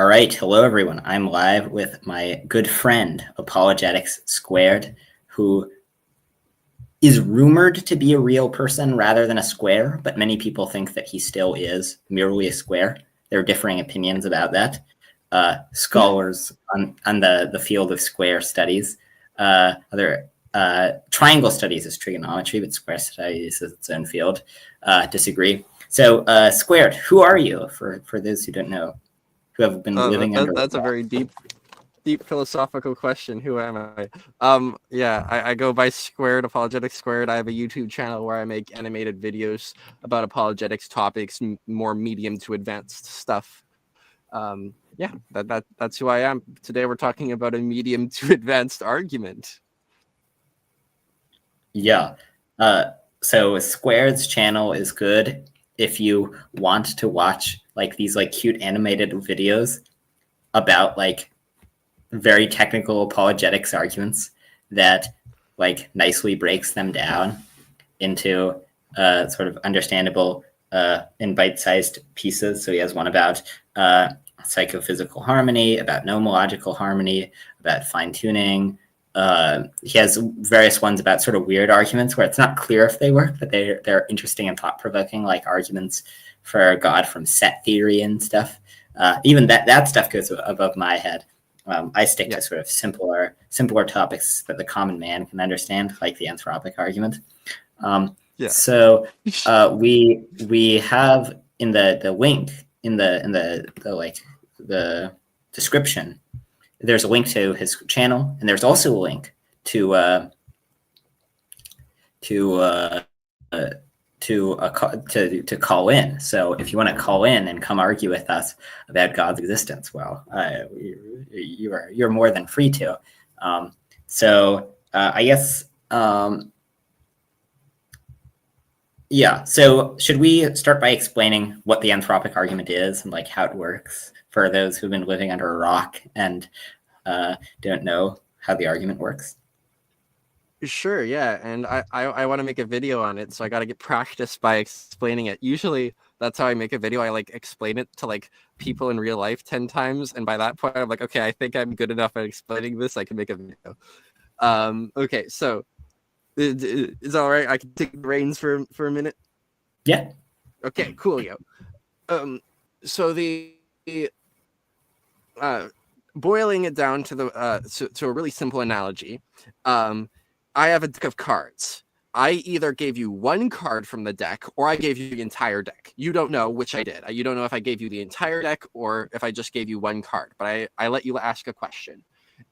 All right, hello everyone. I'm live with my good friend, Apologetics Squared, who is rumored to be a real person rather than a square, but many people think that he still is merely a square. There are differing opinions about that. Scholars on the field of square studies, triangle studies is trigonometry, but square studies is its own field, disagree. So, Squared, who are you, for those who don't know? Who have been living under that's a very deep philosophical question. Who am I? I go by Squared, Apologetics Squared. I have a YouTube channel where I make animated videos about apologetics topics, more medium to advanced stuff. That's who I am. Today we're talking about a medium to advanced argument. Yeah. So Squared's channel is good if you want to watch these cute animated videos about very technical apologetics arguments that nicely breaks them down into sort of understandable in bite-sized pieces. So he has one about psychophysical harmony, about nomological harmony, about fine-tuning. He has various ones about sort of weird arguments where it's not clear if they work, but they're interesting and thought-provoking, like arguments for God from set theory and stuff. Even that stuff goes above my head. I stick to sort of simpler topics that the common man can understand, like the anthropic argument. So we have in the link in the description, there's a link to his channel, and there's also a link to call in. So if you want to call in and come argue with us about God's existence, well, you're more than free to. I guess. So should we start by explaining what the anthropic argument is and how it works for those who've been living under a rock and don't know how the argument works? Sure, yeah, and I want to make a video on it, so I got to get practice by explaining it. Usually, that's how I make a video. I explain it to people in real life 10 times, and by that point, I'm like, okay, I think I'm good enough at explaining this. I can make a video. Okay, so is all right? I can take the reins for a minute. Yeah. Okay, cool, yo. So the boiling it down to to a really simple analogy. I have a deck of cards. I either gave you one card from the deck or I gave you the entire deck. You don't know which I did. You don't know if I gave you the entire deck or if I just gave you one card. But I let you ask a question.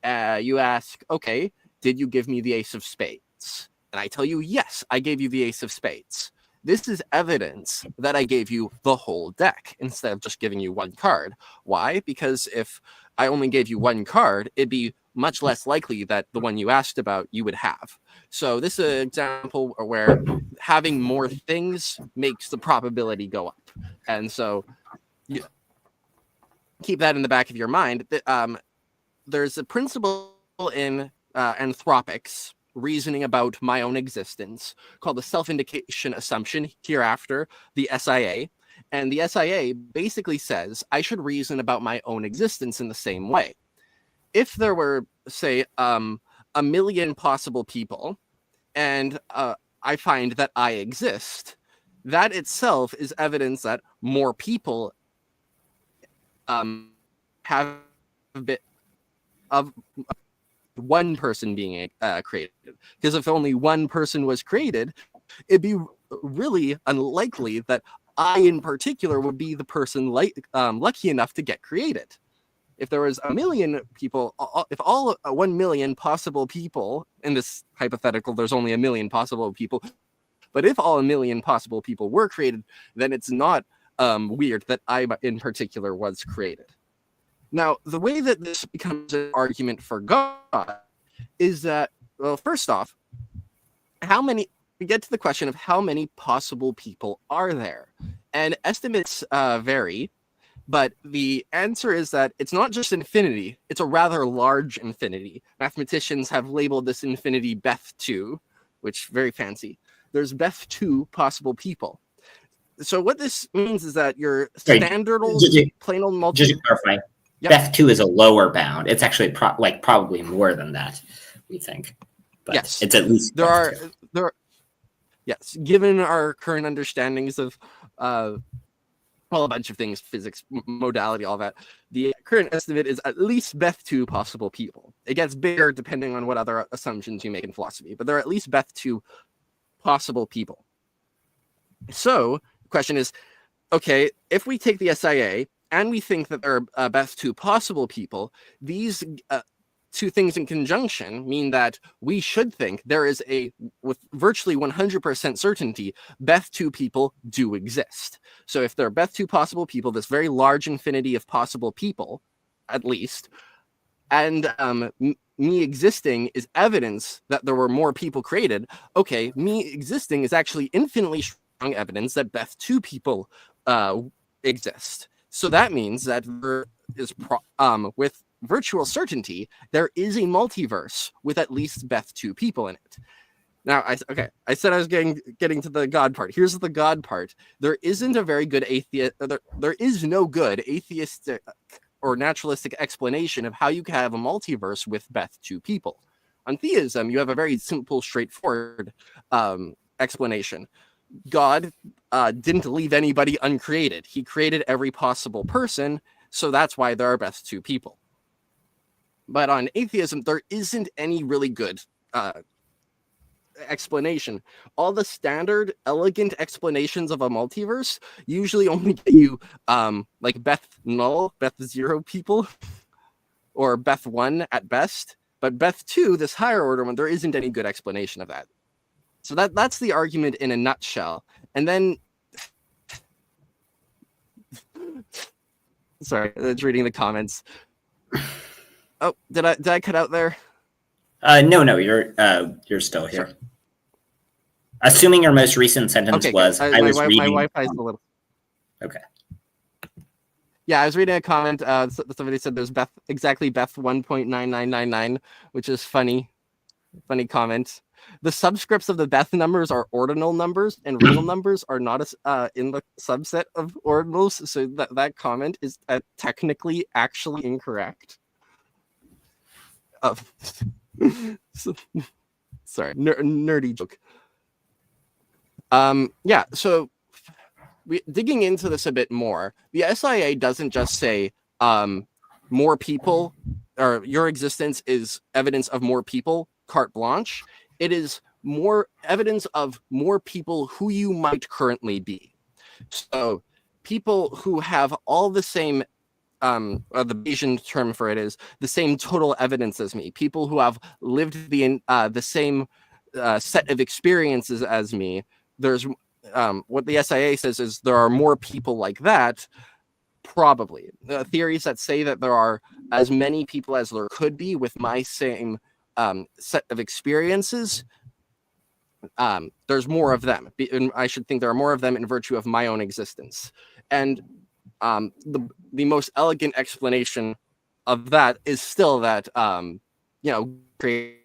You ask, okay, did you give me the ace of spades? And I tell you, yes, I gave you the ace of spades. This is evidence that I gave you the whole deck instead of just giving you one card. Why? Because if I only gave you one card, it'd be much less likely that the one you asked about you would have. So this is an example where having more things makes the probability go up. And so you keep that in the back of your mind. There's a principle in anthropics, reasoning about my own existence, called the self-indication assumption, hereafter the SIA. And the SIA basically says I should reason about my own existence in the same way. If there were, say, a million possible people, and I find that I exist, that itself is evidence that more people have a bit of one person being created. Because if only one person was created, it'd be really unlikely that I, in particular, would be the person lucky enough to get created. If there was a million people, if all 1 million possible people, in this hypothetical, there's only a million possible people, but if all 1 million possible people were created, then it's not weird that I, in particular, was created. Now, the way that this becomes an argument for God is that, well, first off, we get to the question of how many possible people are there? And estimates vary, but the answer is that it's not just infinity, it's a rather large infinity. Mathematicians have labeled this infinity Beth2, which very fancy. There's Beth2 possible people. So what this means is that your standard plain old multiverse. Just to clarify, Yep. Beth2 is a lower bound. It's actually probably more than that, we think. But yes, it's at least yes, given our current understandings of well, a bunch of things, physics, modality, all that, the current estimate is at least Beth2 possible people. It gets bigger depending on what other assumptions you make in philosophy, but there are at least Beth2 possible people. So the question is, okay, if we take the SIA and we think that there are Beth2 possible people, these two things in conjunction mean that we should think there is with virtually 100% certainty, Beth2 people do exist. So if there are Beth2 possible people, this very large infinity of possible people, at least, and me existing is evidence that there were more people created, okay, me existing is actually infinitely strong evidence that Beth2 people exist. So that means that there is, with virtual certainty, there is a multiverse with at least Beth2 people in it. Now, I said I was getting to the God part. Here's the God part. There isn't a very good there is no good atheistic or naturalistic explanation of how you can have a multiverse with Beth2 people. On theism, you have a very simple, straightforward explanation. God didn't leave anybody uncreated. He created every possible person, so that's why there are Beth2 people. But on atheism, there isn't any really good explanation. All the standard, elegant explanations of a multiverse usually only get you like Beth null, Beth 0 people, or Beth 1 at best. But Beth 2, this higher order one, there isn't any good explanation of that. So that's the argument in a nutshell. And then, sorry, it's reading the comments. Oh, did I cut out there? No, you're still here. Sorry. Assuming your most recent sentence was, my Wi-Fi's a little. Okay. Yeah, I was reading a comment. Somebody said there's Beth 1.9999, which is funny. Funny comment. The subscripts of the Beth numbers are ordinal numbers, and real numbers are not in the subset of ordinals. So that comment is technically actually incorrect. Sorry, nerdy joke. Yeah, so digging into this a bit more, the SIA doesn't just say more people, or your existence is evidence of more people, carte blanche. It is more evidence of more people who you might currently be. So people who have all the same, the Bayesian term for it is the same total evidence as me, people who have lived the same set of experiences as me. There's what the SIA says is there are more people like that, probably. Theories that say that there are as many people as there could be with my same set of experiences, there's more of them. And I should think there are more of them in virtue of my own existence. And the most elegant explanation of that is still that, create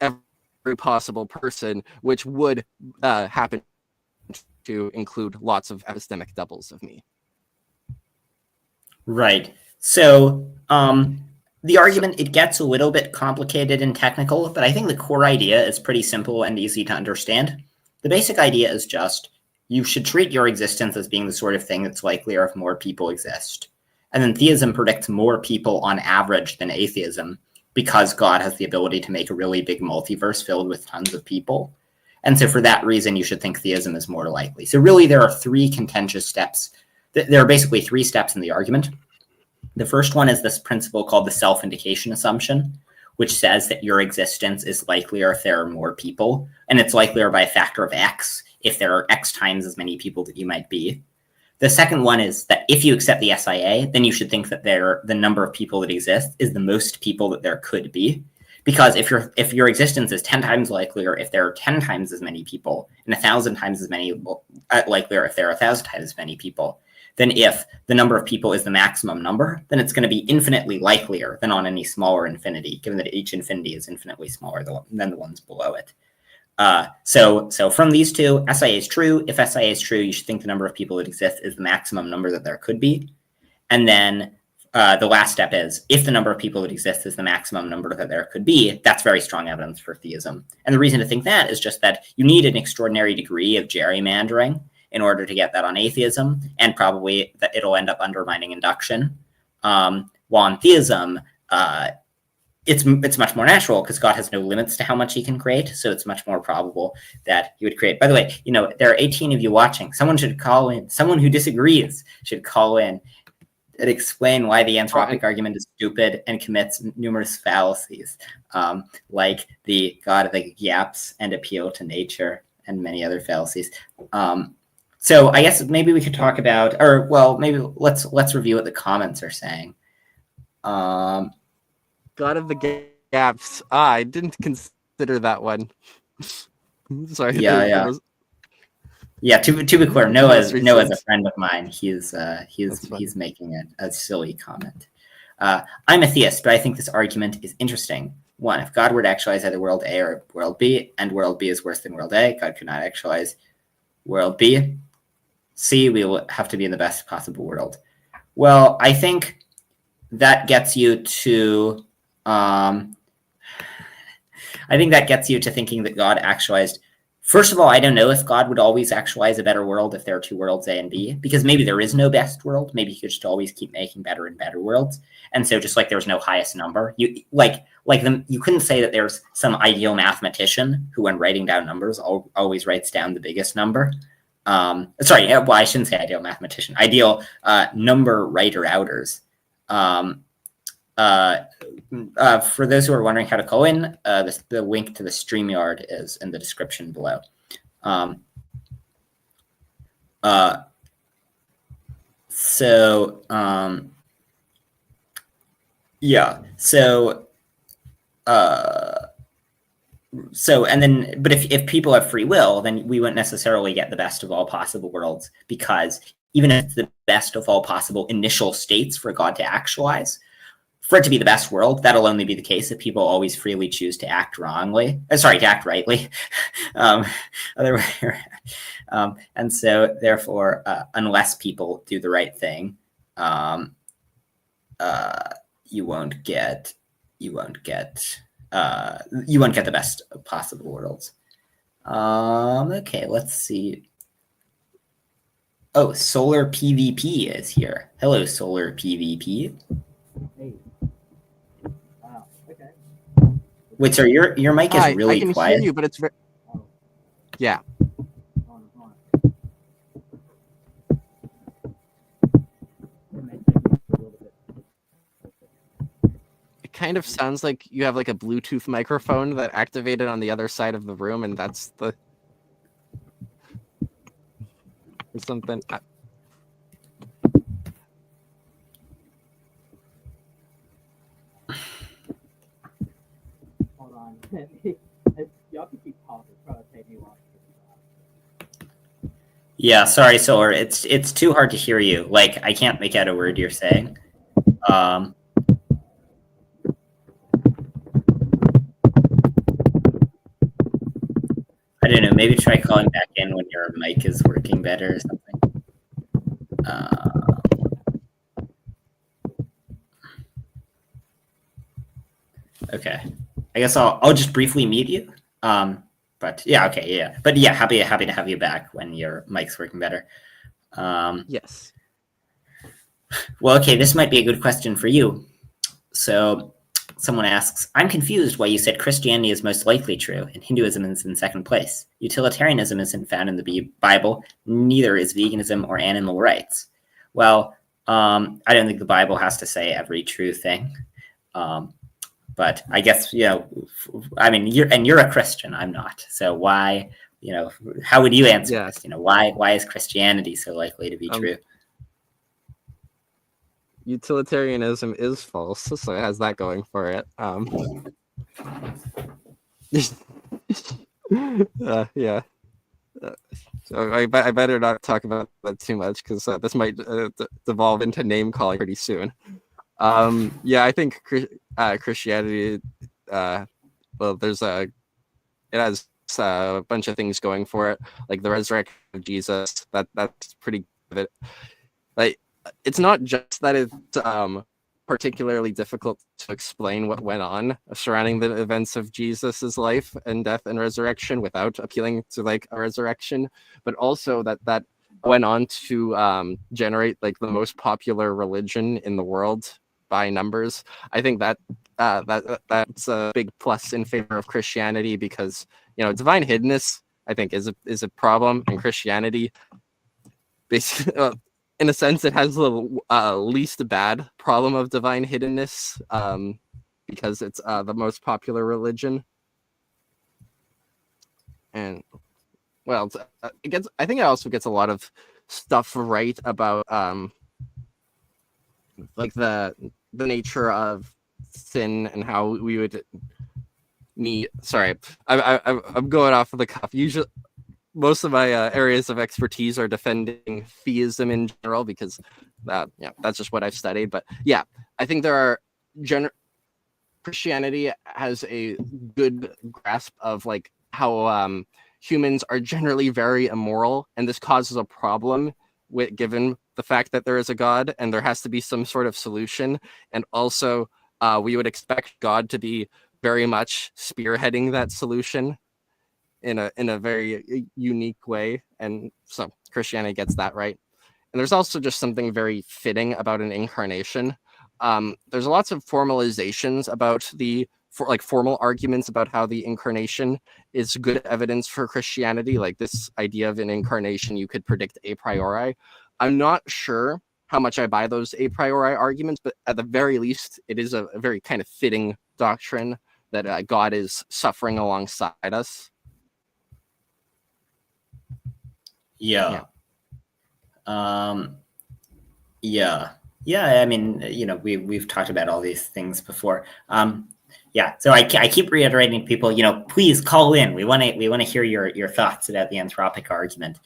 every possible person, which would happen to include lots of epistemic doubles of me. Right. So the argument, it gets a little bit complicated and technical, but I think the core idea is pretty simple and easy to understand. The basic idea is just you should treat your existence as being the sort of thing that's likelier if more people exist. And then theism predicts more people on average than atheism because God has the ability to make a really big multiverse filled with tons of people. And so for that reason, you should think theism is more likely. So really, there are three contentious steps. There are basically three steps in the argument. The first one is this principle called the self-indication assumption, which says that your existence is likelier if there are more people, and it's likelier by a factor of X if there are X times as many people that you might be. The second one is that if you accept the SIA, then you should think that the number of people that exist is the most people that there could be. Because if your existence is 10 times likelier if there are 10 times as many people, and 1,000 times as many likelier if there are 1,000 times as many people, then if the number of people is the maximum number, then it's going to be infinitely likelier than on any smaller infinity, given that each infinity is infinitely smaller than the ones below it. So from these two, SIA is true. If SIA is true, you should think the number of people that exist is the maximum number that there could be. And then the last step is, if the number of people that exist is the maximum number that there could be, that's very strong evidence for theism. And the reason to think that is just that you need an extraordinary degree of gerrymandering in order to get that on atheism, and probably that it'll end up undermining induction. While on theism, it's much more natural because God has no limits to how much he can create. So it's much more probable that he would create. By the way, there are 18 of you watching. Someone should call in. Someone who disagrees should call in and explain why the anthropic argument is stupid and commits numerous fallacies, like the God of the gaps and appeal to nature and many other fallacies. So I guess maybe we could talk about, maybe let's review what the comments are saying. God of the gaps. I didn't consider that one. Sorry. Yeah. To be clear, Noah's a friend of mine. He's making a silly comment. I'm a theist, but I think this argument is interesting. One, if God were to actualize either world A or world B, and world B is worse than world A, God could not actualize world B. C, we will have to be in the best possible world. Well, I think that gets you to thinking that God actualized. First of all, I don't know if God would always actualize a better world if there are two worlds, A and B, because maybe there is no best world. Maybe he could just always keep making better and better worlds. And so just like there's no highest number, you couldn't say that there's some ideal mathematician who, when writing down numbers, always writes down the biggest number. I shouldn't say ideal mathematician, ideal number writer-outers. For those who are wondering how to call in, the link to the StreamYard is in the description below. But if people have free will, then we wouldn't necessarily get the best of all possible worlds, because even if it's the best of all possible initial states for God to actualize, for it to be the best world, that'll only be the case if people always freely choose to act rightly. Other way around. And so, therefore, unless people do the right thing, you won't get the best of possible worlds. Okay, let's see. Oh, Solar PvP is here. Hello, Solar PvP. Hey. Wow. Okay. Wait, sir, your mic is really quiet. I can hear you, but it's very. Yeah. It kind of sounds like you have like a Bluetooth microphone that activated on the other side of the room, and that's the. Or something. Hold on. Y'all can keep talking. It's probably take me a while. Yeah, sorry, Solar. It's too hard to hear you. Like, I can't make out a word you're saying. I don't know. Maybe try calling back in when your mic is working better or something. Okay. I guess I'll just briefly mute you. But yeah, okay, yeah. But yeah, happy to have you back when your mic's working better. Yes. Well, okay, this might be a good question for you. So someone asks, I'm confused why you said Christianity is most likely true and Hinduism is in second place. Utilitarianism isn't found in the Bible, neither is veganism or animal rights. Well, I don't think the Bible has to say every true thing. But I guess, I mean, you're a Christian, I'm not. So why, how would you answer this? Why is Christianity so likely to be true? Utilitarianism is false, so it has that going for it. Yeah. So I better not talk about that too much, because this might devolve into name calling pretty soon. Yeah, I think Christianity. It has a bunch of things going for it, like the resurrection of Jesus. That's pretty good. Like, it's not just that it's particularly difficult to explain what went on surrounding the events of Jesus's life and death and resurrection without appealing to like a resurrection, but also that went on to generate like the most popular religion in the world by numbers. I think that's a big plus in favor of Christianity, because divine hiddenness, I think, is a problem, and Christianity basically in a sense it has the least bad problem of divine hiddenness, because it's the most popular religion. And well, I think it also gets a lot of stuff right about like the nature of sin and how we would need. Sorry, I'm going off of the cuff. Usually, most of my areas of expertise are defending theism in general, because that's just what I've studied. But yeah, I think there are Christianity has a good grasp of like how humans are generally very immoral, and this causes a problem given the fact that there is a God, and there has to be some sort of solution. And also, we would expect God to be very much spearheading that solution in a very unique way, and so Christianity gets that right. And there's also just something very fitting about an incarnation. There's lots of formalizations about formal arguments about how the incarnation is good evidence for Christianity, like this idea of an incarnation you could predict a priori. I'm not sure how much I buy those a priori arguments, but at the very least, it is a very kind of fitting doctrine that God is suffering alongside us. Yeah. I mean, we've talked about all these things before. So I keep reiterating to people, please call in. We want to hear your thoughts about the anthropic argument.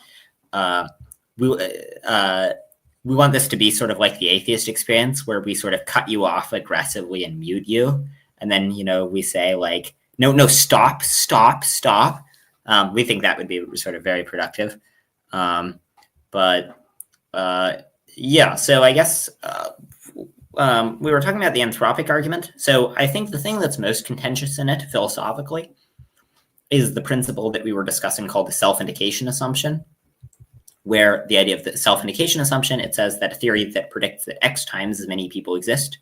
We want this to be sort of like the atheist experience, where we sort of cut you off aggressively and mute you, and then we say like, no, stop. We think that would be sort of very productive. So I guess we were talking about the anthropic argument. So I think the thing that's most contentious in it philosophically is the principle that we were discussing called the self-indication assumption, where the idea of the self-indication assumption, it says that a theory that predicts that X times as many people exist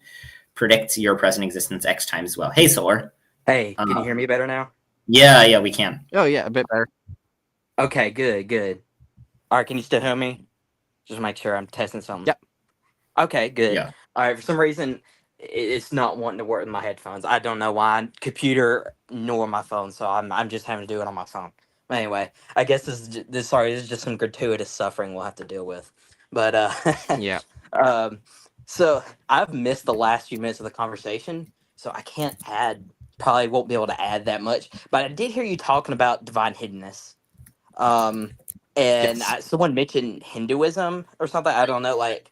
predicts your present existence X times as well. Hey, Solar. Hey, can you hear me better now? Yeah, we can. Oh yeah, a bit better. Okay, good. All right, can you still hear me? Just make sure I'm testing something. Yep. Okay, good. Yeah. All right, for some reason, it's not wanting to work with my headphones. I don't know why. Computer nor my phone, so I'm just having to do it on my phone. But anyway, I guess this is just some gratuitous suffering we'll have to deal with. But Yeah. So I've missed the last few minutes of the conversation, so I can't probably won't be able to add that much. But I did hear you talking about divine hiddenness. And Yes. someone mentioned Hinduism or something. I don't know. Like,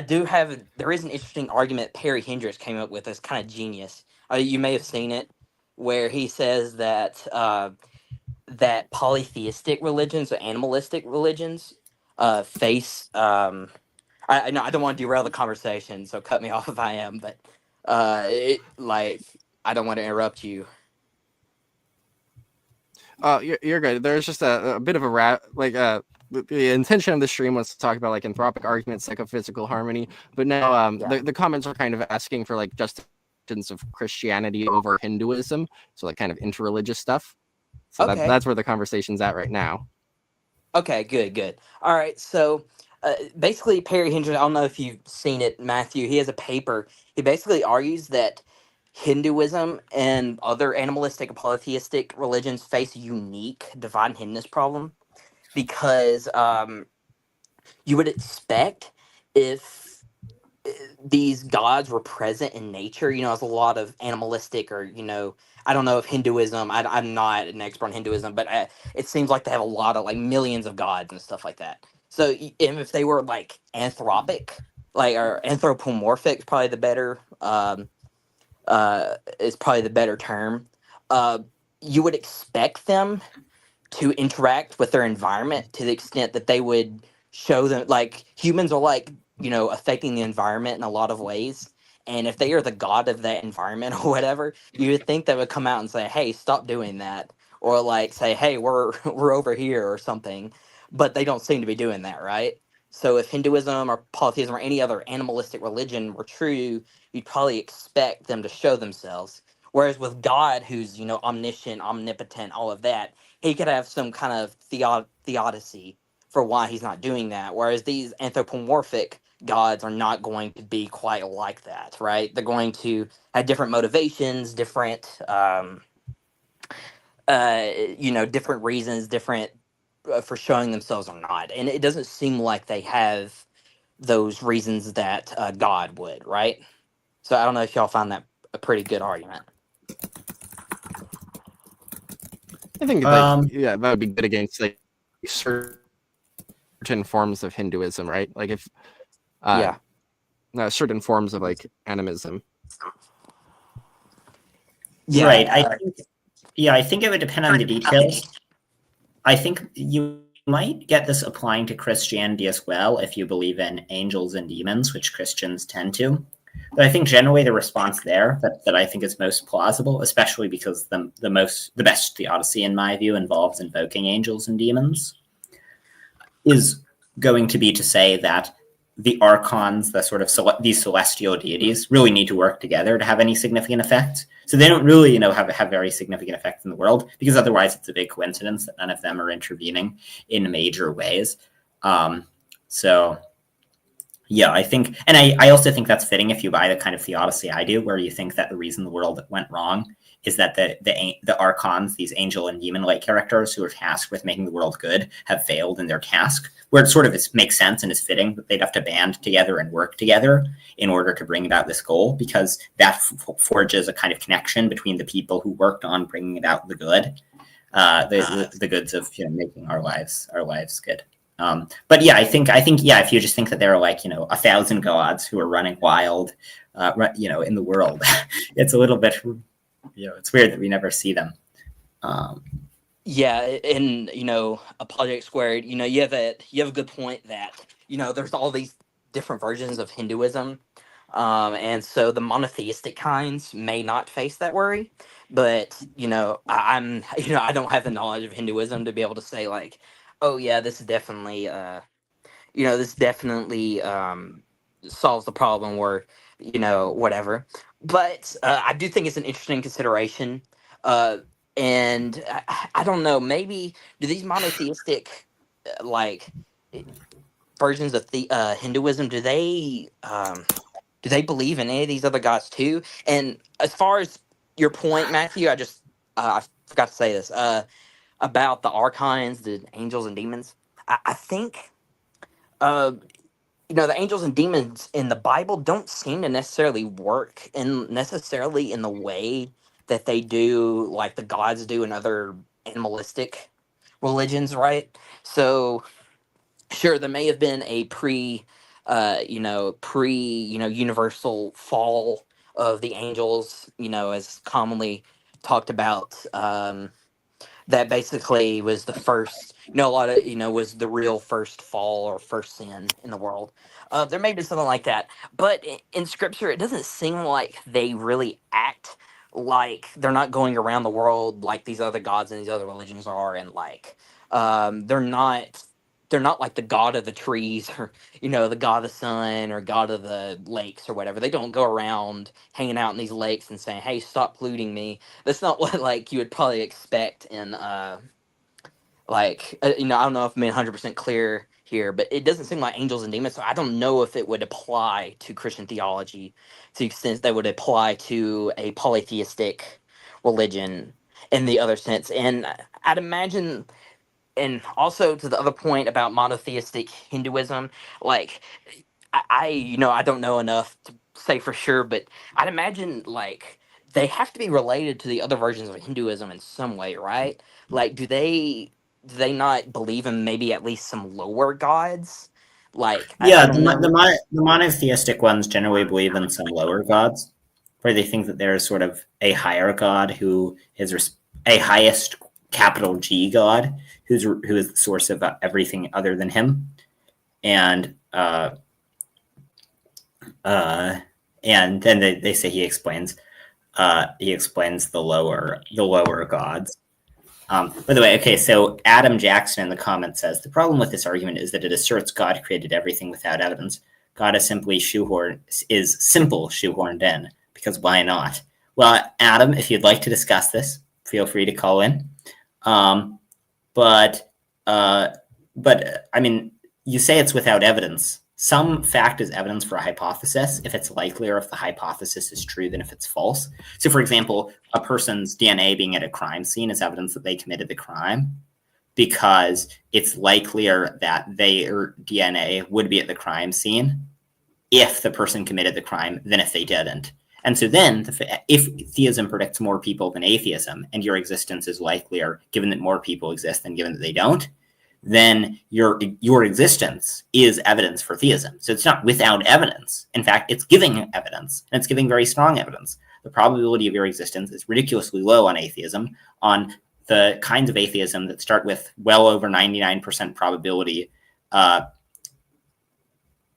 there is an interesting argument Perry Hendricks came up with that's kind of genius. You may have seen it, where he says that that polytheistic religions or animalistic religions face. I don't want to derail the conversation, so cut me off if I am. But I don't want to interrupt you. You're good. There's just a bit of a the intention of the stream was to talk about like anthropic arguments, psychophysical harmony, but now the comments are kind of asking for like justifications of Christianity over Hinduism, so like kind of interreligious stuff. So Okay. that's where the conversation's at right now. Okay, good. All right, so basically Perry Hendricks, I don't know if you've seen it, Matthew, he has a paper. He basically argues that Hinduism and other animalistic and polytheistic religions face a unique divine hiddenness problem, because you would expect if these gods were present in nature, as a lot of animalistic or, I don't know if Hinduism, I'm not an expert on Hinduism, but it seems like they have a lot of like millions of gods and stuff like that. So if they were like anthropic, or anthropomorphic, probably the better is probably the better term. You would expect them to interact with their environment to the extent that they would show them, like humans are like, affecting the environment in a lot of ways. And if they are the god of that environment or whatever, you would think they would come out and say, "Hey, stop doing that," or like say, "Hey, we're we're over here" or something. But they don't seem to be doing that, right? So if Hinduism or polytheism or any other animalistic religion were true, you'd probably expect them to show themselves. Whereas with God, who's omniscient, omnipotent, all of that, he could have some kind of theodicy for why he's not doing that. Whereas these anthropomorphic gods are not going to be quite like that, right? They're going to have different motivations, different, different reasons, different for showing themselves or not. And it doesn't seem like they have those reasons that God would, right? So I don't know if y'all find that a pretty good argument. I think that would be good against like certain forms of Hinduism, right? Like if certain forms of like animism. Yeah, right. I think it would depend on the details. I think you might get this applying to Christianity as well if you believe in angels and demons, which Christians tend to. But I think generally the response there that I think is most plausible, especially because the best theodicy in my view involves invoking angels and demons, is going to be to say that the archons, the sort of these celestial deities, really need to work together to have any significant effect. So they don't really, have very significant effect in the world, because otherwise it's a big coincidence that none of them are intervening in major ways. Yeah, I think, and I also think that's fitting if you buy the kind of theodicy I do, where you think that the reason the world went wrong is that the archons, these angel and demon-like characters who are tasked with making the world good, have failed in their task, where it sort of makes sense and is fitting that they'd have to band together and work together in order to bring about this goal, because that forges a kind of connection between the people who worked on bringing about the good, the goods of making our lives good. But yeah, I think if you just think that there are 1,000 gods who are running wild, in the world, it's a little bit, it's weird that we never see them. Yeah, and Apologetics Squared, you have a good point that there's all these different versions of Hinduism, and so the monotheistic kinds may not face that worry, but I'm I don't have the knowledge of Hinduism to be able to say like, oh yeah, this definitely solves the problem, or whatever. But I do think it's an interesting consideration. And I don't know, maybe do these monotheistic versions of the Hinduism, do they believe in any of these other gods too? And as far as your point, Matthew, I forgot to say this about the archons, the angels and demons. I think the angels and demons in the Bible don't seem to necessarily work necessarily in the way that they do, like the gods do in other animalistic religions, right? So sure, there may have been a universal fall of the angels, as commonly talked about. That basically was the first, a lot of, was the real first fall or first sin in the world. There may be something like that. But in scripture, it doesn't seem like they really act like they're not going around the world like these other gods and these other religions are. And they're not. They're not like the god of the trees, or the god of the sun, or god of the lakes, or whatever. They don't go around hanging out in these lakes and saying, "Hey, stop polluting me." That's not what you would probably expect in I don't know if I'm being 100% clear here, but it doesn't seem like angels and demons. So I don't know if it would apply to Christian theology to the extent that would apply to a polytheistic religion in the other sense. And I'd imagine, and also to the other point about monotheistic Hinduism, like I don't know enough to say for sure, but I'd imagine they have to be related to the other versions of Hinduism in some way, right? Do they not believe in maybe at least some lower gods? I don't know. The monotheistic ones generally believe in some lower gods, where they think that there is sort of a higher god who is a highest capital G god who is the source of everything other than him, and And then they say he explains the lower gods. By the way, okay, so Adam Jackson in the comments says, the problem with this argument is that it asserts God created everything without evidence. God is simple shoehorned in, because why not? Well, Adam, if you'd like to discuss this, feel free to call in. But I mean, you say it's without evidence. Some fact is evidence for a hypothesis if it's likelier if the hypothesis is true than if it's false. So, for example, a person's DNA being at a crime scene is evidence that they committed the crime because it's likelier that their DNA would be at the crime scene if the person committed the crime than if they didn't. And so then, if theism predicts more people than atheism, and your existence is likelier given that more people exist than given that they don't, then your existence is evidence for theism. So it's not without evidence. In fact, it's giving evidence, and it's giving very strong evidence. The probability of your existence is ridiculously low on atheism, on the kinds of atheism that start with well over 99% probability.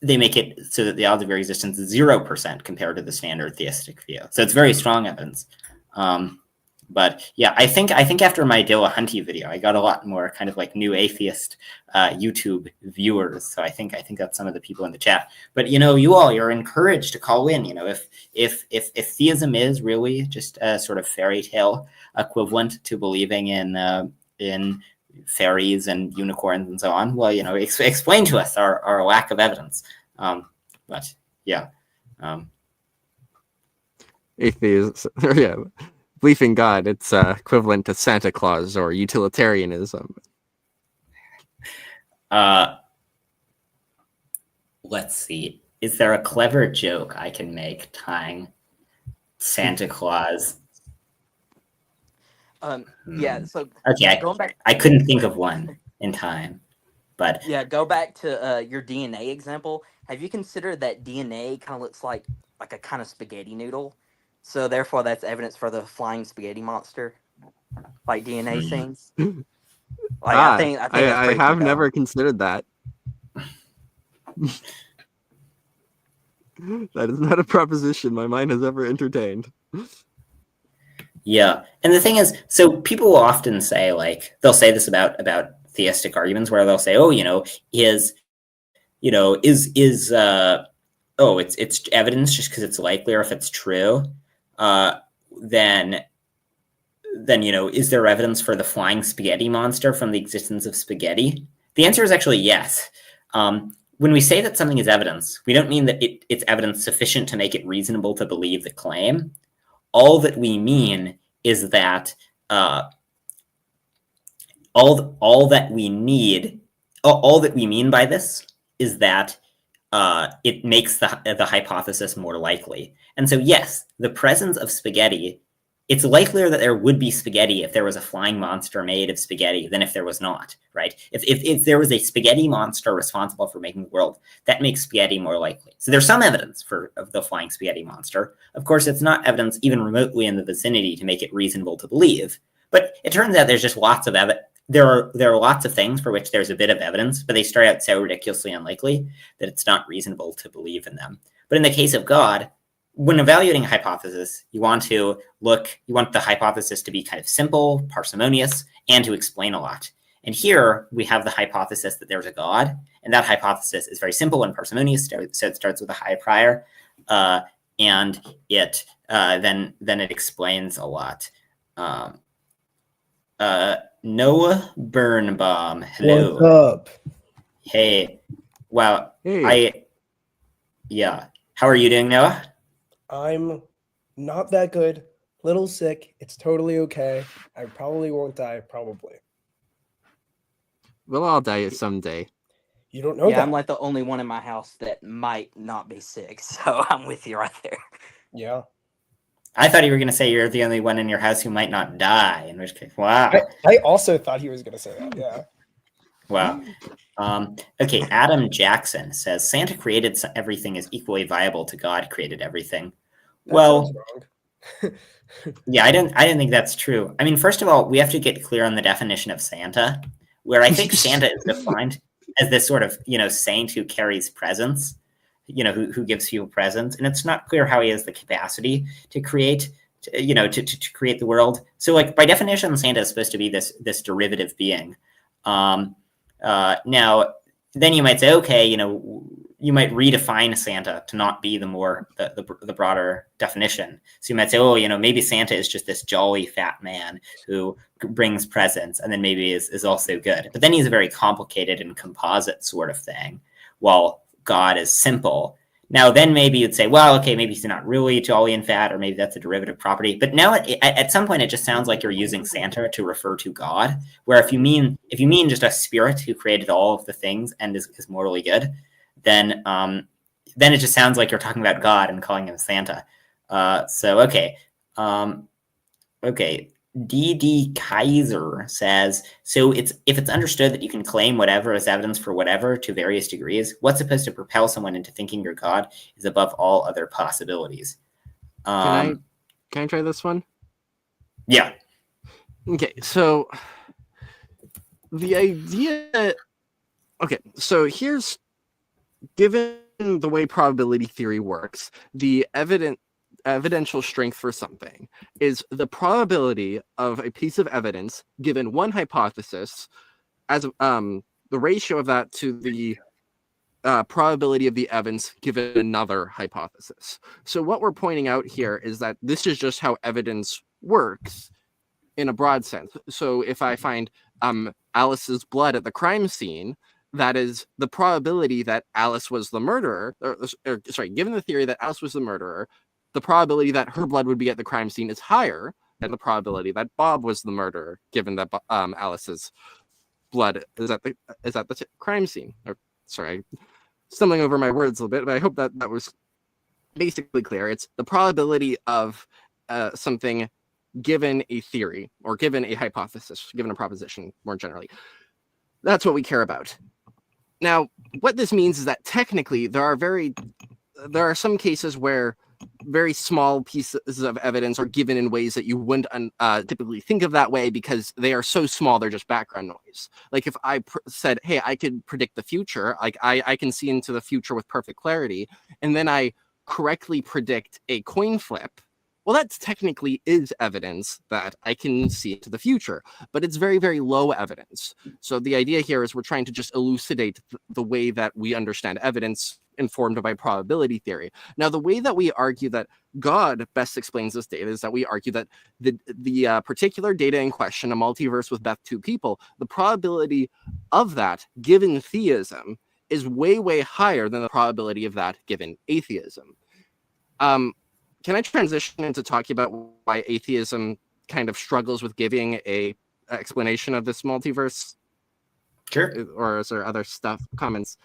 They make it so that the odds of your existence is 0% compared to the standard theistic view. So it's very strong evidence. But yeah, I think after my Dillahunty video, I got a lot more kind of like new atheist YouTube viewers. So I think that's some of the people in the chat. But you're encouraged to call in. If theism is really just a sort of fairy tale equivalent to believing in fairies and unicorns and so on, well, explain to us our lack of evidence. But yeah, Atheism, yeah. Belief in God, it's equivalent to Santa Claus or utilitarianism. Let's see. Is there a clever joke I can make tying Santa Claus? Yeah, so okay, going back, I couldn't think of one in time, but yeah, go back to your DNA example. Have you considered that DNA kind of looks like a kind of spaghetti noodle? So therefore, that's evidence for the flying spaghetti monster, like DNA scenes. Like I think that's I have compelling. never considered that. That is not a proposition my mind has ever entertained. Yeah, and the thing is, so people will often say, like, they'll say this about theistic arguments, where they'll say, it's evidence just because it's likely, or if it's true, then is there evidence for the flying spaghetti monster from the existence of spaghetti? The answer is actually yes. When we say that something is evidence, we don't mean that it's evidence sufficient to make it reasonable to believe the claim. All that we mean is that all that we mean by this is that it makes the hypothesis more likely. And so, yes, the presence of spaghetti, it's likelier that there would be spaghetti if there was a flying monster made of spaghetti than if there was not, right? If there was a spaghetti monster responsible for making the world, that makes spaghetti more likely. So there's some evidence of the flying spaghetti monster. Of course, it's not evidence even remotely in the vicinity to make it reasonable to believe. But it turns out there's just lots of evidence. There are lots of things for which there's a bit of evidence, but they start out so ridiculously unlikely that it's not reasonable to believe in them. But in the case of God, when evaluating a hypothesis, you want the hypothesis to be kind of simple, parsimonious, and to explain a lot. And here we have the hypothesis that there's a God, and that hypothesis is very simple and parsimonious. So it starts with a high prior, and it then it explains a lot. Noah Birnbaum, hello. What's up? Hey, wow. Hey. How are you doing, Noah? I'm not that good. Little sick. It's totally okay. I probably won't die. Probably. We'll all die someday. You don't know Yeah, that. I'm like the only one in my house that might not be sick, so I'm with you right there. Yeah. I thought you were going to say you're the only one in your house who might not die, in which case, wow. I also thought he was going to say that. Yeah. Wow. Okay, Adam Jackson says, Santa created everything is equally viable to God created everything. That Well, sounds wrong. yeah, I didn't think that's true. I mean, first of all, we have to get clear on the definition of Santa, where I think Santa is defined as this sort of, saint who carries presents. who gives people presence, and it's not clear how he has the capacity to create, to create the world. So, like, by definition, Santa is supposed to be this derivative being. Now, then you might say, okay, you might redefine Santa to not be the broader definition. So you might say, oh, maybe Santa is just this jolly fat man who brings presents, and then maybe is also good. But then he's a very complicated and composite sort of thing, while God is simple. Now, then maybe you'd say, well, okay, maybe he's not really jolly and fat, or maybe that's a derivative property. But now at some point, it just sounds like you're using Santa to refer to God, where if you mean just a spirit who created all of the things and is morally good, then it just sounds like you're talking about God and calling him Santa. Okay. D.D. Kaiser says, so if it's understood that you can claim whatever as evidence for whatever to various degrees, what's supposed to propel someone into thinking your God is above all other possibilities? Can I try this one? Yeah. Okay, so the idea... Okay, so here's... Given the way probability theory works, the evidential strength for something is the probability of a piece of evidence given one hypothesis as the ratio of that to the probability of the evidence given another hypothesis. So what we're pointing out here is that this is just how evidence works in a broad sense. So if I find Alice's blood at the crime scene, that is the probability that Alice was the murderer, given the theory that Alice was the murderer, the probability that her blood would be at the crime scene is higher than the probability that Bob was the murderer, given that Alice's blood is at the crime scene. Sorry, stumbling over my words a little bit, but I hope that was basically clear. It's the probability of something given a theory or given a hypothesis, given a proposition more generally. That's what we care about. Now, what this means is that technically there are some cases where very small pieces of evidence are given in ways that you wouldn't typically think of that way because they are so small they're just background noise. Like if I said, hey, I could predict the future, like I can see into the future with perfect clarity, and then I correctly predict a coin flip, well, that technically is evidence that I can see into the future, but it's very, very low evidence. So the idea here is we're trying to just elucidate the way that we understand evidence informed by probability theory. Now, the way that we argue that God best explains this data is that we argue that the particular data in question, a multiverse with Beth two people, the probability of that given theism is way, way higher than the probability of that given atheism. Can I transition into talking about why atheism kind of struggles with giving a explanation of this multiverse? Sure. Or is there other comments?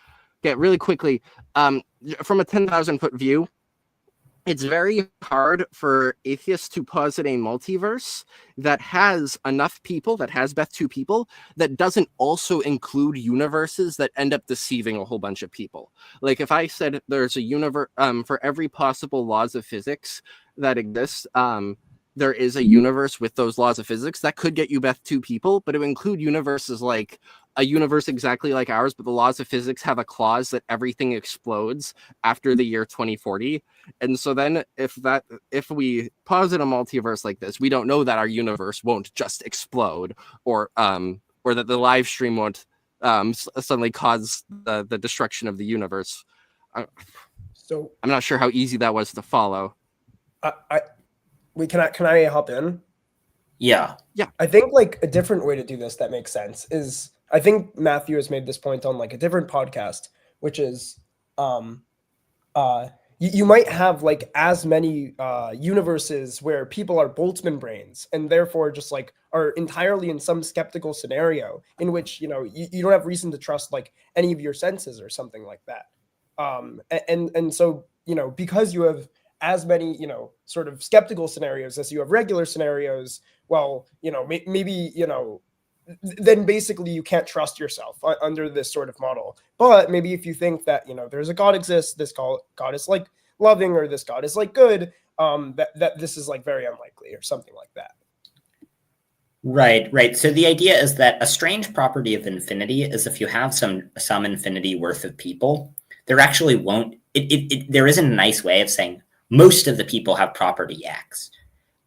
Okay, really quickly, from a 10,000-foot view, it's very hard for atheists to posit a multiverse that has enough people, that has Beth two people, that doesn't also include universes that end up deceiving a whole bunch of people. Like if I said there's a universe, for every possible laws of physics that exists, there is a universe with those laws of physics that could get you Beth two people, but it would include universes like a universe exactly like ours, but the laws of physics have a clause that everything explodes after the year 2040. And so then if we posit a multiverse like this, we don't know that our universe won't just explode or that the live stream won't suddenly cause the destruction of the universe. So I'm not sure how easy that was to follow. Can I hop in? Yeah. I think like a different way to do this that makes sense is, I think Matthew has made this point on like a different podcast, which is you might have like as many universes where people are Boltzmann brains and therefore just like are entirely in some skeptical scenario in which, you don't have reason to trust like any of your senses or something like that. And so, because you have as many, sort of skeptical scenarios as you have regular scenarios, well, maybe, then basically you can't trust yourself under this sort of model. But maybe if you think that, there's a God exists, this God is like loving, or this God is like good, that this is like very unlikely or something like that. Right. So the idea is that a strange property of infinity is if you have some infinity worth of people, there actually won't, there isn't a nice way of saying most of the people have property X.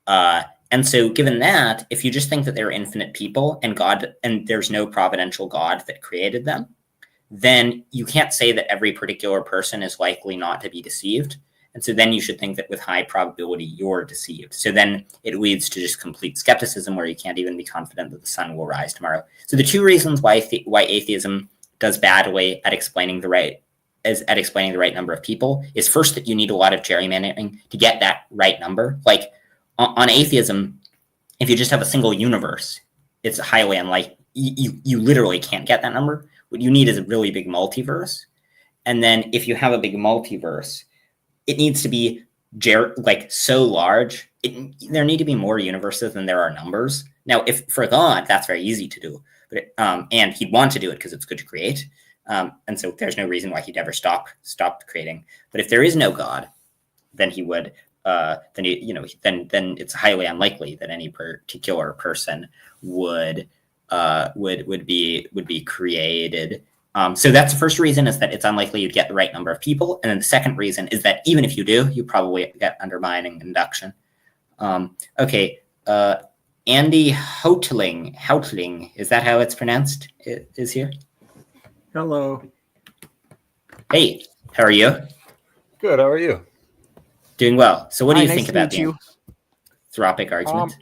And so given that, if you just think that they're infinite people and there's no providential God that created them, then you can't say that every particular person is likely not to be deceived. And so then you should think that with high probability, you're deceived. So then it leads to just complete skepticism where you can't even be confident that the sun will rise tomorrow. So the two reasons why atheism does badly at explaining the right number of people is first that you need a lot of gerrymandering to get that right number. Like on atheism, if you just have a single universe, it's highly unlikely. You literally can't get that number. What you need is a really big multiverse. And then if you have a big multiverse, it needs to be so large. There need to be more universes than there are numbers. Now, if for God, that's very easy to do, but and he'd want to do it because it's good to create. And so there's no reason why he'd ever stop creating. But if there is no God, then he would. Then it's highly unlikely that any particular person would be created. So that's the first reason, is that it's unlikely you'd get the right number of people. And then the second reason is that even if you do, you probably get undermining induction. Okay. Andy Houtling, is that how it's pronounced? Is here? Hello. Hey, how are you? Good. How are you? Doing well. So what do you Nice think to about meet the you. anthropic argument?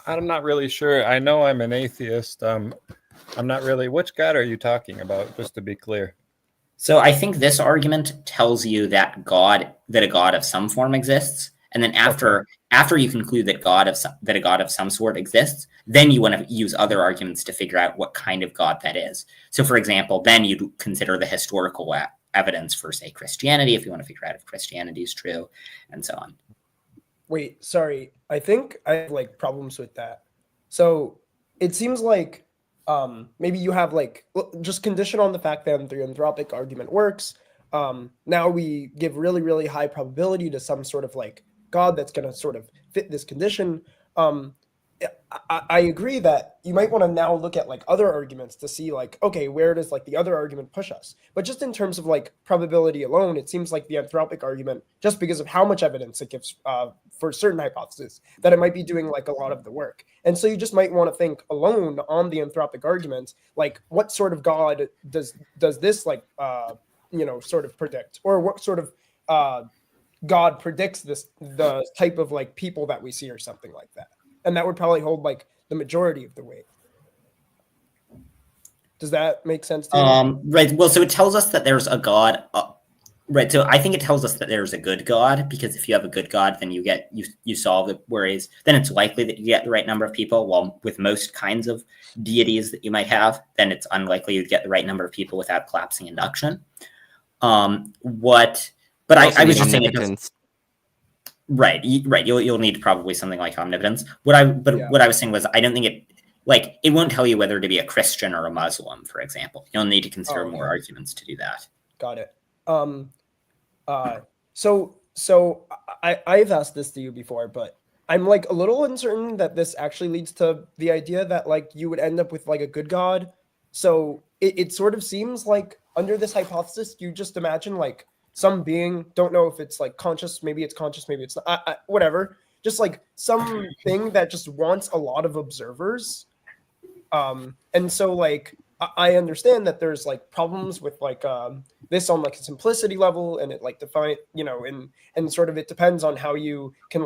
I'm not really sure. I know I'm an atheist. I'm not really. Which God are you talking about? Just to be clear. So I think this argument tells you that a God of some form exists, and then after you conclude that a God of some sort exists, then you want to use other arguments to figure out what kind of God that is. So, for example, then you'd consider the historical evidence for, say, Christianity, if you want to figure out if Christianity is true, and so on. Wait, sorry. I think I have like problems with that. So it seems like maybe you have just condition on the fact that the anthropic argument works. Now we give really, really high probability to some sort of God that's going to sort of fit this condition. I agree that you might want to now look at other arguments to see okay, where does the other argument push us? But just in terms of probability alone, it seems like the anthropic argument, just because of how much evidence it gives for certain hypotheses, that it might be doing a lot of the work. And so you just might want to think alone on the anthropic argument, what sort of God does this sort of predict, or what sort of God predicts the type of people that we see, or something like that. And that would probably hold the majority of the weight. Does that make sense to you? Right. Well, so it tells us that there's a God. Right. So I think it tells us that there's a good God, because if you have a good God, then you solve the worries. Then it's likely that you get the right number of people. While with most kinds of deities that you might have, then it's unlikely you'd get the right number of people without collapsing induction. But I was just saying it does. Right. You'll need probably something like omnipotence. What I was saying was, I don't think it won't tell you whether to be a Christian or a Muslim, for example. You'll need to consider more arguments to do that. Got it. So I've asked this to you before, but I'm a little uncertain that this actually leads to the idea that you would end up with a good God. So it sort of seems like under this hypothesis, you just imagine some being, don't know if it's conscious, maybe it's conscious, maybe it's not, whatever, just something that just wants a lot of observers. And so I understand that there's problems with this on a simplicity level, and it define, and sort of it depends on how you can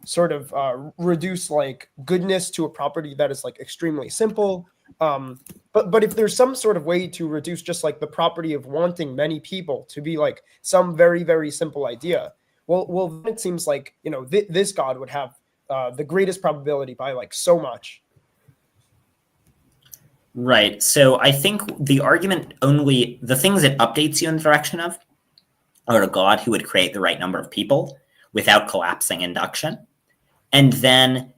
sort of reduce goodness to a property that is extremely simple. But if there's some sort of way to reduce just the property of wanting many people to be some very, very simple idea, well then it seems this God would have the greatest probability by so much. Right. So I think the argument, only the things it updates you in the direction of are a God who would create the right number of people without collapsing induction. And then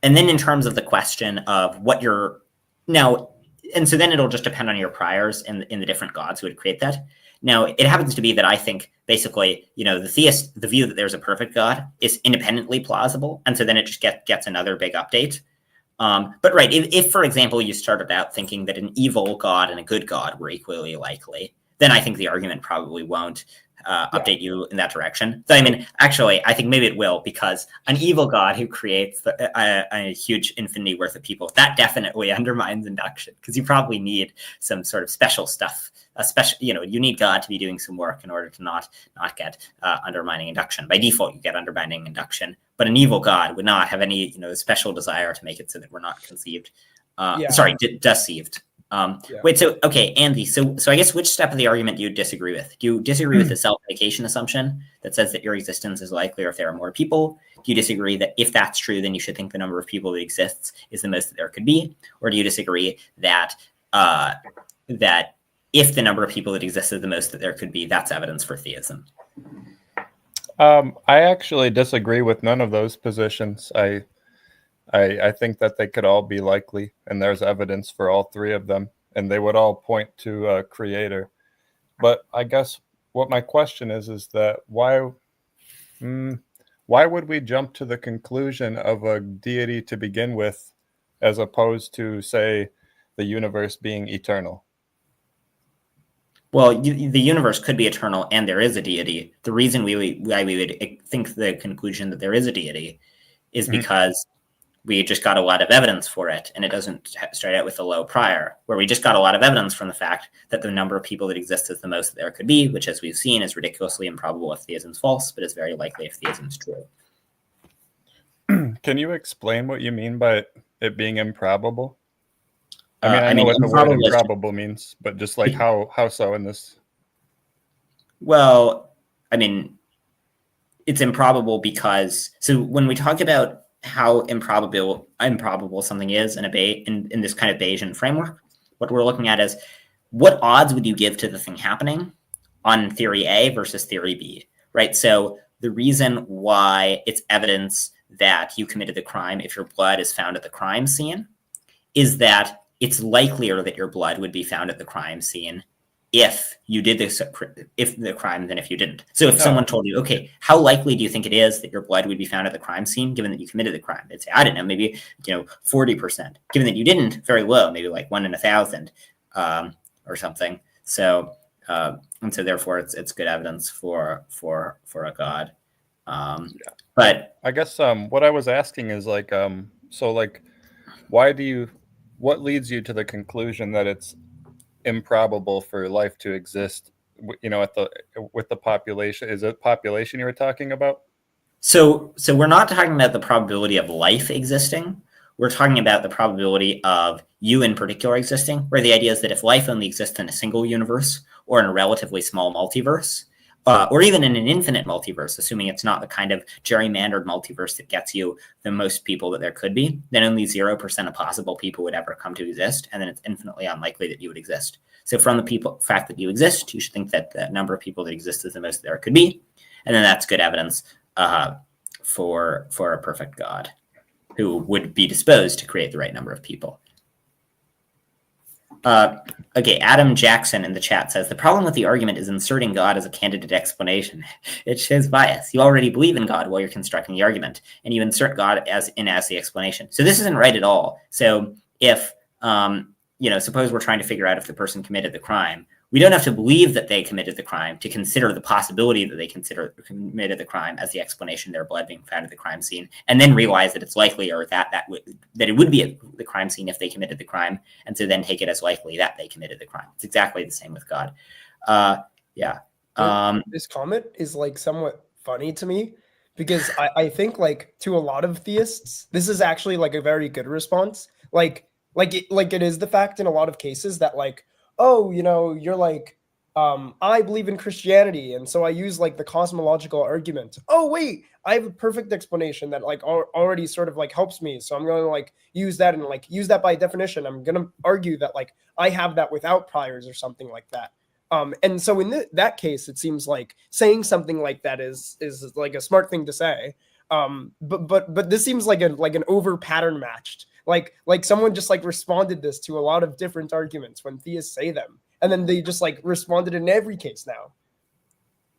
in terms of the question of what you're now, and so then it'll just depend on your priors in the different gods who would create that. Now, it happens to be that I think basically, the view that there's a perfect God is independently plausible. And so then it just gets another big update. But right, if, for example, you started out thinking that an evil God and a good God were equally likely, then I think the argument probably won't update you in that direction. So, I mean, actually, I think maybe it will, because an evil god who creates a huge infinity worth of people, that definitely undermines induction, because you probably need some sort of special stuff. You need God to be doing some work in order to not get undermining induction. By default, you get undermining induction, but an evil god would not have any special desire to make it so that we're not conceived. Deceived. Wait, so okay, Andy. So I guess which step of the argument do you disagree with? Do you disagree with the self-medication assumption that says that your existence is likelier if there are more people? Do you disagree that if that's true, then you should think the number of people that exists is the most that there could be? Or do you disagree that that if the number of people that exist is the most that there could be, that's evidence for theism? I actually disagree with none of those positions. I think that they could all be likely, and there's evidence for all three of them, and they would all point to a creator. But I guess what my question is that why would we jump to the conclusion of a deity to begin with, as opposed to, say, the universe being eternal? Well, the universe could be eternal, and there is a deity. The reason why we would think the conclusion that there is a deity is because we just got a lot of evidence for it, and it doesn't start out with a low prior, where we just got a lot of evidence from the fact that the number of people that exist is the most that there could be, which, as we've seen, is ridiculously improbable if theism's false, but is very likely if theism's true. Can you explain what you mean by it being improbable? I know what the word improbable means, but just like how so in this? Well, I mean, it's improbable because, so when we talk about how improbable something is in this kind of Bayesian framework, what we're looking at is what odds would you give to the thing happening on theory A versus theory B, right? So the reason why it's evidence that you committed the crime if your blood is found at the crime scene is that it's likelier that your blood would be found at the crime scene if you did the crime than if you didn't. So if someone told you, okay, how likely do you think it is that your blood would be found at the crime scene given that you committed the crime? They'd say, I don't know, maybe 40%. Given that you didn't, very low, maybe like 1 in 1,000 or something. So and so therefore it's good evidence for a god. But I guess what I was asking is what leads you to the conclusion that it's improbable for life to exist, with the population? Is it population you were talking about? So we're not talking about the probability of life existing. We're talking about the probability of you in particular existing, where the idea is that if life only exists in a single universe or in a relatively small multiverse, or even in an infinite multiverse, assuming it's not the kind of gerrymandered multiverse that gets you the most people that there could be, then only 0% of possible people would ever come to exist, and then it's infinitely unlikely that you would exist. So from the fact that you exist, you should think that the number of people that exist is the most there could be, and then that's good evidence for a perfect God who would be disposed to create the right number of people. Okay, Adam Jackson in the chat says, the problem with the argument is inserting God as a candidate explanation. It shows bias. You already believe in God while you're constructing the argument, and you insert God as the explanation. So this isn't right at all. So if, suppose we're trying to figure out if the person committed the crime, we don't have to believe that they committed the crime to consider the possibility that they committed the crime as the explanation, their blood being found at the crime scene, and then realize that it's likely or that it would be at the crime scene if they committed the crime, and so then take it as likely that they committed the crime. It's exactly the same with God. This comment is somewhat funny to me because I think to a lot of theists, this is actually a very good response. It is the fact in a lot of cases that oh, you're I believe in Christianity, and so I use the cosmological argument. Oh, wait, I have a perfect explanation that already sort of helps me. So I'm going to use that and use that by definition. I'm going to argue that I have that without priors or something like that. And so in that case, it seems like saying something like that is a smart thing to say. But this seems like an over pattern matched. Someone just responded this to a lot of different arguments when theists say them, and then they just responded in every case now.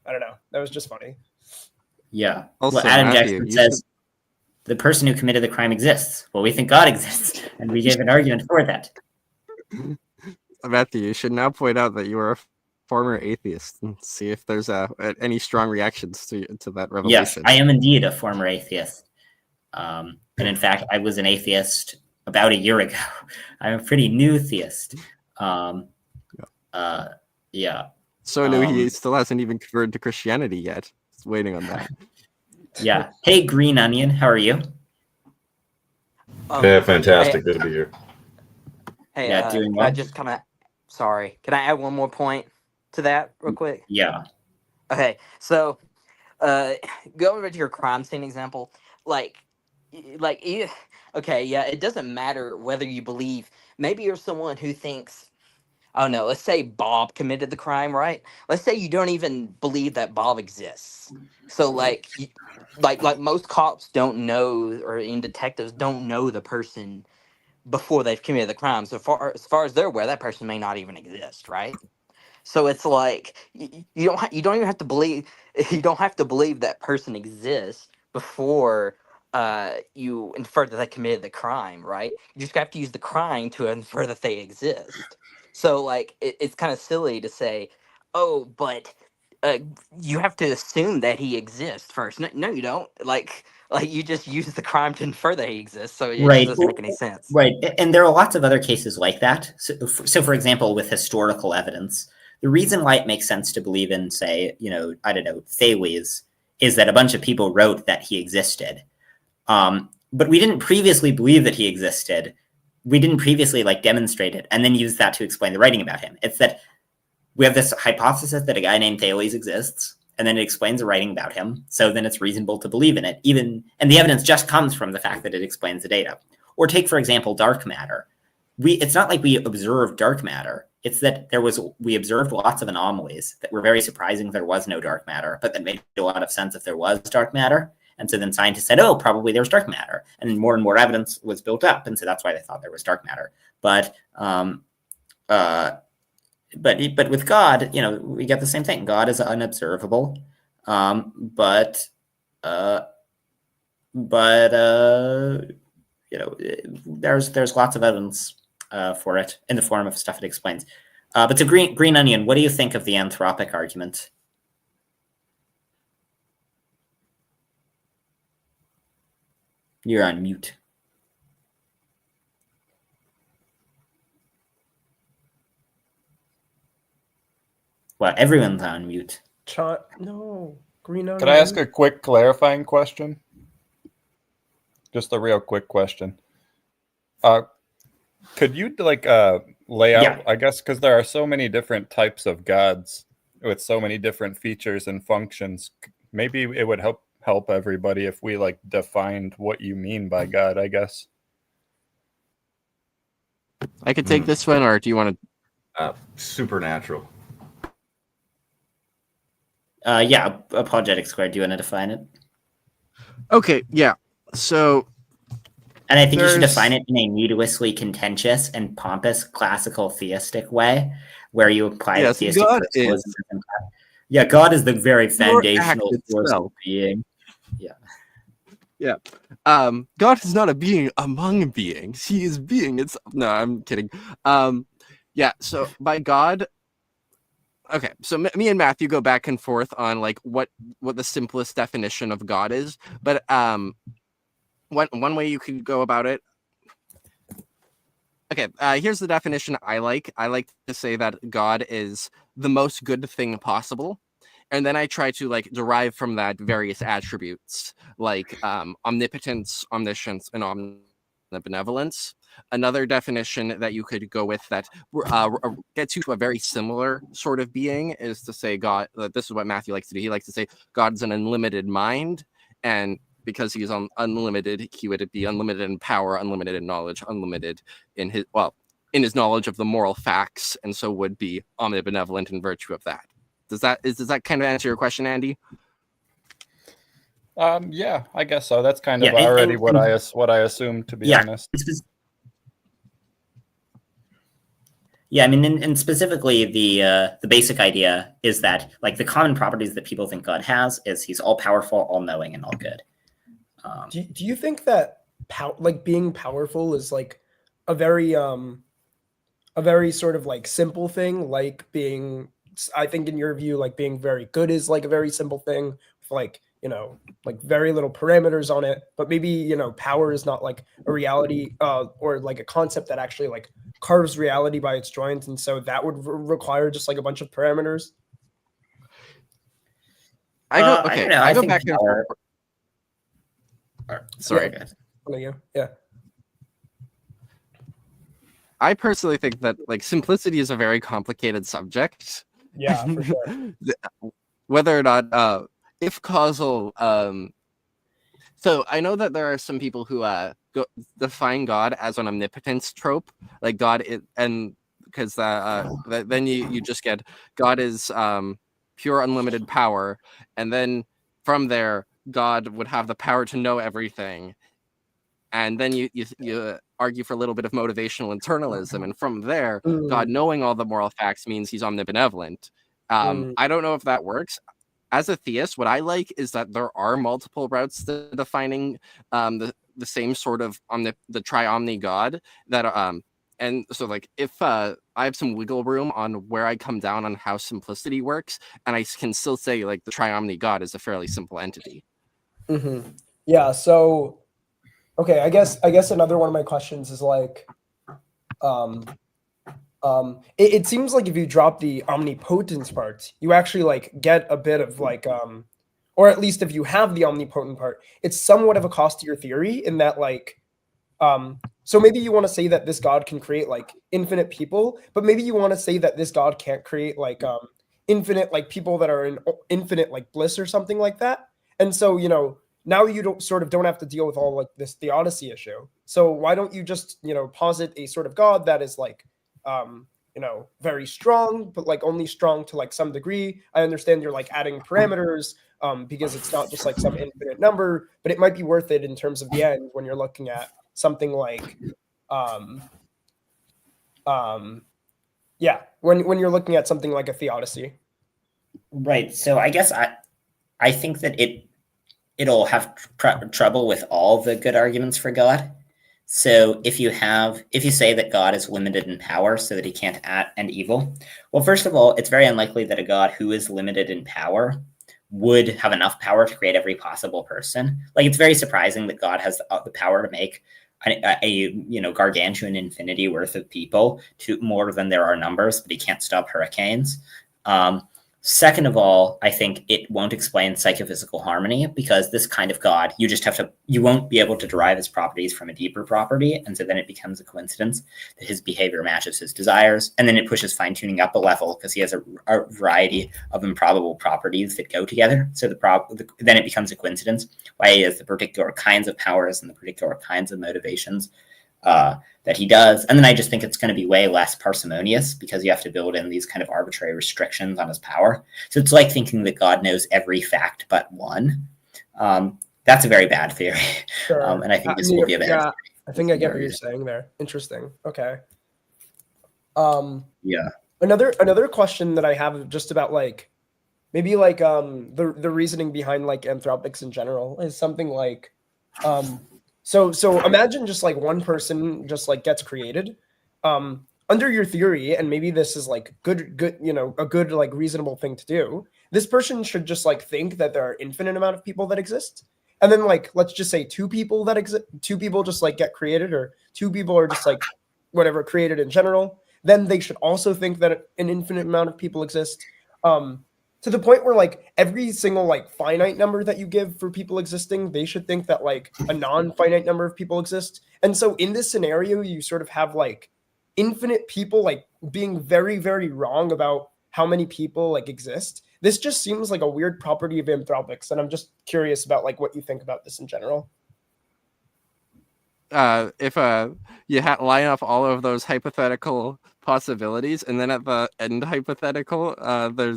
I don't know. That was just funny. Yeah. Also, Adam Matthew, Jackson says the person who committed the crime exists. Well, we think God exists, and we gave an argument for that. Matthew, you should now point out that you are a former atheist and see if there's any strong reactions to that Yes, revelation. I am indeed a former atheist. And in fact, I was an atheist about a year ago. I'm a pretty new theist. Yeah. So new he still hasn't even converted to Christianity yet. Just waiting on that. Yeah. Hey, Green Onion, how are you? Yeah, fantastic. Good to be here. Hey, Yeah, doing can well. I just kind of, sorry, can I add one more point to that real quick? Yeah. Okay, so go over to your crime scene example. Okay, yeah, it doesn't matter whether you believe, maybe you're someone who thinks, I don't know, let's say Bob committed the crime, right? Let's say you don't even believe that Bob exists. So like most cops don't know, or in detectives don't know the person before they've committed the crime. So as far as they're aware, that person may not even exist, right? So it's like you don't even have to believe you don't have to believe that person exists before you infer that they committed the crime, right? You just have to use the crime to infer that they exist. So like it's kind of silly to say, oh, but you have to assume that he exists first. No, you don't. Like you just use the crime to infer that he exists. So it just Right. doesn't make any sense. Right. And there are lots of other cases like that. So for example, with historical evidence, the reason why it makes sense to believe in, say, I don't know, Thales, is that a bunch of people wrote that he existed. But we didn't previously believe that he existed. We didn't previously demonstrate it and then use that to explain the writing about him. It's that we have this hypothesis that a guy named Thales exists, and then it explains a writing about him. So then it's reasonable to believe in it, and the evidence just comes from the fact that it explains the data. Or take, for example, dark matter. It's not like we observed dark matter. It's that we observed lots of anomalies that were very surprising. There was no dark matter, but that made a lot of sense if there was dark matter. And so then scientists said, oh, probably there's dark matter. And more evidence was built up. And so that's why they thought there was dark matter. But with God, we get the same thing. God is unobservable. There's lots of evidence for it in the form of stuff it explains. But to Green Onion, what do you think of the anthropic argument? You're on mute. Well, everyone's on mute. No, Green Onion. Could I ask a quick clarifying question? Just a real quick question. Could you lay out, Yeah. I guess, because there are so many different types of gods with so many different features and functions, maybe it would help everybody if we defined what you mean by God, I guess. I could take this one, or do you want to? Supernatural. Yeah, Apologetics Squared. Do you want to define it? Okay, yeah. So, and I think you should define it in a mutinously contentious and pompous classical theistic way, where you apply the theistic principles. Yeah, God is the very foundational force of being. Yeah. Yeah. God is not a being among beings. He is being. No, I'm kidding. Yeah. So by God. Okay, so me and Matthew go back and forth on what the simplest definition of God is, but one way you could go about it. Okay, here's the definition I like. I like to say that God is the most good thing possible, and then I try to derive from that various attributes like omnipotence, omniscience, and omnibenevolence. Another definition that you could go with that gets you to a very similar sort of being is to say God. This is what Matthew likes to do. He likes to say God's an unlimited mind, and because he's unlimited, he would be unlimited in power, unlimited in knowledge, unlimited in his knowledge of the moral facts, and so would be omnibenevolent in virtue of that. Does that kind of answer your question, Andy? Yeah, I guess so. That's kind of already what I assumed, to be honest. Yeah, I mean, and specifically the basic idea is that the common properties that people think God has is he's all powerful, all knowing, and all good. Do you think that being powerful is a very sort of simple thing, like being I think in your view, like being very good is like a very simple thing with like, you know, like very little parameters on it, but maybe, you know, power is not like a reality or like a concept that actually like carves reality by its joints, and so that would require just like a bunch of parameters. I go I don't know. I go think back and power- forth. Sorry. Yeah. I personally think that like simplicity is a very complicated subject. Yeah, for sure. Whether or not if causal so I know that there are some people who define God as an omnipotence trope, like God and because then you just get God is pure unlimited power, and then from there God would have the power to know everything. And then you argue for a little bit of motivational internalism, and from there, God knowing all the moral facts means he's omnibenevolent. I don't know if that works. As a theist, what I like is that there are multiple routes to defining the same sort of the tri-omni God. That and so like if I have some wiggle room on where I come down on how simplicity works, and I can still say like the tri-omni God is a fairly simple entity. Yeah. So. Okay, I guess another one of my questions is like, it seems like if you drop the omnipotence part, you actually like get a bit of like, or at least if you have the omnipotent part, it's somewhat of a cost to your theory in that like, so maybe you want to say that this God can create like infinite people, but maybe you want to say that this God can't create like infinite like people that are in infinite like bliss or something like that, and so you know. Now you don't have to deal with all like this theodicy issue. So why don't you just, you know, posit a sort of God that is like, you know, very strong, but like only strong to like some degree. I understand you're like adding parameters because it's not just like some infinite number, but it might be worth it in terms of the end when you're looking at something like, yeah, when you're looking at something like a theodicy. Right. So I guess I think that it'll have trouble with all the good arguments for God. So if you say that God is limited in power so that he can't act and evil, well, first of all, it's very unlikely that a God who is limited in power would have enough power to create every possible person. Like it's very surprising that God has the power to make a you know gargantuan infinity worth of people to more than there are numbers, but he can't stop hurricanes. Second of all, I think it won't explain psychophysical harmony because this kind of God, you won't be able to derive his properties from a deeper property. And so then it becomes a coincidence that his behavior matches his desires. And then it pushes fine tuning up a level because he has a variety of improbable properties that go together. So then it becomes a coincidence why he has the particular kinds of powers and the particular kinds of motivations that he does. And then I just think it's going to be way less parsimonious because you have to build in these kind of arbitrary restrictions on his power. So it's like thinking that God knows every fact but one. That's a very bad theory. Sure. And I think this will be a bad theory. I think I get what you're saying there. Interesting. Okay. Yeah. Another question that I have just about like maybe like the reasoning behind like anthropics in general is something like so imagine just like one person just like gets created under your theory, and maybe this is like good you know a good like reasonable thing to do. This person should just like think that there are infinite amount of people that exist, and then like let's just say two people just like get created, or two people are just like whatever created in general. Then they should also think that an infinite amount of people exist. To the point where like every single like finite number that you give for people existing, they should think that like a non-finite number of people exist. And so in this scenario, you sort of have like infinite people like being very, very wrong about how many people like exist. This just seems like a weird property of anthropics. And I'm just curious about like what you think about this in general. If you line up all of those hypothetical possibilities, and then at the end hypothetical, there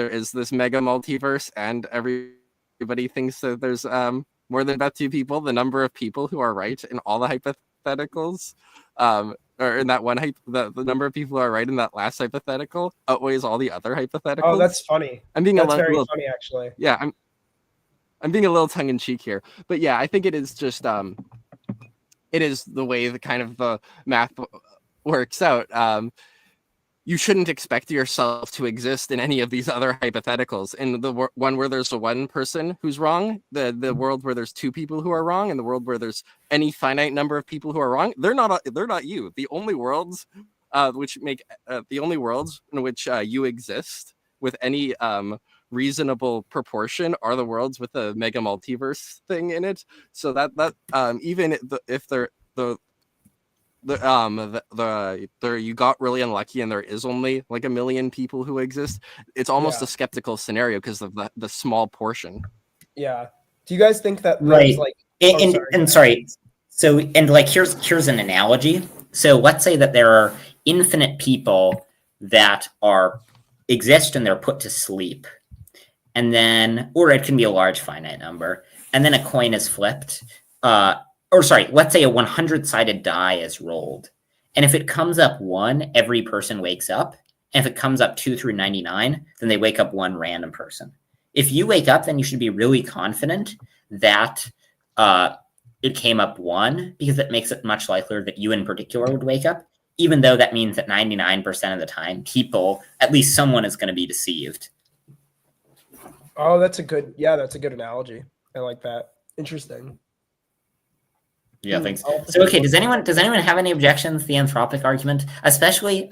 is this mega multiverse, and everybody thinks that there's more than about two people. The number of people who are right in all the hypotheticals, or in that one the number of people who are right in that last hypothetical outweighs all the other hypotheticals. Oh, that's funny. I'm being that's very funny, actually. Yeah, I'm being a little tongue-in-cheek here, but yeah, I think it is just it is the way the kind of the math works out. you shouldn't expect yourself to exist in any of these other hypotheticals. In the one where there's one person who's wrong, the world where there's two people who are wrong, and the world where there's any finite number of people who are wrong, they're not you. The only worlds the only worlds in which you exist with any reasonable proportion are the worlds with the mega multiverse thing in it. So that even if they're you got really unlucky and there is only like 1 million people who exist, it's almost a skeptical scenario because of the small portion. Yeah. Do you guys think that Right. there's like So and like here's an analogy. So let's say that there are infinite people that exist and they're put to sleep. And then, or it can be a large finite number, and then a coin is flipped. Let's say a 100-sided die is rolled. And if it comes up 1, every person wakes up. And if it comes up 2 through 99, then they wake up 1 random person. If you wake up, then you should be really confident that it came up 1, because it makes it much likelier that you in particular would wake up, even though that means that 99% of the time, at least someone is going to be deceived. Oh, that's a good analogy. I like that. Interesting. Yeah, thanks. So, okay, does anyone have any objections to the anthropic argument? Especially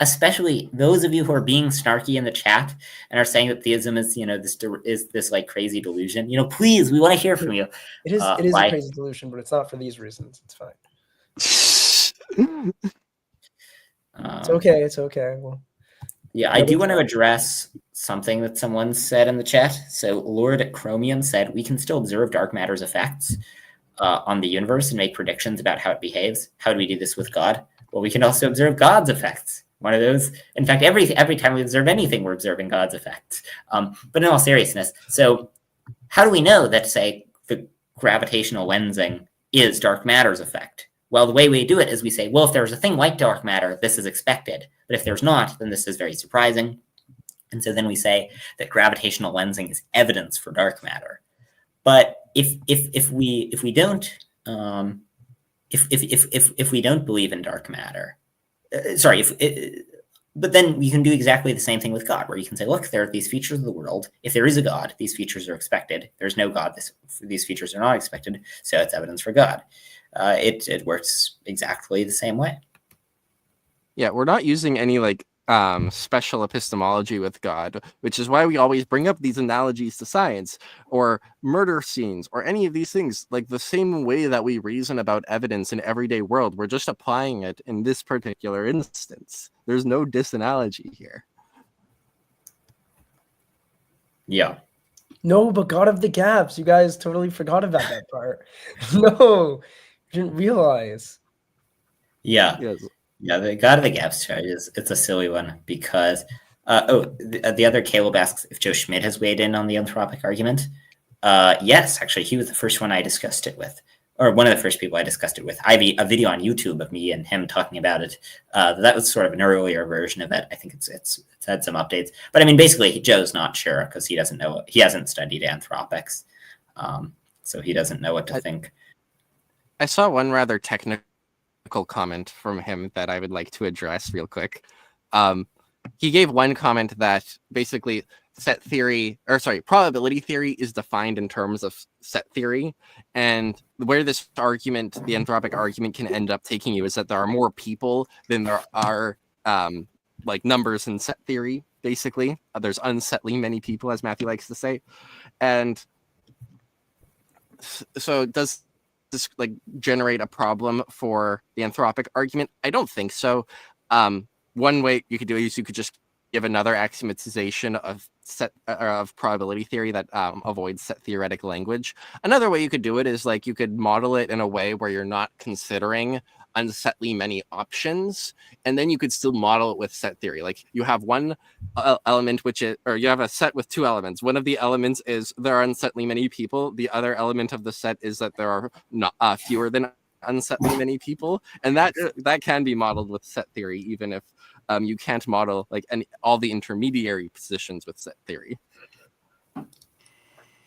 those of you who are being snarky in the chat and are saying that theism is, this like crazy delusion. Please, we want to hear from you. It is a crazy delusion, but it's not for these reasons. It's fine. It's okay. It's okay. Well, yeah, I do want to address something that someone said in the chat. So Lord Chromium said, we can still observe dark matter's effects on the universe and make predictions about how it behaves. How do we do this with God? Well, we can also observe God's effects. One of those, in fact, every time we observe anything, we're observing God's effects. But in all seriousness, so how do we know that, say, the gravitational lensing is dark matter's effect? Well, the way we do it is we say, well, if there's a thing like dark matter, this is expected. But if there's not, then this is very surprising. And so then we say that gravitational lensing is evidence for dark matter. But if we don't believe in dark matter, but then you can do exactly the same thing with God, where you can say, look, there are these features of the world. If there is a God, these features are expected. There's no God, these features are not expected. So it's evidence for God. It works exactly the same way. Yeah, we're not using any special epistemology with God, which is why we always bring up these analogies to science or murder scenes or any of these things. Like the same way that we reason about evidence in everyday world, we're just applying it in this particular instance. There's no disanalogy here. Yeah. No, but God of the gaps. You guys totally forgot about that part. No, you didn't realize. Yeah. Yes. Yeah, the God of the Gaps charge it's a silly one because the other Caleb asks if Joe Schmidt has weighed in on the anthropic argument. Yes, actually, he was the first one I discussed it with, or one of the first people I discussed it with. I have a video on YouTube of me and him talking about it. That was sort of an earlier version of it. I think it's had some updates, but I mean, basically, Joe's not sure because he doesn't know. He hasn't studied anthropics, so he doesn't know what to think. I saw one rather technical comment from him that I would like to address real quick. He gave one comment that basically probability theory is defined in terms of set theory, and where this argument, the anthropic argument, can end up taking you is that there are more people than there are numbers in set theory. Basically, there's unsettling many people, as Matthew likes to say, and so does this generate a problem for the anthropic argument? I don't think so. One way you could do it is you could just give another axiomatization of probability theory that avoids set theoretic language. Another way you could do it is you could model it in a way where you're not considering unsettling many options, and then you could still model it with set theory. You have one element you have a set with 2 elements. One of the elements is there are unsettling many people. The other element of the set is that there are not fewer than unsettling many people, and that can be modeled with set theory, even if you can't model all the intermediary positions with set theory.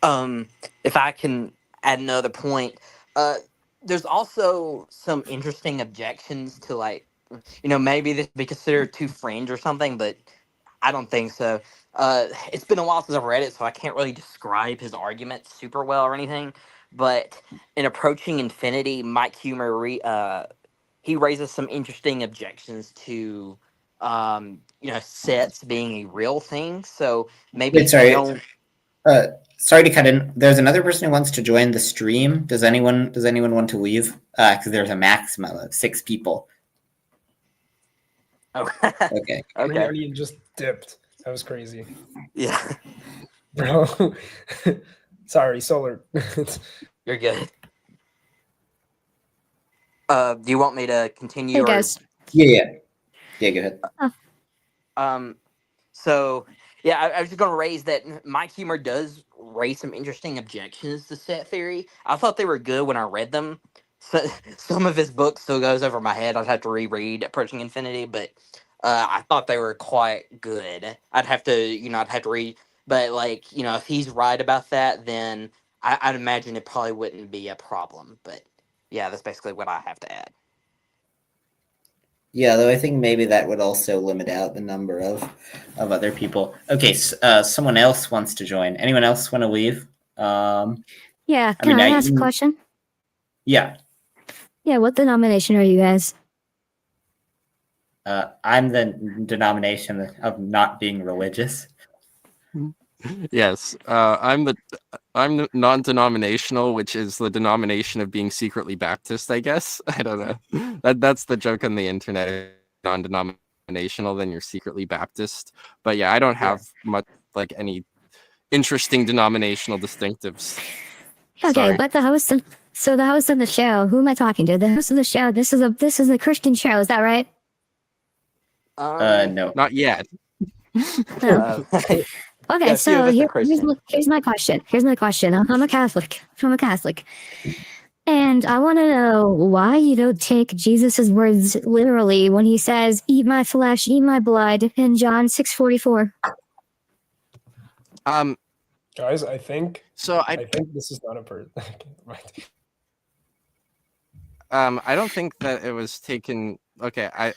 If I can add another point, there's also some interesting objections to maybe this would be considered too fringe or something, but I don't think so. It's been a while since I've read it, so I can't really describe his argument super well or anything. But in Approaching Infinity, Mike Humer he raises some interesting objections to sets being a real thing. So maybe Wait, sorry. don't. Sorry to cut in. There's another person who wants to join the stream. Does anyone want to leave? Because there's a maximum of 6 people. Oh. Okay. Okay. Already just dipped. That was crazy. Yeah. Bro. Sorry, Solar. You're good. Do you want me to continue? Hey guys. Yeah, go ahead. So yeah, I was just gonna raise that Mike Humer does raise some interesting objections to set theory. I thought they were good when I read them. So, some of his books still goes over my head. I'd have to reread Approaching Infinity, but I thought they were quite good. I'd have to read. But if he's right about that, then I'd imagine it probably wouldn't be a problem. But yeah, that's basically what I have to add. Yeah, though I think maybe that would also limit out the number of other people. Okay, someone else wants to join. Anyone else want to leave? Yeah, can I ask a question? Yeah. Yeah, what denomination are you guys? I'm the denomination of not being religious. Yes, I'm non-denominational, which is the denomination of being secretly Baptist, I guess. I don't know. That's the joke on the internet. Non-denominational, then you're secretly Baptist. But yeah, I don't have much any interesting denominational distinctives. Okay, Sorry. but the host of the show, who am I talking to? The host of the show, this is a Christian show, is that right? No. Not yet. No. Okay, Yeah, so that's a here's Christian. my question. I'm a Catholic. And I want to know why you don't take Jesus' words literally when he says, "Eat my flesh, eat my blood," in John 6:44. Guys, I think this is not a person. Right. I don't think that it was taken. Okay, I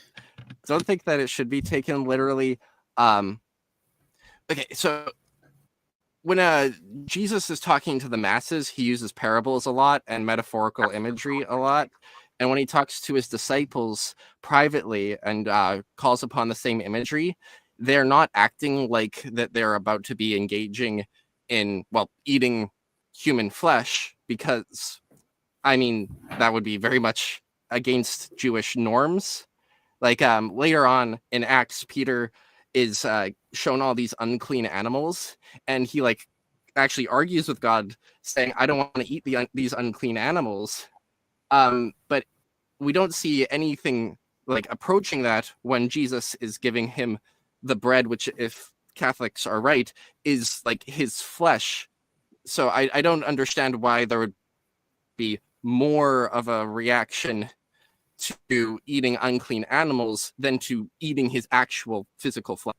don't think that it should be taken literally. Okay, so when Jesus is talking to the masses, he uses parables a lot and metaphorical imagery a lot. And when he talks to his disciples privately and calls upon the same imagery, they're not acting like that they're about to be engaging in, eating human flesh, because, that would be very much against Jewish norms. Later on in Acts, Peter is shown all these unclean animals, and he actually argues with God, saying, "I don't want to eat these unclean animals." But we don't see anything approaching that when Jesus is giving him the bread, which, if Catholics are right, is his flesh. So I don't understand why there would be more of a reaction to eating unclean animals than to eating his actual physical flesh.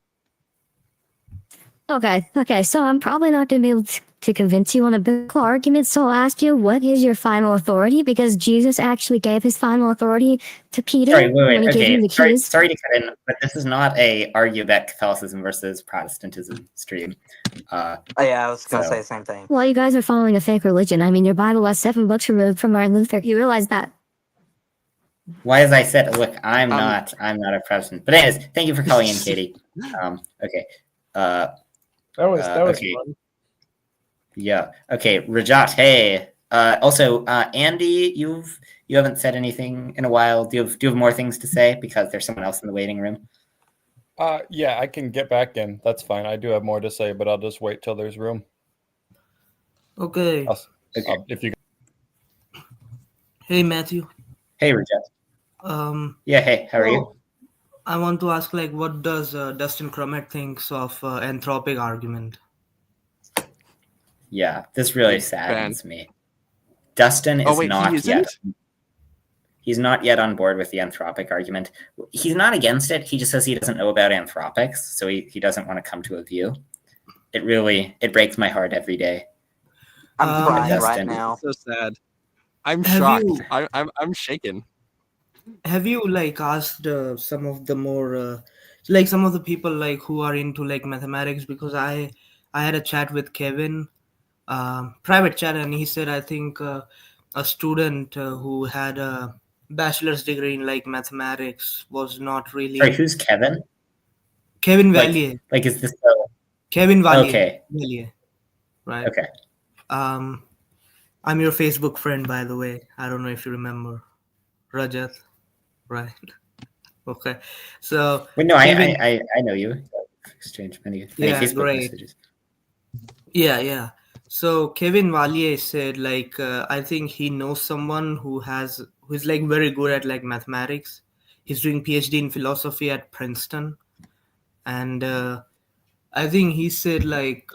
Okay, so I'm probably not going to be able to convince you on a biblical argument, so I'll ask you, what is your final authority? Because Jesus actually gave his final authority to Peter when he gave him the keys. Sorry to cut in, but this is not a argue about Catholicism versus Protestantism stream. Yeah, I was going to say the same thing. Well, you guys are following a fake religion. Your Bible has 7 books removed from Martin Luther. You realize that? Why, as I said, look, I'm not a Protestant. But anyways, thank you for calling in, Katie. Okay. That was okay. fun. Yeah. Okay, Rajat. Hey. Also, Andy, you haven't said anything in a while. Do you have more things to say, because there's someone else in the waiting room? Yeah, I can get back in. That's fine. I do have more to say, but I'll just wait till there's room. Okay. If you. Hey, Matthew. Hey, Rajat. Yeah. Hey, how are you? I want to ask, what does Dustin Crummett thinks of anthropic argument? Yeah, this really saddens me. Dustin is not yet. He's not yet on board with the anthropic argument. He's not against it. He just says he doesn't know about anthropics, so he doesn't want to come to a view. It breaks my heart every day. I'm crying right now. So sad. I'm shocked. I'm shaken. have you like asked some of the more like some of the people like who are into like mathematics? Because I had a chat with Kevin, private chat, and he said I think a student who had a bachelor's degree in like mathematics was not Sorry, really who's Kevin? Kevin Valier. Like is this Kevin Valier. okay? Valier, right? Okay. I'm your Facebook friend, by the way. I don't know if you remember Rajat, right? Okay, so Wait, no, Kevin, I know you. Exchanged many yeah, Facebook great. messages. Yeah. So Kevin Valier said like I think he knows someone who's like very good at like mathematics. He's doing PhD in philosophy at Princeton, and I think he said like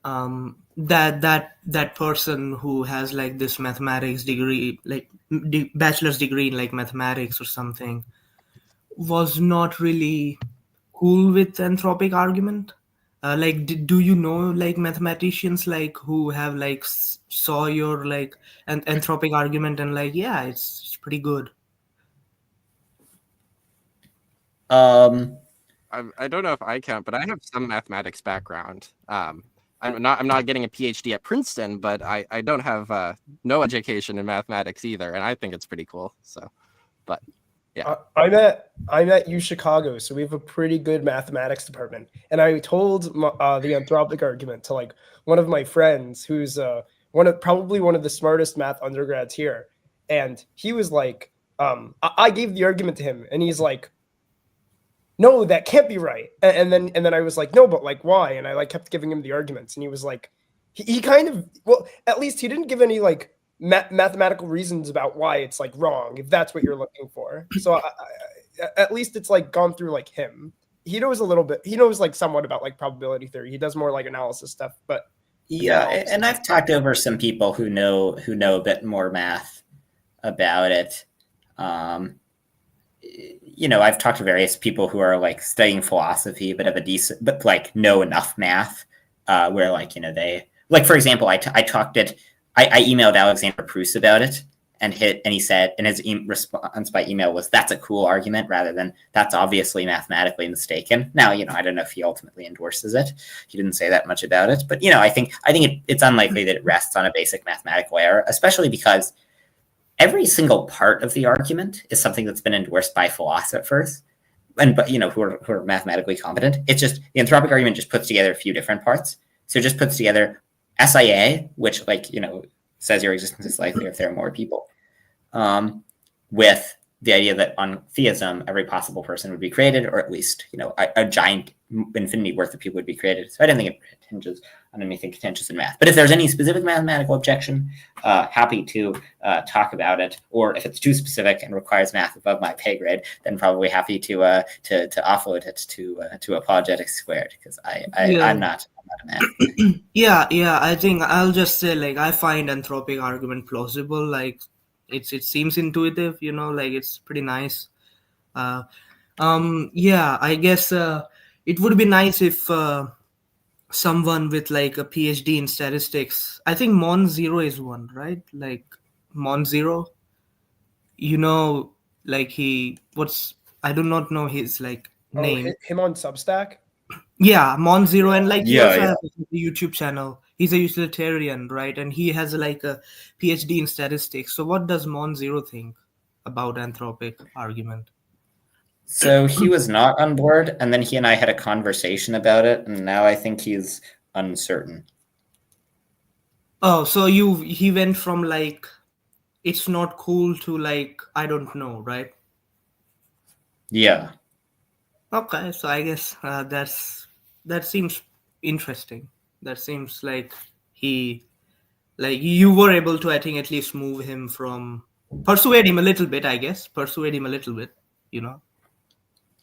that person who has like this mathematics degree, like bachelor's degree in like mathematics or something, was not really cool with anthropic argument. Like, do you know like mathematicians like who have like saw your like anthropic argument and like, yeah, it's pretty good. I don't know if I count, but I have some mathematics background. I'm not getting a PhD at Princeton, but I don't have no education in mathematics either, and I think it's pretty cool. So, but yeah, I'm at UChicago, so we have a pretty good mathematics department. And I told the anthropic argument to like one of my friends, who's probably one of the smartest math undergrads here, and he was like, I gave the argument to him, and he's like, no, that can't be right. And then I was like, no, but like why? And I like kept giving him the arguments, and he was like, he kind of, well, at least he didn't give any like mathematical reasons about why it's like wrong, if that's what you're looking for. So at least it's like gone through like him. He knows a little bit. He knows like somewhat about like probability theory. He does more like analysis stuff, but yeah, and I've talked over some people who know a bit more math about it. You know, I've talked to various people who are like studying philosophy, but have a decent, but like know enough math, where like, you know, they like, for example, I emailed Alexander Proust about it, and he said, and his response by email was, "That's a cool argument," rather than "That's obviously mathematically mistaken." Now, you know, I don't know if he ultimately endorses it. He didn't say that much about it, but you know, I think it's unlikely that it rests on a basic mathematical error, especially because every single part of the argument is something that's been endorsed by philosophers, but you know, who are mathematically competent. It's just the anthropic argument just puts together a few different parts. So it just puts together SIA, which, like, you know, says your existence is likely if there are more people, with the idea that on theism, every possible person would be created, or at least, you know, a giant infinity worth of people would be created. So I don't think it hinges on anything contentious in math. But if there's any specific mathematical objection, happy to talk about it. Or if it's too specific and requires math above my pay grade, then probably happy to offload it to Apologetics squared, because I'm not a math. Yeah, I think I'll just say like I find anthropic argument plausible. Like it seems intuitive, you know, like it's pretty nice. Yeah, I guess it would be nice if someone with like a PhD in statistics, I think Mon Zero is one, right? Like Mon Zero, you know, like I do not know his like name. Him on Substack. Yeah, Mon Zero, and like he Yeah, also yeah. has a YouTube channel. He's a utilitarian, right? And he has like a PhD in statistics. So what does Mon Zero think about anthropic argument? So he was not on board, and then he and I had a conversation about it, and now I think he's uncertain. Oh, so he went from like it's not cool to like I don't know, right? Yeah. Okay, so I guess that seems interesting. That seems like you were able to, I think, at least persuade him a little bit, I guess. Persuade him a little bit, you know.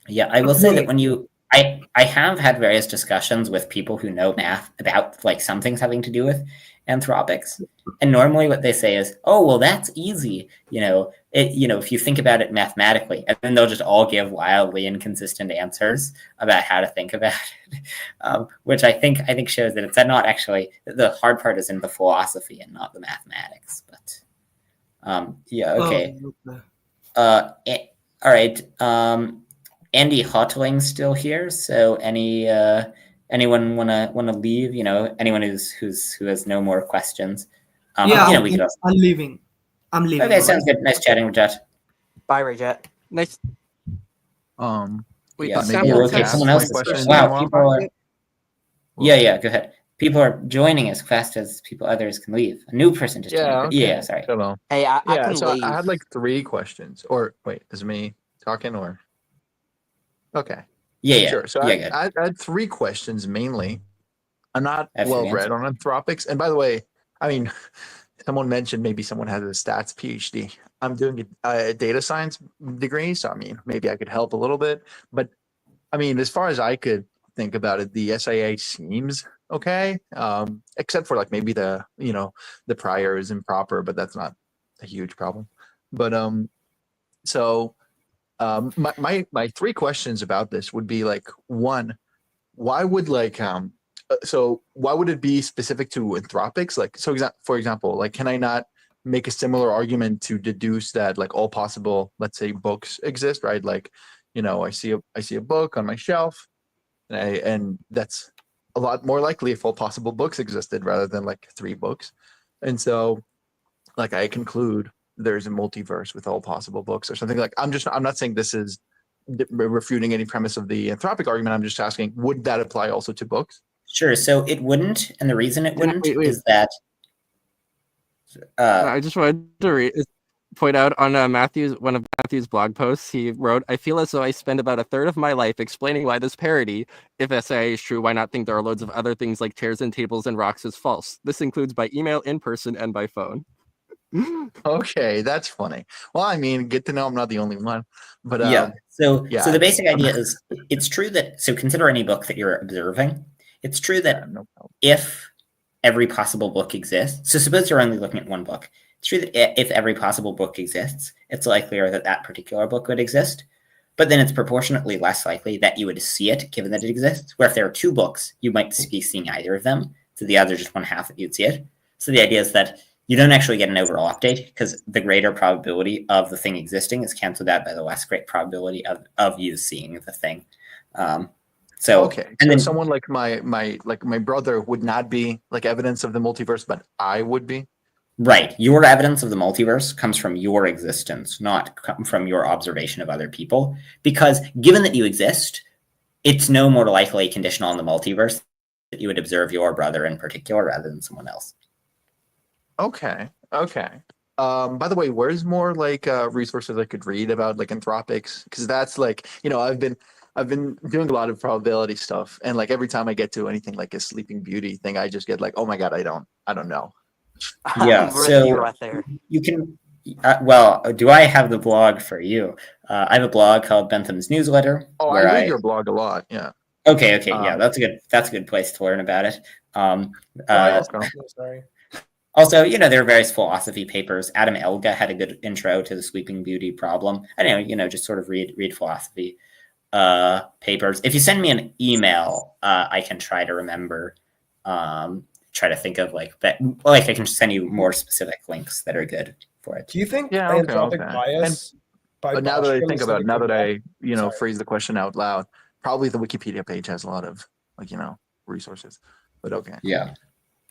Yeah, I will say that I have had various discussions with people who know math about like some things having to do with anthropics, and normally what they say is, "Oh, well, that's easy," you know. If you think about it mathematically, and then they'll just all give wildly inconsistent answers about how to think about it, which I think shows that it's not actually the hard part is in the philosophy and not the mathematics. But yeah, okay. Oh, okay. All right. Andy Hotling's still here. So anyone wanna leave? Anyone who has no more questions. Yeah, we could also. I'm leaving. I'm leaving. Okay, sounds good. Nice chatting with Jet. Bye, Rayjet. Nice. Wait, Yeah, Sam maybe we'll wants to take ask someone my else's question. question. Do you Wow, want people are. it? Yeah, go ahead. People are joining as fast as others can leave. A new person just joined. Okay. Yeah, sorry. Hello. Hey, I Yeah, can so leave. I had like 3 questions. Or wait, is it me talking or? Okay. Yeah. Sure. So Yeah, good. I had 3 questions mainly. I'm not Have well your read on anthropics. And by the way, I mean, someone mentioned maybe someone has a stats PhD. I'm doing a data science degree, so I mean, maybe I could help a little bit. But I mean, as far as I could think about it, the SIA seems okay, except for like maybe the prior is improper, but that's not a huge problem. But my 3 questions about this would be like, one, why would why would it be specific to anthropics? Like, so for example, like, can I not make a similar argument to deduce that like all possible, let's say, books exist, right? Like, I see a book on my shelf, and that's a lot more likely if all possible books existed rather than like 3 books. And so, like, I conclude there's a multiverse with all possible books or something. Like, I'm not saying this is refuting any premise of the anthropic argument. I'm just asking, would that apply also to books? Sure. So it wouldn't, and the reason it wouldn't Wait. is that. I just wanted to point out on one of Matthew's blog posts, he wrote, "I feel as though I spend about a third of my life explaining why this parody, if SIA is true, why not think there are loads of other things like chairs and tables and rocks, is false? This includes by email, in person, and by phone." Okay, that's funny. Well, I mean, good to know I'm not the only one. But So the basic idea is, it's true that, so consider any book that you're observing. It's true that if every possible book exists, so suppose you're only looking at one book. It's true that if every possible book exists, it's likelier that that particular book would exist. But then it's proportionately less likely that you would see it, given that it exists. Where if there are 2 books, you might be seeing either of them. So the other just one half that you'd see it. So the idea is that you don't actually get an overall update, because the greater probability of the thing existing is canceled out by the less great probability of you seeing the thing. Okay, and then someone like my brother would not be like evidence of the multiverse, but I would be. Right. Your evidence of the multiverse comes from your existence, not from your observation of other people. Because given that you exist, it's no more likely conditional on the multiverse that you would observe your brother in particular rather than someone else. Okay. By the way, where's more like resources I could read about like anthropics? Because that's like, I've been doing a lot of probability stuff, and like every time I get to anything like a Sleeping Beauty thing, I just get like, oh my god, I don't know. Yeah, so right there. You can. Well, do I have the blog for you? I have a blog called Bentham's Newsletter. Oh, where I read your blog a lot. Yeah. Okay. Yeah, that's a good place to learn about it. Sorry. Also, there are various philosophy papers. Adam Elga had a good intro to the Sleeping Beauty problem. Anyway, just sort of read philosophy papers. If you send me an email, I can try to remember. Try to think of like that. Like I can send you more specific links that are good for it. Do you think okay. bias? But now that I think about it, now that I phrase the question out loud, probably the Wikipedia page has a lot of resources. But okay. Yeah.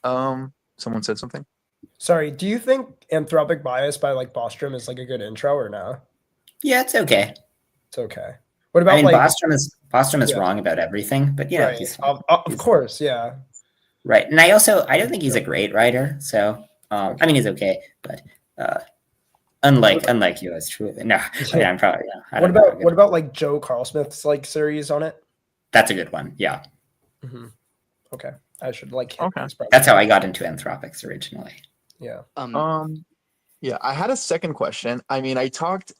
Someone said something. Sorry. Do you think anthropic bias by like Bostrom is like a good intro or no? Yeah, it's okay. It's okay. What about Bostrom is wrong about everything, but right. he's fine. Of course, yeah. Right, and I don't think he's a great writer. So he's okay, but unlike you, it's true. No, I'm probably What about like Joe Carlsmith's like series on it? That's a good one. Yeah. Mm-hmm. Okay, I should like. Okay. That's how I got into anthropics originally. Yeah. Yeah, I had a second question. I mean, I talked.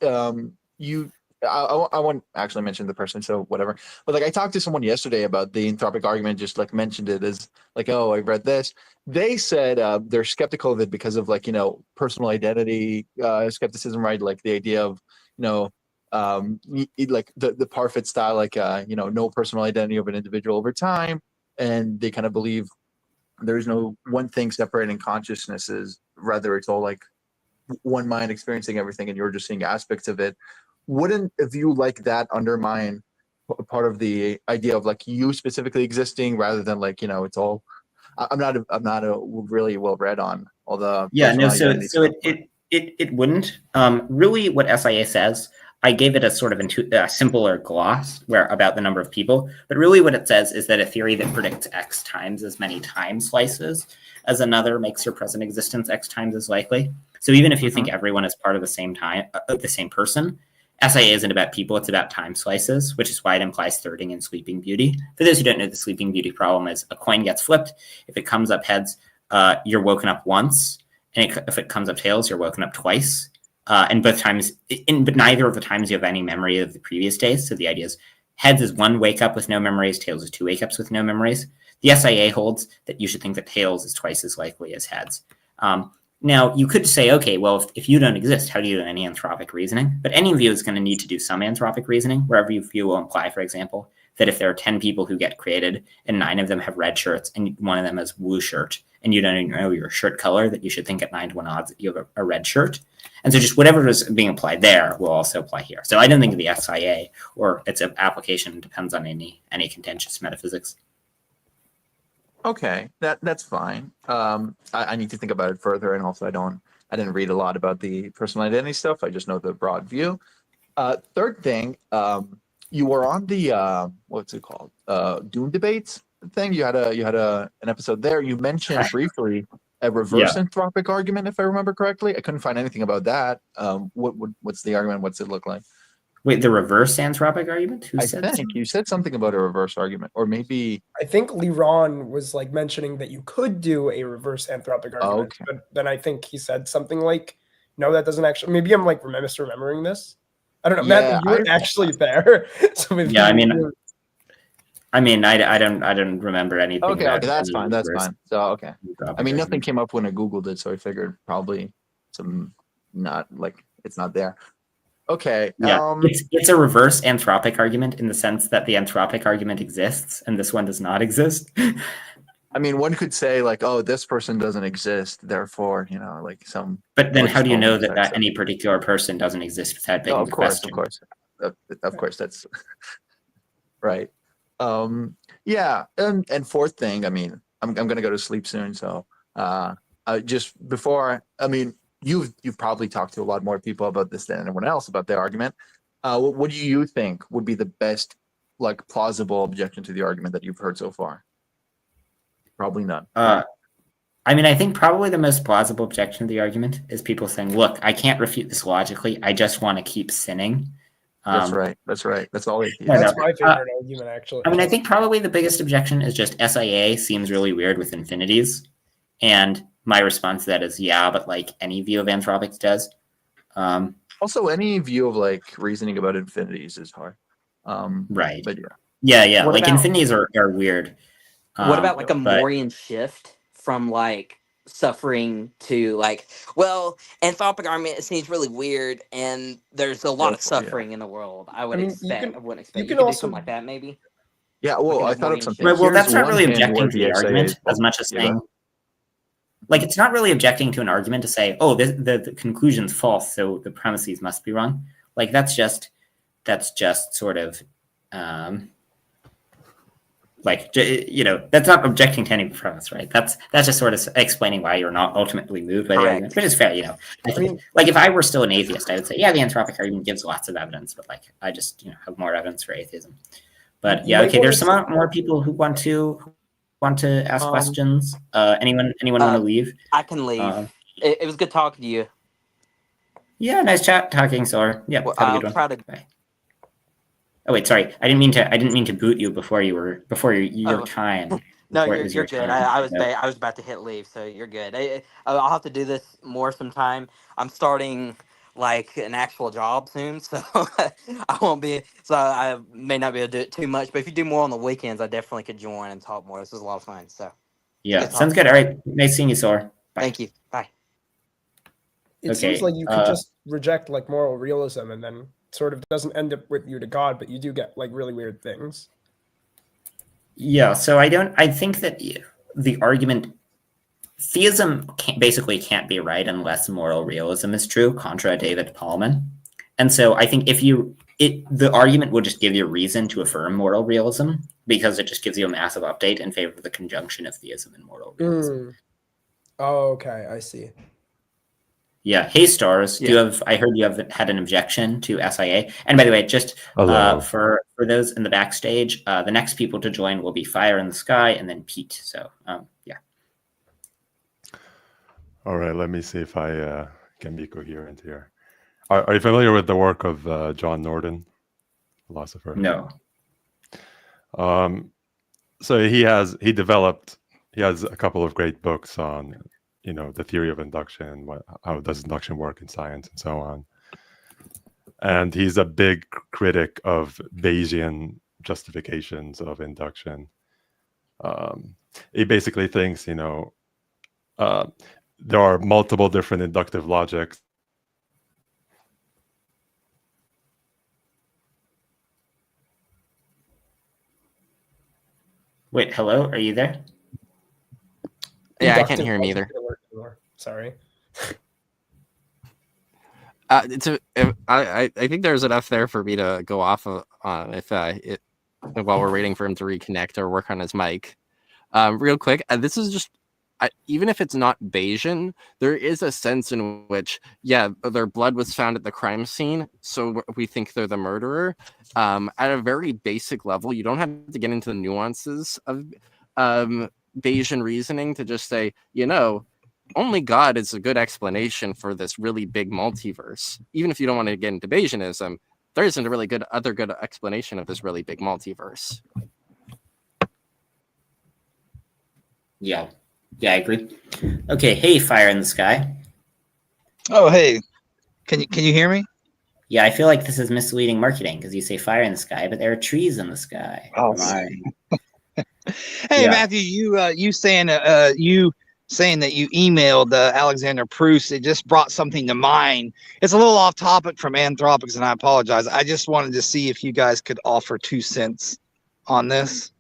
I won't actually mention the person, so whatever. But like, I talked to someone yesterday about the anthropic argument. Just like mentioned it as like, oh, I read this. They said they're skeptical of it because of like personal identity skepticism, right? Like the idea of like the Parfit style, like no personal identity of an individual over time, and they kind of believe there is no one thing separating consciousnesses. Rather, it's all like one mind experiencing everything and you're just seeing aspects of it. Wouldn't a view like that undermine part of the idea of like you specifically existing rather than like, it's all, I'm not really well read on all the so it wouldn't really. What SIA says, I gave it a sort of a simpler gloss about the number of people, but really what it says is that a theory that predicts X times as many time slices as another makes your present existence X times as likely. So even if you think everyone is part of the same person, SIA isn't about people, it's about time slices, which is why it implies thirding in Sleeping Beauty. For those who don't know, the Sleeping Beauty problem is a coin gets flipped. If it comes up heads, you're woken up once. And if it comes up tails, you're woken up twice. And both times, but neither of the times you have any memory of the previous days. So the idea is heads is one wake up with no memories, tails is two wake ups with no memories. The SIA holds that you should think that tails is twice as likely as heads. Now, you could say, okay, well, if you don't exist, how do you do any anthropic reasoning? But any view is going to need to do some anthropic reasoning, where every view will imply, for example, that if there are 10 people who get created and 9 of them have red shirts and one of them has blue shirt, and you don't even know your shirt color, that you should think at 9 to 1 odds that you have a red shirt. And so just whatever is being applied there will also apply here. So I don't think the SIA or its application depends on any contentious metaphysics. Okay, that's fine. I need to think about it further, and also I didn't read a lot about the personal identity stuff. I just know the broad view. Third thing, you were on the what's it called? Dune debates thing. You had an episode there. You mentioned briefly a reverse anthropic argument, if I remember correctly. I couldn't find anything about that. What's the argument? What's it look like? Wait, the reverse anthropic argument? I think you said something about a reverse argument, or maybe I think Liron was like mentioning that you could do a reverse anthropic argument, but then I think he said something like, "No, that doesn't actually." Maybe I'm like misremembering this. I don't know, Matt. You weren't actually there, so maybe. Yeah, I don't remember anything. Okay, that's fine. That's fine. So okay, I mean, nothing came up when I googled it, so I figured probably it's not there. Okay. Yeah, it's a reverse anthropic argument in the sense that the anthropic argument exists and this one does not exist. I mean, one could say like, oh, this person doesn't exist, therefore, like some. But then, how do you know that any particular person doesn't exist without being? Of course, that's right. Yeah, and fourth thing, I mean, I'm gonna go to sleep soon, so just before, I mean. You've probably talked to a lot more people about this than anyone else about their argument. What do you think would be the best, like, plausible objection to the argument that you've heard so far? Probably none. I mean, I think probably the most plausible objection to the argument is people saying, "Look, I can't refute this logically. I just want to keep sinning." That's right. That's all. That's my favorite argument, actually. I mean, I think probably the biggest objection is just SIA seems really weird with infinities, and my response to that is, yeah, but like any view of anthropics does. Also, any view of like reasoning about infinities is hard. Right. But yeah. Like infinities are weird. What about like a Morian shift from like suffering to like, well, anthropic argument seems really weird, and there's a lot of suffering in the world. I wouldn't expect. You could do something like that, maybe. Yeah. Well, I thought of something. Well, that's not really objecting to the argument as much as saying. Like, it's not really objecting to an argument to say, oh, the conclusion's false, so the premises must be wrong. Like, that's just sort of, that's not objecting to any premise, right? That's just sort of explaining why you're not ultimately moved by the argument, which is fair, I think, like, if I were still an atheist, I would say, yeah, the anthropic argument gives lots of evidence, but, like, I just, have more evidence for atheism. But, yeah, okay, there's some more people who want to ask questions. Anyone want to leave? I can leave. It was good talking to you. Yeah, nice talking, Soar. Yeah, well, have a good one. Bye. Oh wait, sorry. I didn't mean to boot you before your time. No, you're good. I was about to hit leave, so you're good. I'll have to do this more sometime. I'm starting like an actual job soon, so I won't be. So I may not be able to do it too much. But if you do more on the weekends, I definitely could join and talk more. This is a lot of fun. So yeah, sounds good. All right, nice seeing you, Soar. Bye. Thank you. Bye. It seems like you could just reject like moral realism, and then sort of doesn't end up with you to God, but you do get like really weird things. Yeah. So I think that the argument theism basically can't be right unless moral realism is true, contra David Paulman. And so I think the argument would just give you a reason to affirm moral realism, because it just gives you a massive update in favor of the conjunction of theism and moral realism. Oh, okay, I see. Yeah. Hey, Stars. Yeah. I heard you have had an objection to SIA. And by the way, just for those in the backstage, the next people to join will be Fire in the Sky and then Pete. So yeah. All right. Let me see if I can be coherent here. Are you familiar with the work of John Norton, philosopher? No. So he has a couple of great books on, the theory of induction, how does induction work in science, and so on. And he's a big critic of Bayesian justifications of induction. He basically thinks, there are multiple different inductive logics. Wait, hello? Are you there? Yeah, I can't hear him either. Sorry. I think there's enough there for me to go off of while we're waiting for him to reconnect or work on his mic. Real quick, this is just even if it's not Bayesian, there is a sense in which, their blood was found at the crime scene, so we think they're the murderer. At a very basic level, you don't have to get into the nuances of Bayesian reasoning to just say, only God is a good explanation for this really big multiverse. Even if you don't want to get into Bayesianism, there isn't a really good explanation of this really big multiverse. Yeah, I agree. Okay, hey, Fire in the Sky. Oh, hey, can you hear me? Yeah, I feel like this is misleading marketing because you say fire in the sky, but there are trees in the sky. Oh, hey, yeah. Matthew, you saying that you emailed Alexander Proust, it just brought something to mind. It's a little off topic from anthropics, and I apologize. I just wanted to see if you guys could offer 2 cents on this.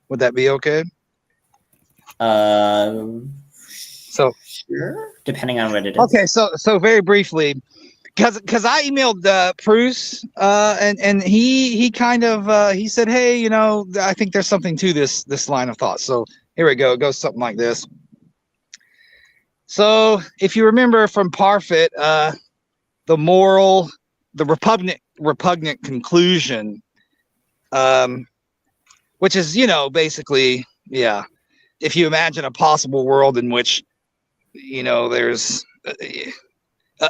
Would that be okay? So sure, depending on what it is. Okay, so very briefly, because I emailed Proust, and he kind of he said, hey, I think there's something to this line of thought. So here we go. It goes something like this. So if you remember from Parfit, the repugnant conclusion, which is, basically, if you imagine a possible world in which, there's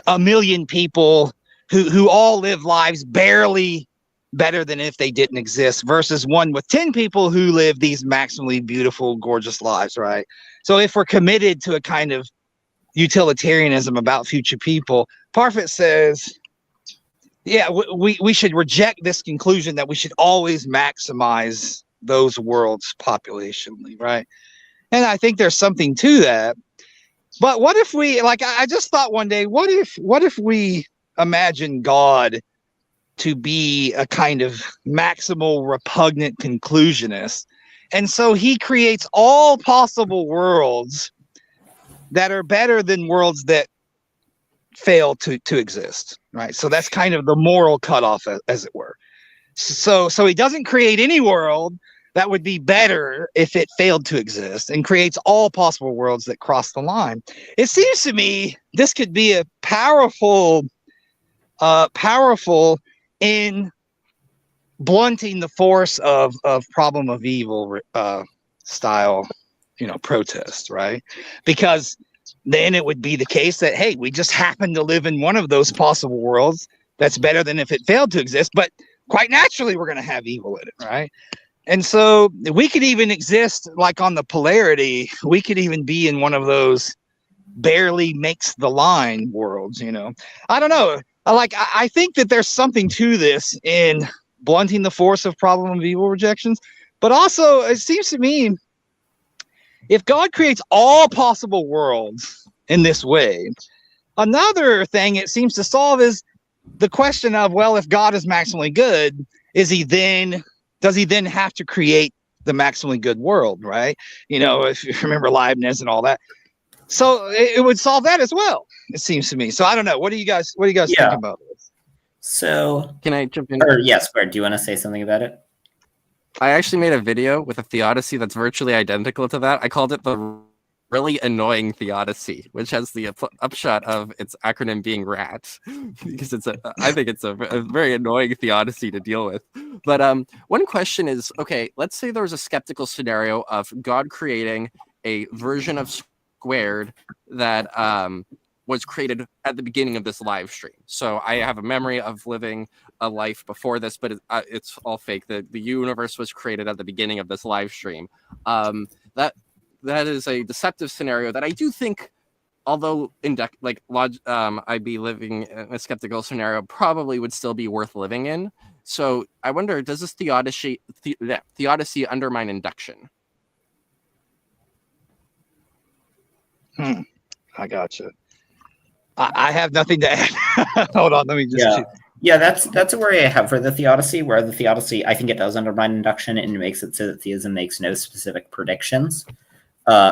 a million people who all live lives barely better than if they didn't exist, versus one with 10 people who live these maximally beautiful, gorgeous lives, right? So if we're committed to a kind of utilitarianism about future people, Parfit says, we should reject this conclusion that we should always maximize those worlds populationally, right? And I think there's something to that. But what if we, I just thought one day, what if we imagine God to be a kind of maximal repugnant conclusionist, and so he creates all possible worlds that are better than worlds that fail to exist, right? So that's kind of the moral cutoff, as it were. So he doesn't create any world that would be better if it failed to exist, and creates all possible worlds that cross the line. It seems to me this could be a powerful in blunting the force of problem of evil style, protest, right? Because then it would be the case that, hey, we just happen to live in one of those possible worlds that's better than if it failed to exist, but quite naturally we're going to have evil in it, right? And so we could even exist like on the polarity. We could even be in one of those barely makes the line worlds, I don't know. I think that there's something to this in blunting the force of problem of evil rejections. But also, it seems to me, if God creates all possible worlds in this way, another thing it seems to solve is the question of, well, if God is maximally good, does he then have to create the maximally good world, right? If you remember Leibniz and all that. So it would solve that as well, it seems to me. So I don't know. What do you guys think about this? So Can I jump in? or yes, Square, do you want to say something about it? I actually made a video with a Theodicy that's virtually identical to that. I called it the really annoying Theodicy, which has the upshot of its acronym being RAT, because I think it's a very annoying Theodicy to deal with. But one question is, okay, let's say there was a skeptical scenario of God creating a version of squared that was created at the beginning of this live stream. So I have a memory of living a life before this, but it's all fake. The universe was created at the beginning of this live stream. That is a deceptive scenario that I do think, although I'd be living in a skeptical scenario, probably would still be worth living in. So I wonder, does this Theodicy undermine induction? I gotcha. I have nothing to add. Hold on, let me just. Yeah, that's a worry I have for the Theodicy, where the Theodicy, I think it does undermine induction, and it makes it so that theism makes no specific predictions,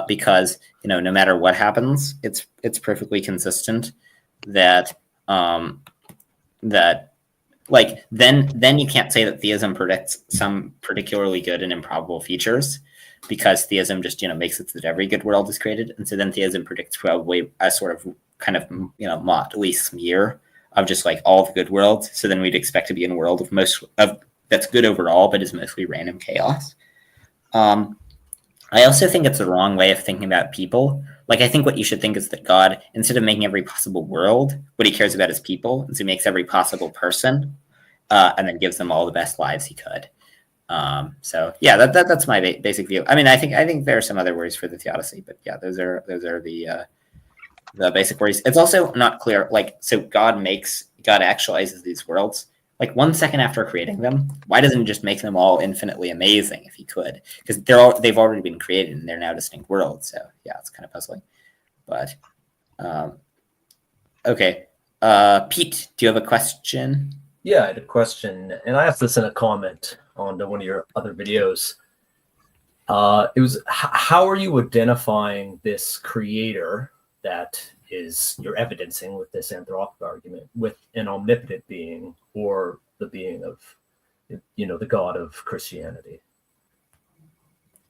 because no matter what happens, it's perfectly consistent that then you can't say that theism predicts some particularly good and improbable features, because theism just makes it so that every good world is created, and so then theism predicts probably a sort of kind of motley smear of just like all the good worlds. So then we'd expect to be in a world of that's good overall, but is mostly random chaos. I also think it's the wrong way of thinking about people. Like, I think what you should think is that God, instead of making every possible world, what he cares about is people, and so he makes every possible person, and then gives them all the best lives he could. So yeah, that's my basic view. I mean, I think there are some other worries for the Theodicy, but yeah, those are the basic worries. It's also not clear, so God actualizes these worlds, 1 second after creating them. Why doesn't he just make them all infinitely amazing if he could? Because they've already been created and they're now distinct worlds. So yeah, it's kind of puzzling. But okay. Pete, do you have a question? Yeah, I had a question, and I asked this in a comment on one of your other videos. It was, how are you identifying this creator that is you're evidencing with this anthropic argument with an omnipotent being, or the being of the God of Christianity?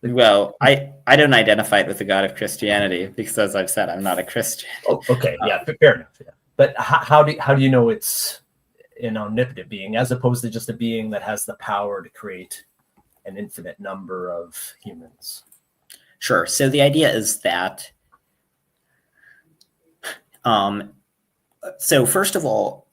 Well, I don't identify it with the God of Christianity, because, as I've said, I'm not a Christian. Oh, okay, yeah, fair enough. Yeah. But how do you know it's an omnipotent being, as opposed to just a being that has the power to create an infinite number of humans? Sure. So the idea is that so first of all,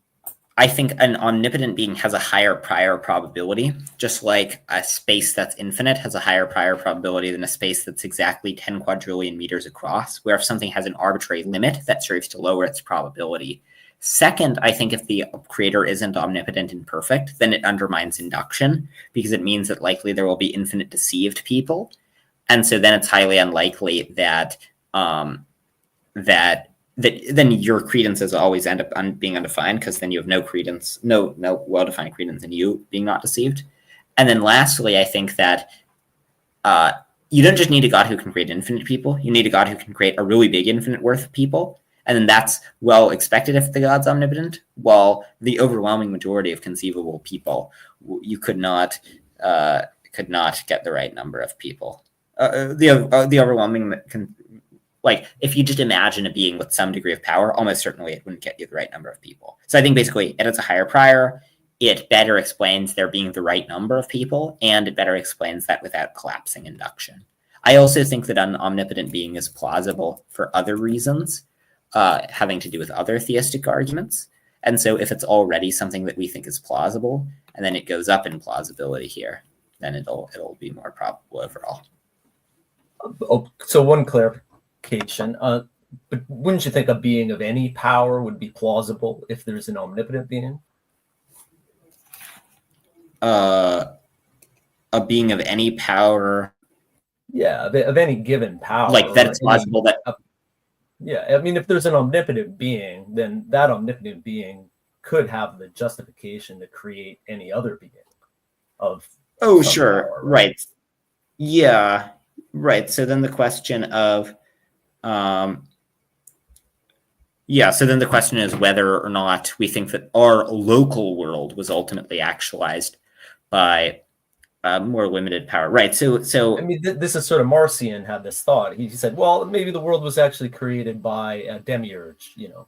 I think an omnipotent being has a higher prior probability, just like a space that's infinite has a higher prior probability than a space that's exactly 10 quadrillion meters across, where if something has an arbitrary limit, that serves to lower its probability. Second, I think if the creator isn't omnipotent and perfect, then it undermines induction, because it means that likely there will be infinite deceived people. And so then it's highly unlikely that then your credences always end up being undefined, because then you have no credence, no well-defined credence in you being not deceived. And then lastly, I think that you don't just need a God who can create infinite people. You need a God who can create a really big infinite worth of people. And then that's well expected if the God's omnipotent, while the overwhelming majority of conceivable people, you could not get the right number of people. The overwhelming if you just imagine a being with some degree of power, almost certainly it wouldn't get you the right number of people. So I think basically it has a higher prior, it better explains there being the right number of people, and it better explains that without collapsing induction. I also think that an omnipotent being is plausible for other reasons, having to do with other theistic arguments. And so if it's already something that we think is plausible, and then it goes up in plausibility here, then it'll be more probable overall. So one clarification, but wouldn't you think a being of any power would be plausible if there's an omnipotent being? A being of any power? Yeah, of any given power. That it's plausible that... Yeah, I mean, if there's an omnipotent being, then that omnipotent being could have the justification to create any other being of... Oh, sure, power, right? Yeah, right. So then the question of... Yeah, so then the question is whether or not we think that our local world was ultimately actualized by more limited power. Right. So I mean, this is sort of Marcion had this thought. He said, well, maybe the world was actually created by a demiurge, you know.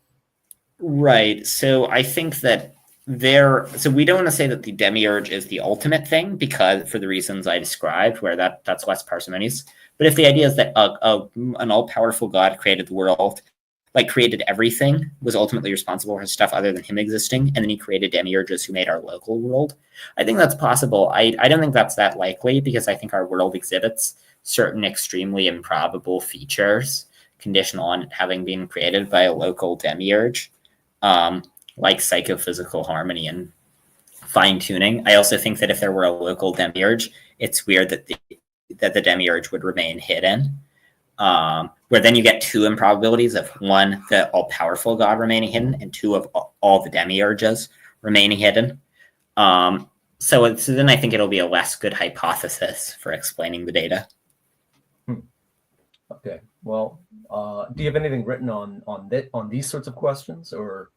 Right. So I think that so we don't want to say that the demiurge is the ultimate thing because for the reasons I described, where that's less parsimonious. But if the idea is that an all-powerful God created the world, like created everything, was ultimately responsible for stuff other than him existing, and then he created demiurges who made our local world, I think that's possible. I don't think that's that likely because I think our world exhibits certain extremely improbable features conditional on it having been created by a local demiurge. Like psychophysical harmony and fine-tuning. I also think that if there were a local demiurge, it's weird that the demiurge would remain hidden. Where then you get two improbabilities of one, the all-powerful God remaining hidden, and two of all the demiurges remaining hidden. So then I think it'll be a less good hypothesis for explaining the data. Okay. Well, do you have anything written on these sorts of questions or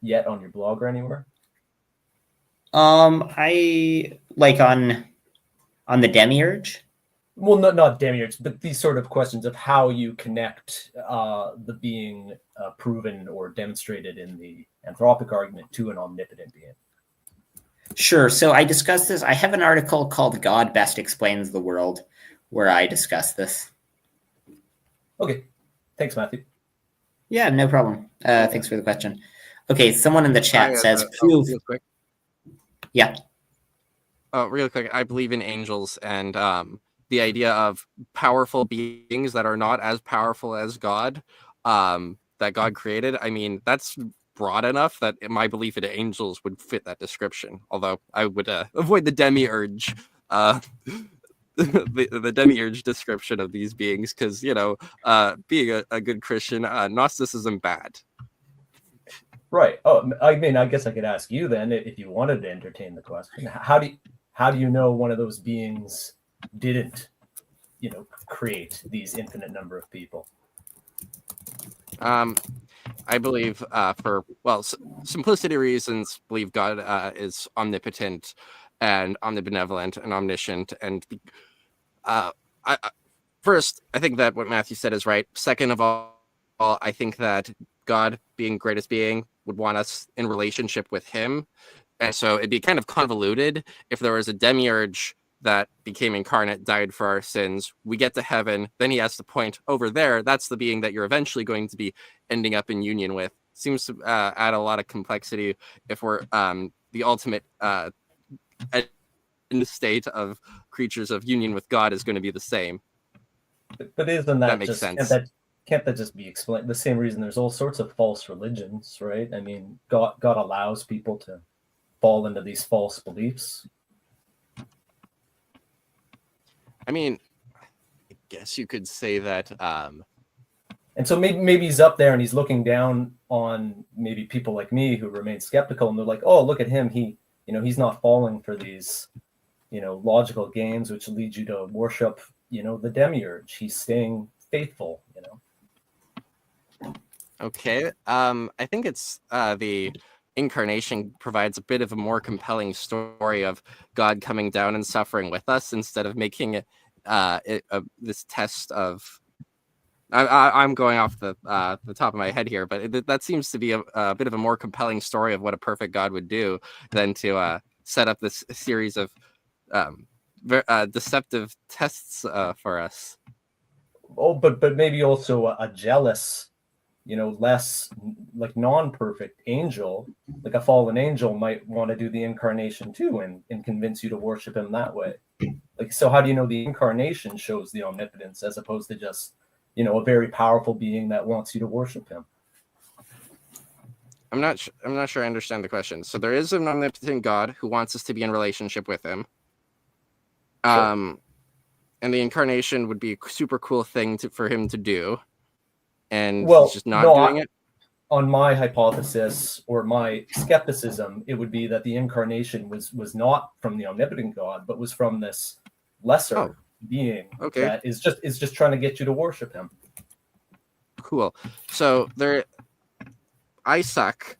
yet on your blog or anywhere? I like on the demiurge. Well, not demiurge, but these sort of questions of how you connect the being proven or demonstrated in the anthropic argument to an omnipotent being. Sure. So I discussed this. I have an article called "God Best Explains the World," where I discuss this. Okay. Thanks, Matthew. Yeah, no problem. Thanks for the question. Okay, someone in the chat says prove. Real quick. Yeah. Oh, real quick. I believe in angels and the idea of powerful beings that are not as powerful as God, that God created. I mean, that's broad enough that my belief in angels would fit that description. Although I would avoid the demiurge, the demiurge description of these beings, because being a good Christian, Gnosticism bad. Right. Oh, I mean, I guess I could ask you then, if you wanted to entertain the question, how do you know one of those beings didn't, create these infinite number of people? I believe, for simplicity reasons, believe God is omnipotent and omnibenevolent and omniscient. And first, I think that what Matthew said is right. Second of all, I think that God, being greatest being, would want us in relationship with him. And so it'd be kind of convoluted if there was a demiurge that became incarnate, died for our sins. We get to heaven, then he has to point over there. That's the being that you're eventually going to be ending up in union with. Seems to add a lot of complexity if we're the ultimate in the state of creatures of union with God is going to be the same. But isn't that makes just sense? Can't that just be explained? The same reason there's all sorts of false religions, right? I mean, God allows people to fall into these false beliefs. I mean, I guess you could say that. And so maybe he's up there and he's looking down on maybe people like me who remain skeptical, and they're like, "Oh, look at him. He's not falling for these, logical games which lead you to worship, the demiurge. He's staying faithful, Okay. I think it's the Incarnation provides a bit of a more compelling story of God coming down and suffering with us instead of making it this test of. I'm going off the top of my head here, but that seems to be a bit of a more compelling story of what a perfect God would do than to set up this series of deceptive tests for us. Oh, but maybe also a jealous, less like non-perfect angel, like a fallen angel might want to do the incarnation too and convince you to worship him that way. Like, so how do you know the incarnation shows the omnipotence as opposed to just, a very powerful being that wants you to worship him? I'm not sure I understand the question. So there is an omnipotent God who wants us to be in relationship with him. Sure. And the incarnation would be a super cool thing for him to do. And he's just not doing it? On my hypothesis or my skepticism, it would be that the incarnation was not from the omnipotent God, but was from this lesser being that is just trying to get you to worship him. Cool. So I suck,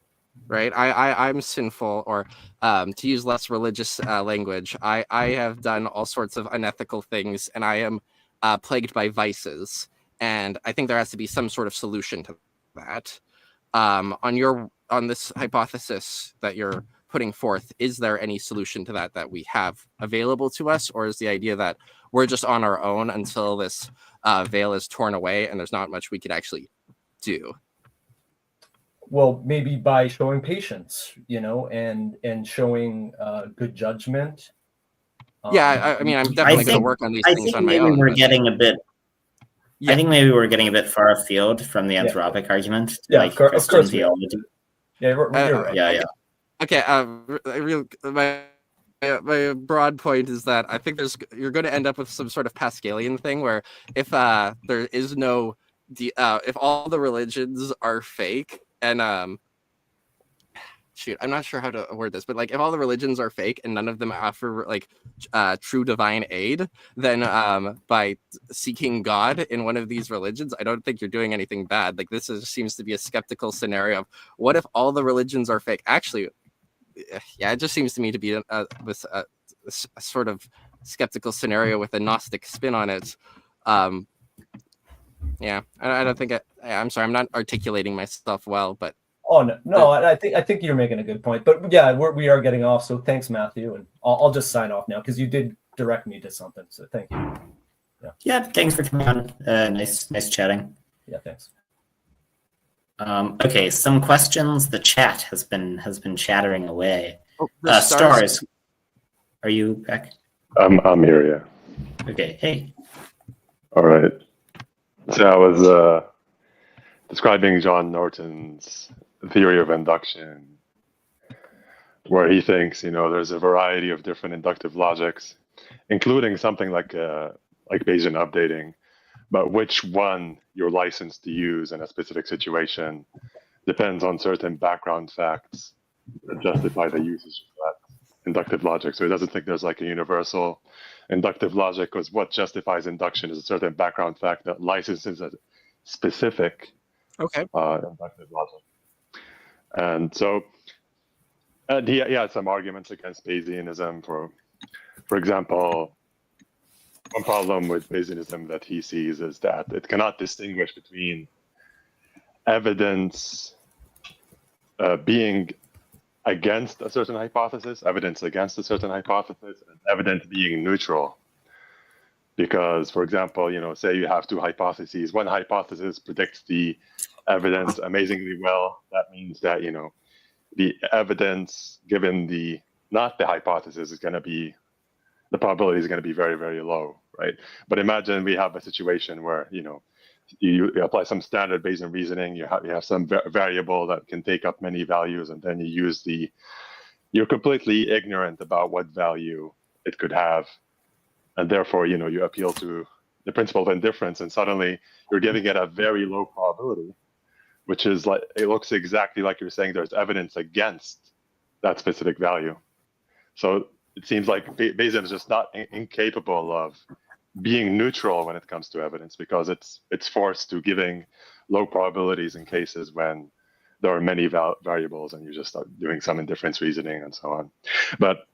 right? I'm sinful, or to use less religious language, I have done all sorts of unethical things, and I am plagued by vices. And I think there has to be some sort of solution to that. On this hypothesis that you're putting forth, is there any solution to that we have available to us, or is the idea that we're just on our own until this veil is torn away and there's not much we could actually do? Well, maybe by showing patience, and showing good judgment. Yeah, I mean, I'm definitely going to work on these things on my own. We're getting a bit. Yeah. I think maybe we're getting a bit far afield from the anthropic argument, like Christian theology. Yeah, you're right. Yeah. Okay. My broad point is that I think you're going to end up with some sort of Pascalian thing where if there is no, if all the religions are fake, and I'm not sure how to word this, but like if all the religions are fake and none of them offer like true divine aid, then by seeking God in one of these religions, I don't think you're doing anything bad. Like this seems to be a skeptical scenario of what if all the religions are fake? Actually, yeah, it just seems to me to be a sort of skeptical scenario with a Gnostic spin on it. Yeah, I don't think I'm sorry, I'm not articulating myself well, but. Oh no! I think you're making a good point, but yeah, we are getting off. So thanks, Matthew, and I'll just sign off now because you did direct me to something. So thank you. Yeah, thanks for coming on. Nice chatting. Yeah, thanks. Okay, some questions. The chat has been chattering away. Oh, Stars, are you back? I'm here. Yeah. Okay. Hey. All right. So I was describing John Norton's theory of induction, where he thinks, there's a variety of different inductive logics, including something like Bayesian updating, but which one you're licensed to use in a specific situation depends on certain background facts that justify the usage of that inductive logic. So he doesn't think there's like a universal inductive logic, because what justifies induction is a certain background fact that licenses a specific inductive logic. And so he had some arguments against Bayesianism. For example, one problem with Bayesianism that he sees is that it cannot distinguish between evidence being against a certain hypothesis, evidence against a certain hypothesis, and evidence being neutral. Because, for example, say you have two hypotheses. One hypothesis predicts the evidence amazingly well. That means that, the evidence given not the hypothesis is going to be, the probability is going to be very, very low, right? But imagine we have a situation where, you apply some standard Bayesian reasoning, you have some variable that can take up many values, and then you use you're completely ignorant about what value it could have. And therefore, you appeal to the principle of indifference, and suddenly you're giving it a very low probability, which is like, it looks exactly like you're saying there's evidence against that specific value. So it seems like Bayesian is just not incapable of being neutral when it comes to evidence, because it's forced to giving low probabilities in cases when there are many variables and you just start doing some indifference reasoning and so on. But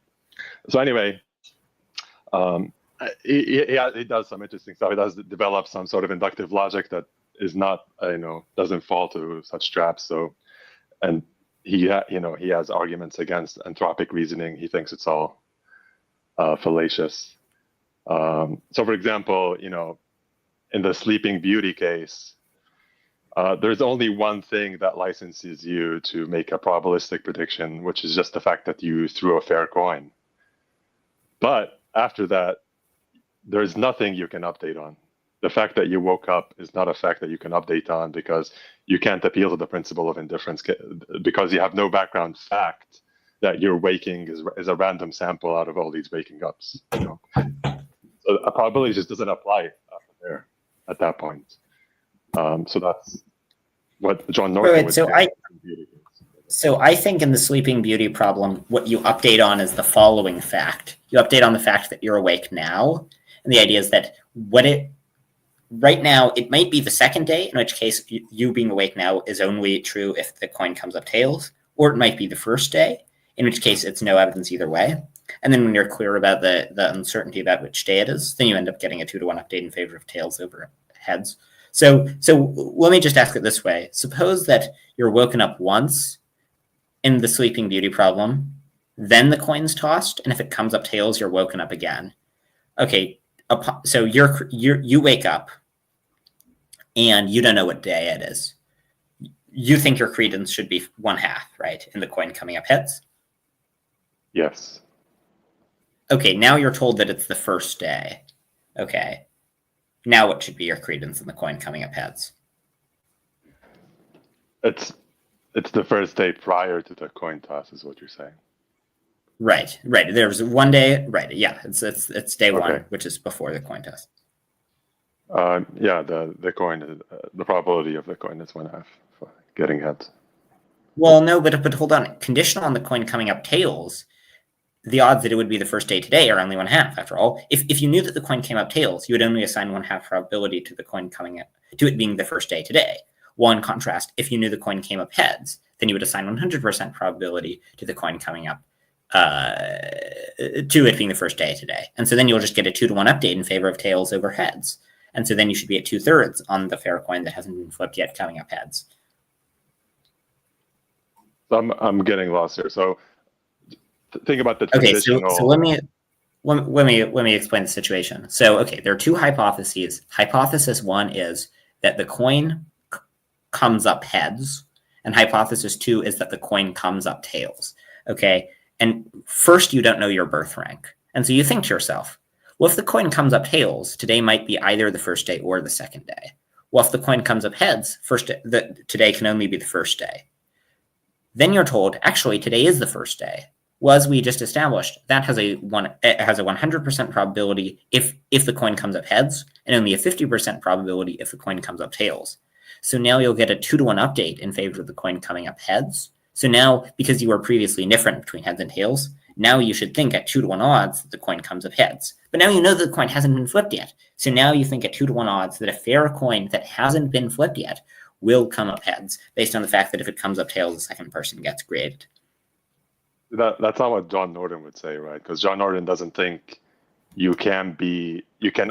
so anyway, he does some interesting stuff. He does develop some sort of inductive logic that is not, doesn't fall to such traps. So, and he has arguments against anthropic reasoning. He thinks it's all fallacious. So, for example, in the Sleeping Beauty case, there's only one thing that licenses you to make a probabilistic prediction, which is just the fact that you threw a fair coin. But after that, there's nothing you can update on. The fact that you woke up is not a fact that you can update on, because you can't appeal to the principle of indifference, because you have no background fact that your waking is a random sample out of all these waking ups. So a probability just doesn't apply there at that point. So that's what John Norton would say. So I think in the Sleeping Beauty problem, what you update on is the following fact. You update on the fact that you're awake now. And the idea is that right now, it might be the second day, in which case you being awake now is only true if the coin comes up tails, or it might be the first day, in which case it's no evidence either way. And then when you're clear about the uncertainty about which day it is, then you end up getting a 2-to-1 update in favor of tails over heads. So let me just ask it this way. Suppose that you're woken up once in the Sleeping Beauty problem, then the coin's tossed, and if it comes up tails, you're woken up again. Okay, so you wake up, and you don't know what day it is. You think your credence should be 1/2, right, in the coin coming up heads? Yes. Okay, now you're told that it's the first day. Okay. Now what should be your credence in the coin coming up heads? It's the first day prior to the coin toss is what you're saying. Right. There's one day, right, yeah, it's day one, which is before the coin toss. Yeah, the coin, the probability of the coin is 1/2 for getting heads. Well, no, but hold on. Conditional on the coin coming up tails, the odds that it would be the first day today are only 1/2. After all, if you knew that the coin came up tails, you would only assign 1/2 probability to the coin coming up to it being the first day today. Well, in contrast, if you knew the coin came up heads, then you would assign 100% probability to the coin coming up to it being the first day today. And so then you'll just get a 2-to-1 update in favor of tails over heads. And so then you should be at 2/3 on the fair coin that hasn't been flipped yet coming up heads. I'm getting lost here. So think about the traditional. Okay, so let me explain the situation. So there are two hypotheses. Hypothesis 1 is that the coin comes up heads, and hypothesis 2 is that the coin comes up tails. Okay, and first you don't know your birth rank, and so you think to yourself, well, if the coin comes up tails, today might be either the first day or the second day. Well, if the coin comes up heads, today can only be the first day. Then you're told, actually, today is the first day. Well, as we just established, that has a 100% probability if the coin comes up heads, and only a 50% probability if the coin comes up tails. So now you'll get a 2-to-1 update in favor of the coin coming up heads. So now, because you were previously indifferent between heads and tails, now you should think at 2-to-1 odds that the coin comes up heads. But now you know that the coin hasn't been flipped yet. So now you think at 2-to-1 odds that a fair coin that hasn't been flipped yet will come up heads, based on the fact that if it comes up tails, the second person gets graded. That's not what John Norton would say, right? Because John Norton doesn't think you can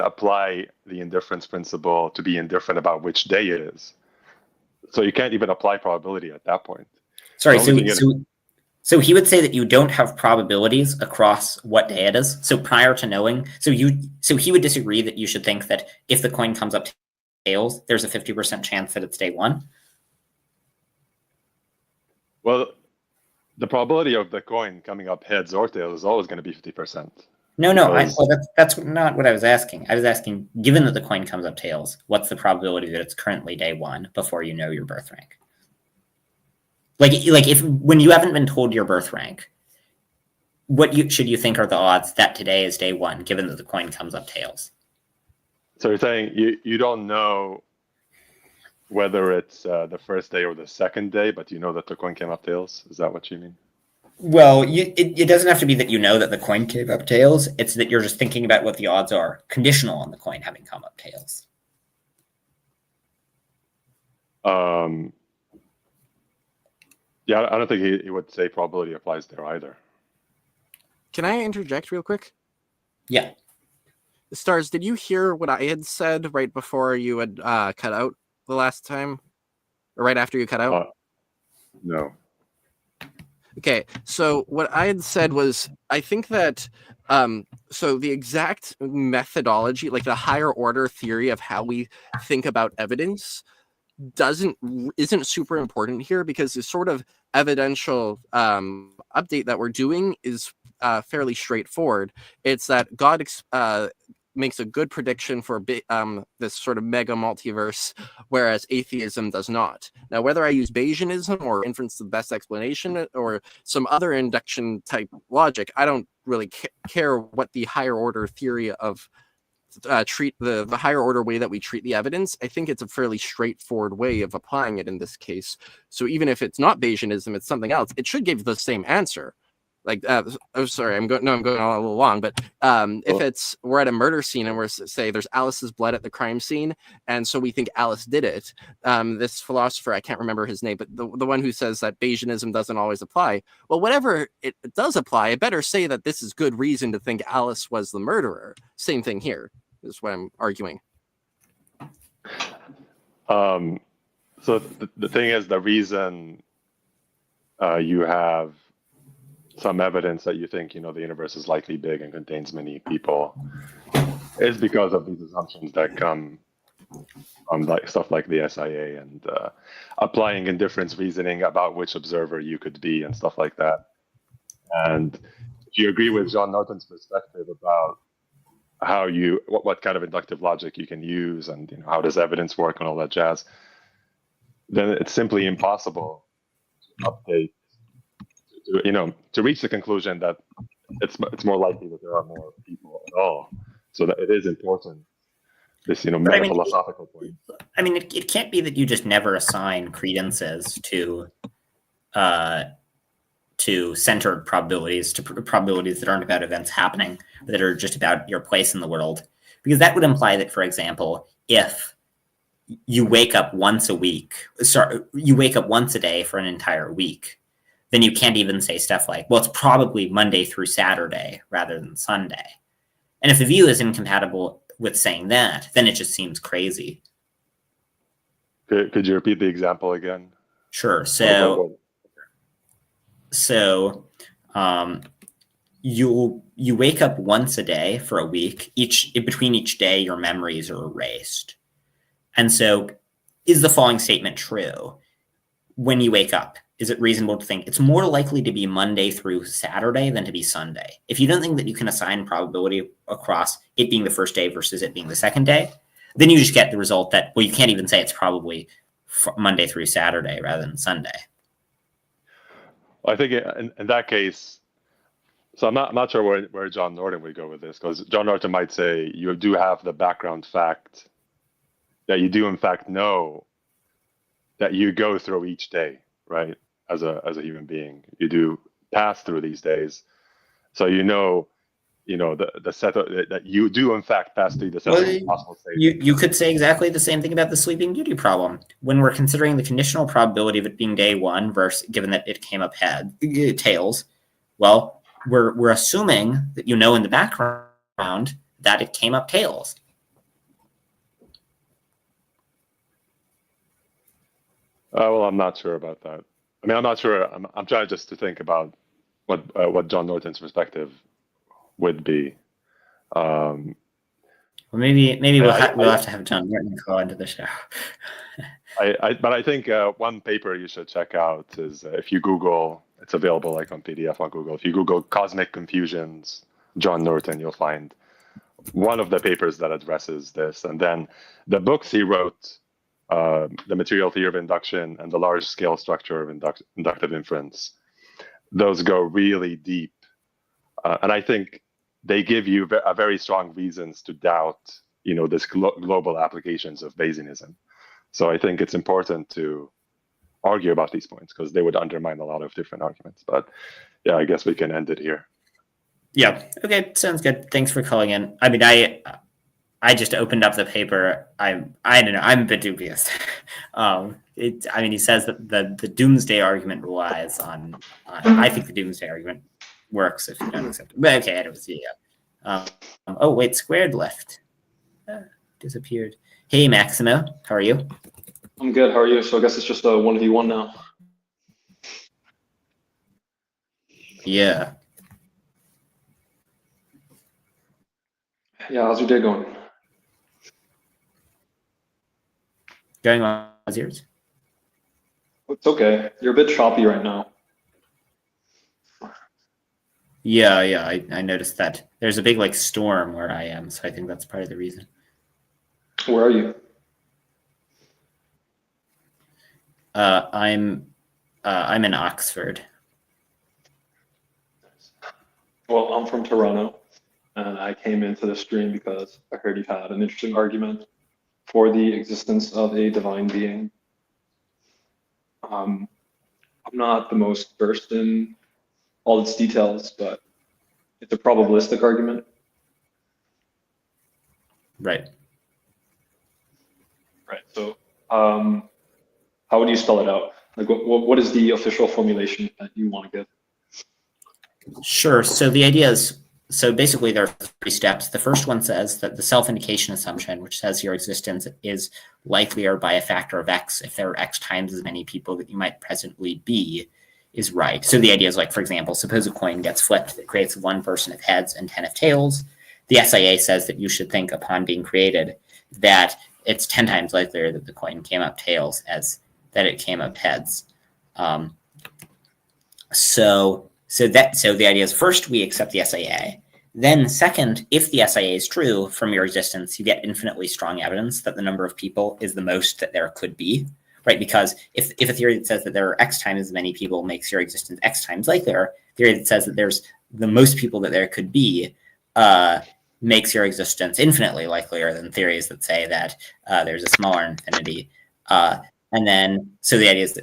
apply the indifference principle to be indifferent about which day it is. So you can't even apply probability at that point. Sorry, so he would say that you don't have probabilities across what day it is. So prior to knowing, so he would disagree that you should think that if the coin comes up tails, there's a 50% chance that it's day one. Well, the probability of the coin coming up heads or tails is always going to be 50%. No, that's not what I was asking. I was asking, given that the coin comes up tails, what's the probability that it's currently day one before you know your birth rank? Like if when you haven't been told your birth rank, should you think are the odds that today is day one, given that the coin comes up tails? So you're saying you don't know whether it's the first day or the second day, but you know that the coin came up tails? Is that what you mean? Well, it doesn't have to be that you know that the coin came up tails. It's that you're just thinking about what the odds are, conditional on the coin having come up tails. Yeah, I don't think he would say probability applies there either. Can I interject real quick? Yeah. Stars, did you hear what I had said right before you had cut out the last time? Or right after you cut out? No. Okay, so what I had said was, I think that, so the exact methodology, like the higher order theory of how we think about evidence isn't super important here, because the sort of evidential update that we're doing is fairly straightforward. It's that God makes a good prediction for this sort of mega multiverse, whereas atheism does not. Now, whether I use Bayesianism or inference the best explanation or some other induction type logic, I don't really care what the higher order theory of treat the higher order way that we treat the evidence. I think it's a fairly straightforward way of applying it in this case. So even if it's not Bayesianism, it's something else, it should give the same answer. Like, oh, sorry, I'm going on a little long, but if we're at a murder scene and say there's Alice's blood at the crime scene, and so we think Alice did it. This philosopher, I can't remember his name, but the one who says that Bayesianism doesn't always apply. Well, whatever it does apply, it better say that this is good reason to think Alice was the murderer. Same thing here is what I'm arguing. So the thing is, the reason you have some evidence that you think, the universe is likely big and contains many people is because of these assumptions that come from like stuff like the SIA and applying indifference reasoning about which observer you could be and stuff like that. And if you agree with John Norton's perspective about how what kind of inductive logic you can use and how does evidence work and all that jazz, then it's simply impossible to update to reach the conclusion that it's more likely that there are more people at all. So that it is important, this meta philosophical point. I mean, it can't be that you just never assign credences to centered probabilities, to probabilities that aren't about events happening, that are just about your place in the world. Because that would imply that, for example, if you wake up once a day for an entire week, then you can't even say stuff like, well, it's probably Monday through Saturday rather than Sunday. And if the view is incompatible with saying that, then it just seems crazy. Could you repeat the example again? Sure. So you wake up once a day for a week. Between each day, your memories are erased. And so is the following statement true? When you wake up, is it reasonable to think it's more likely to be Monday through Saturday than to be Sunday? If you don't think that you can assign probability across it being the first day versus it being the second day, then you just get the result that, well, you can't even say it's probably Monday through Saturday rather than Sunday. I think in that case, so I'm not sure where John Norton would go with this, because John Norton might say you do have the background fact that you do in fact know that you go through each day, right? As a human being, you do pass through these days, so the set that you do in fact pass through the set of possible states. You could say exactly the same thing about the Sleeping Beauty problem. When we're considering the conditional probability of it being day one versus given that it came up tails, well, we're assuming that in the background that it came up tails. Well, I'm not sure about that. I mean, I'm not sure. I'm trying just to think about what John Norton's perspective would be. Well, maybe we'll have to have John Norton call into the show. But I think one paper you should check out is if you Google, it's available like on PDF on Google. If you Google cosmic confusions, John Norton, you'll find one of the papers that addresses this. And then the books he wrote, The Material Theory of Induction and The Large-Scale Structure of Inductive Inference, those go really deep. And I think they give you very strong reasons to doubt, this global applications of Bayesianism. So I think it's important to argue about these points because they would undermine a lot of different arguments. But yeah, I guess we can end it here. Yeah. Okay. Sounds good. Thanks for calling in. I mean, I just opened up the paper. I don't know. I'm a bit dubious. He says that the doomsday argument relies on I think the doomsday argument works if you don't accept it. But okay, I don't see it. Oh wait, Squared left. Disappeared. Hey Maximo, how are you? I'm good. How are you? So I guess it's just a 1v1 now. Yeah. Yeah. How's your day going? Going on as yours? It's okay. You're a bit choppy right now. Yeah, I noticed that. There's a big storm where I am, so I think that's part of the reason. Where are you? I'm in Oxford. Well, I'm from Toronto, and I came into the stream because I heard you had an interesting argument for the existence of a divine being. I'm not the most versed in all its details, but it's a probabilistic argument. Right. Right. So how would you spell it out? Like, what is the official formulation that you want to give? Sure. So the idea is, so basically there are 3 steps. The first one says that the self-indication assumption, which says your existence is likelier by a factor of x if there are x times as many people that you might presently be, is right. So the idea is, like, for example, suppose a coin gets flipped that creates 1 person of heads and 10 of tails. The SIA says that you should think upon being created that it's 10 times likelier that the coin came up tails as that it came up heads. So the idea is, first we accept the SIA. Then second, if the SIA is true from your existence, you get infinitely strong evidence that the number of people is the most that there could be, right? Because if a theory that says that there are x times as many people makes your existence x times likelier, a theory that says that there's the most people that there could be makes your existence infinitely likelier than theories that say that there's a smaller infinity. And then, so the idea is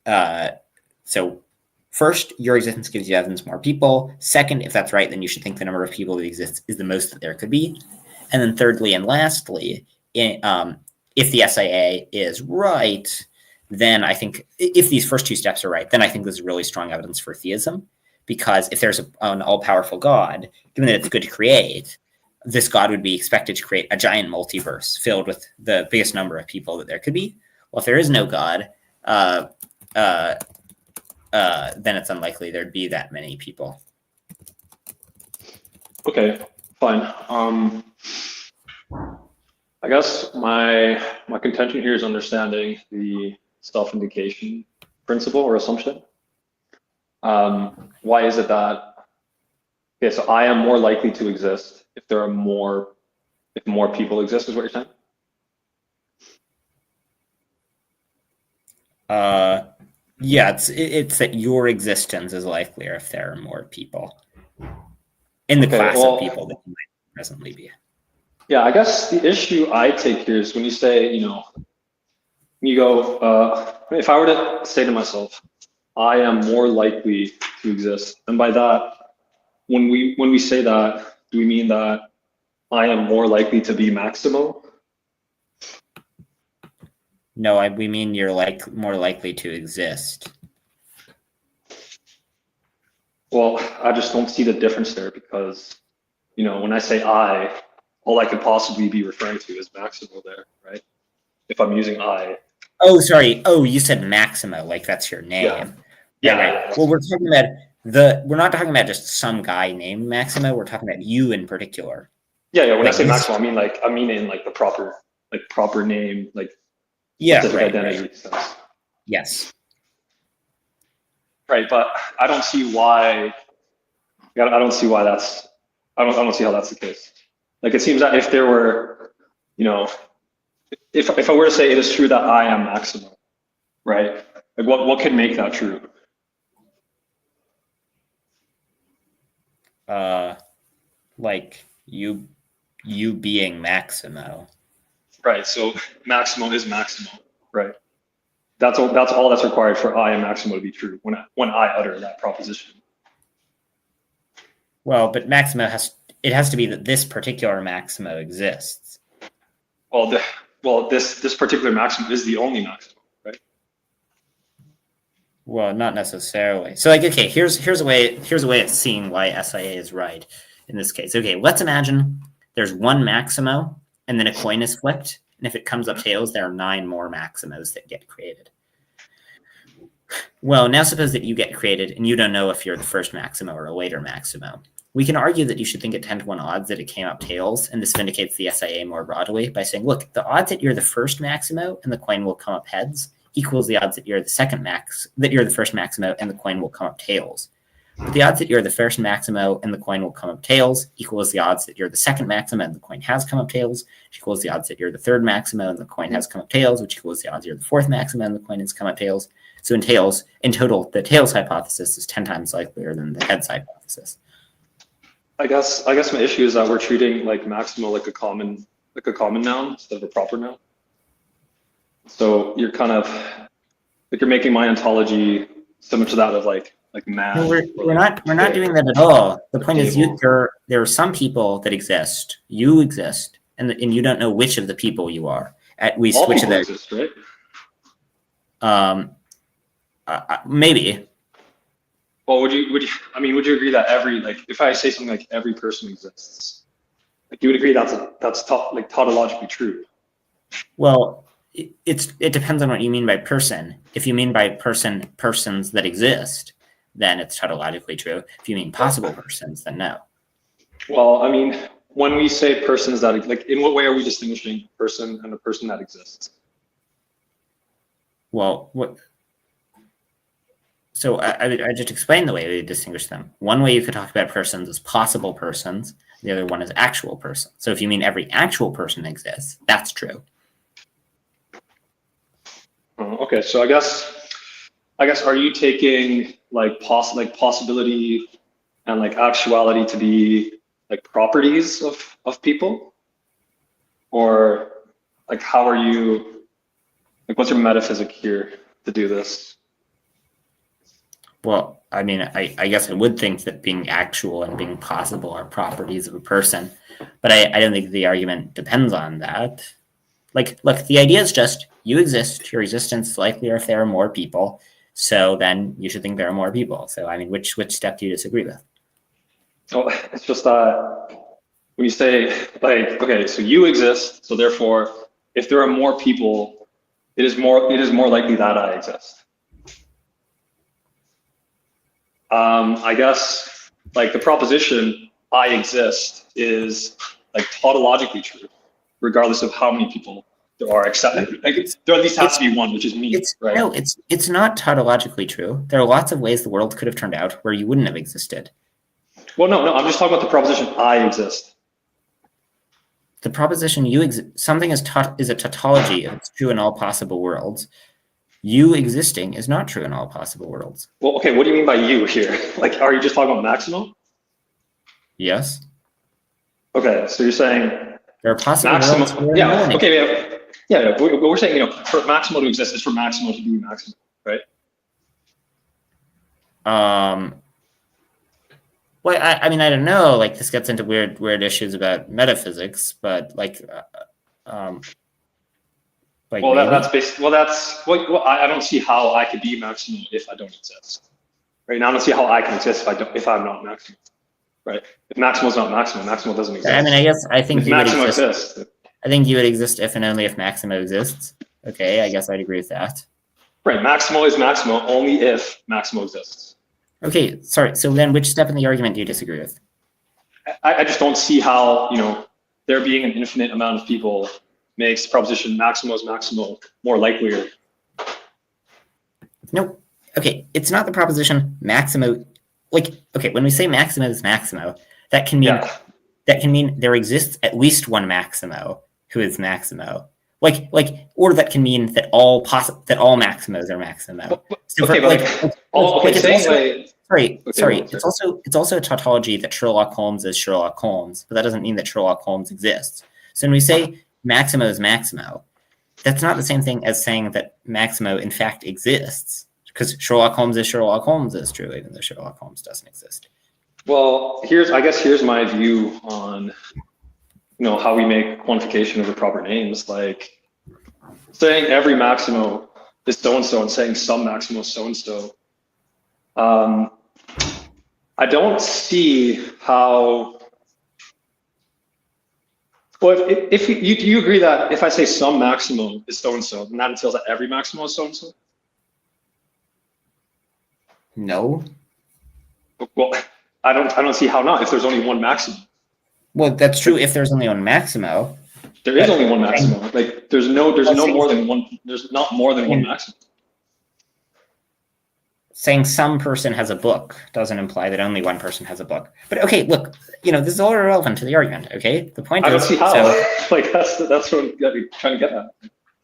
that, so first, your existence gives you evidence more people. Second, if that's right, then you should think the number of people that exists is the most that there could be. And then thirdly and lastly, if the SIA is right, then I think if these first 2 steps are right, then I think there's really strong evidence for theism. Because if there's an all-powerful God, given that it's good to create, this God would be expected to create a giant multiverse filled with the biggest number of people that there could be. Well, if there is no God, then it's unlikely there'd be that many people. Okay, fine. I guess my contention here is understanding the self-indication principle or assumption. Why is it that, okay, so I am more likely to exist if there are more people exist, is what you're saying? Yeah, it's that your existence is likelier if there are more people in the class of people that you might presently be. Yeah, I guess the issue I take here is when you say, you go, if I were to say to myself, I am more likely to exist, and by that, when we say that, do we mean that I am more likely to be Maximo? No, we mean you're more likely to exist. Well, I just don't see the difference there because, when I say I, all I could possibly be referring to is Maximo there, right? If I'm using I. Oh, sorry. Oh, you said Maximo, like that's your name. Yeah. Right. Well, we're not talking about just some guy named Maximo. We're talking about you in particular. Yeah. When I say Maximo, I mean in like the proper name, like specific identity sense. Yes. Right, but I don't see why. I don't see how that's the case. Like, it seems that if there were, if I were to say it is true that I am Maximo, right? Like, what could make that true? Like you being Maximo. Right. So Maximo is Maximo, right? That's all that's required for I am Maximo to be true when I utter that proposition. Well, but Maximo has to be that this particular Maximo exists. Well, this particular Maximo is the only Maximo, right? Well, not necessarily. So, like, okay, here's a way of seeing why SIA is right in this case. Okay, let's imagine there's one Maximo, and then a coin is flipped, and if it comes up tails, there are 9 more Maximos that get created. Well, now suppose that you get created, and you don't know if you're the first Maximo or a later Maximo. We can argue that you should think at 10 to 1 odds that it came up tails, and this vindicates the SIA more broadly by saying, look, the odds that you're the first Maximo and the coin will come up heads equals the odds that you're the first Maximo and the coin will come up tails. But the odds that you're the first Maximo and the coin will come up tails equals the odds that you're the second Maximo and the coin has come up tails, which equals the odds that you're the third Maximo and the coin has come up tails, which equals the odds you're the fourth Maximo and the coin has come up tails. So in total, the tails hypothesis is 10 times likelier than the heads hypothesis. I guess my issue is that we're treating like Maximo like a common noun instead of a proper noun. So you're kind of like you're making my ontology similar to that of like like math. No, we're not doing that at all. The point is, there are some people that exist. You exist, and you don't know which of the people you are. At least All which people of the exist, right? Maybe. Well, would you would you agree that if I say something like every person exists, like you would agree that's tautologically true? Well, it depends on what you mean by person. If you mean by persons that exist, then it's tautologically true. If you mean possible persons, then no. Well, I mean, when we say persons that, in what way are we distinguishing a person and a person that exists? Well, what? So I just explained the way we distinguish them. One way you could talk about persons is possible persons. The other one is actual person. So if you mean every actual person exists, that's true. Okay, so I guess are you taking possibility and actuality to be properties of people, or how are you what's your metaphysic here to do this? Well, I mean, I guess I would think that being actual and being possible are properties of a person, but I don't think the argument depends on that. Look, the idea is just you exist, your existence is likelier if there are more people, so then you should think there are more people. So, I mean, which step do you disagree with? Oh, it's just that when you say, okay, so you exist, so therefore, if there are more people, it is more likely that I exist. I guess the proposition I exist is tautologically true, regardless of how many people there are, except there at least has to be one, which is me. Right? No, it's not tautologically true. There are lots of ways the world could have turned out where you wouldn't have existed. Well, no, I'm just talking about the proposition I exist. The proposition you exist, something is a tautology if it's true in all possible worlds. You existing is not true in all possible worlds. Well, okay, what do you mean by you here? Are you just talking about maximum? Yes. Okay, so you're saying there are possible maximum. worlds. Yeah. Okay. Yeah. But we're saying for maximum to exist is for maximum to be maximum, right? Well, I mean, I don't know. This gets into weird issues about metaphysics, but I don't see how I could be maximum if I don't exist. Right now, I don't see how I can exist if I'm not maximum. Right? If maximal is not maximum, maximal doesn't exist. I mean, I think you would exist. I think you would exist if and only if maxima exists. Okay, I guess I'd agree with that. Right, maximal is maximal only if maximal exists. Okay, sorry. So then, which step in the argument do you disagree with? I just don't see how there being an infinite amount of people makes the proposition maximal is maximal more likelier. Nope. Okay, it's not the proposition maximo. Okay, when we say maximo is maximo, that can mean there exists at least one maximo who is maximo. Or that can mean that all maximos are maximo. It's also a tautology that Sherlock Holmes is Sherlock Holmes, but that doesn't mean that Sherlock Holmes exists. So when we say maximo is maximo, that's not the same thing as saying that maximo in fact exists, because Sherlock Holmes is true, even though Sherlock Holmes doesn't exist. Well, here's my view on how we make quantification of the proper names. Saying every maximo is so-and-so and saying some maximo is so-and-so. I don't see how. Well, if you agree that if I say some maximum is so-and-so, then that entails that every maximum is so-and-so? No. Well, I don't see how not if there's only one maximum. Well, that's true if there's only one maximo. There is only one maximum. There's not more than one maximum. Saying some person has a book doesn't imply that only one person has a book. But okay, look, this is all irrelevant to the argument. Okay, the point is. I don't see how. That's what I'm trying to get at.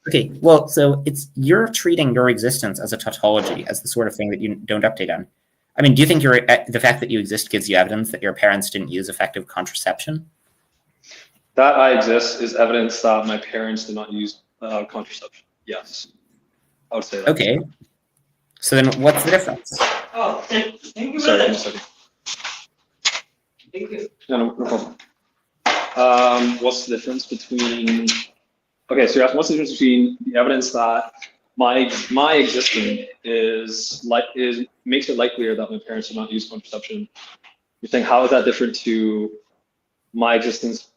Okay, well, so you're treating your existence as a tautology, as the sort of thing that you don't update on. I mean, do you think the fact that you exist gives you evidence that your parents didn't use effective contraception? That I exist is evidence that my parents did not use contraception. Yes, I would say that. Okay. So then what's the difference? Oh, thank you, Sorry, brother. one second. Thank you. No problem. What's the difference between? Okay, so you're asking what's the difference between the evidence that my existence makes it likelier that my parents have not used phone perception. You're saying how is that different to my existence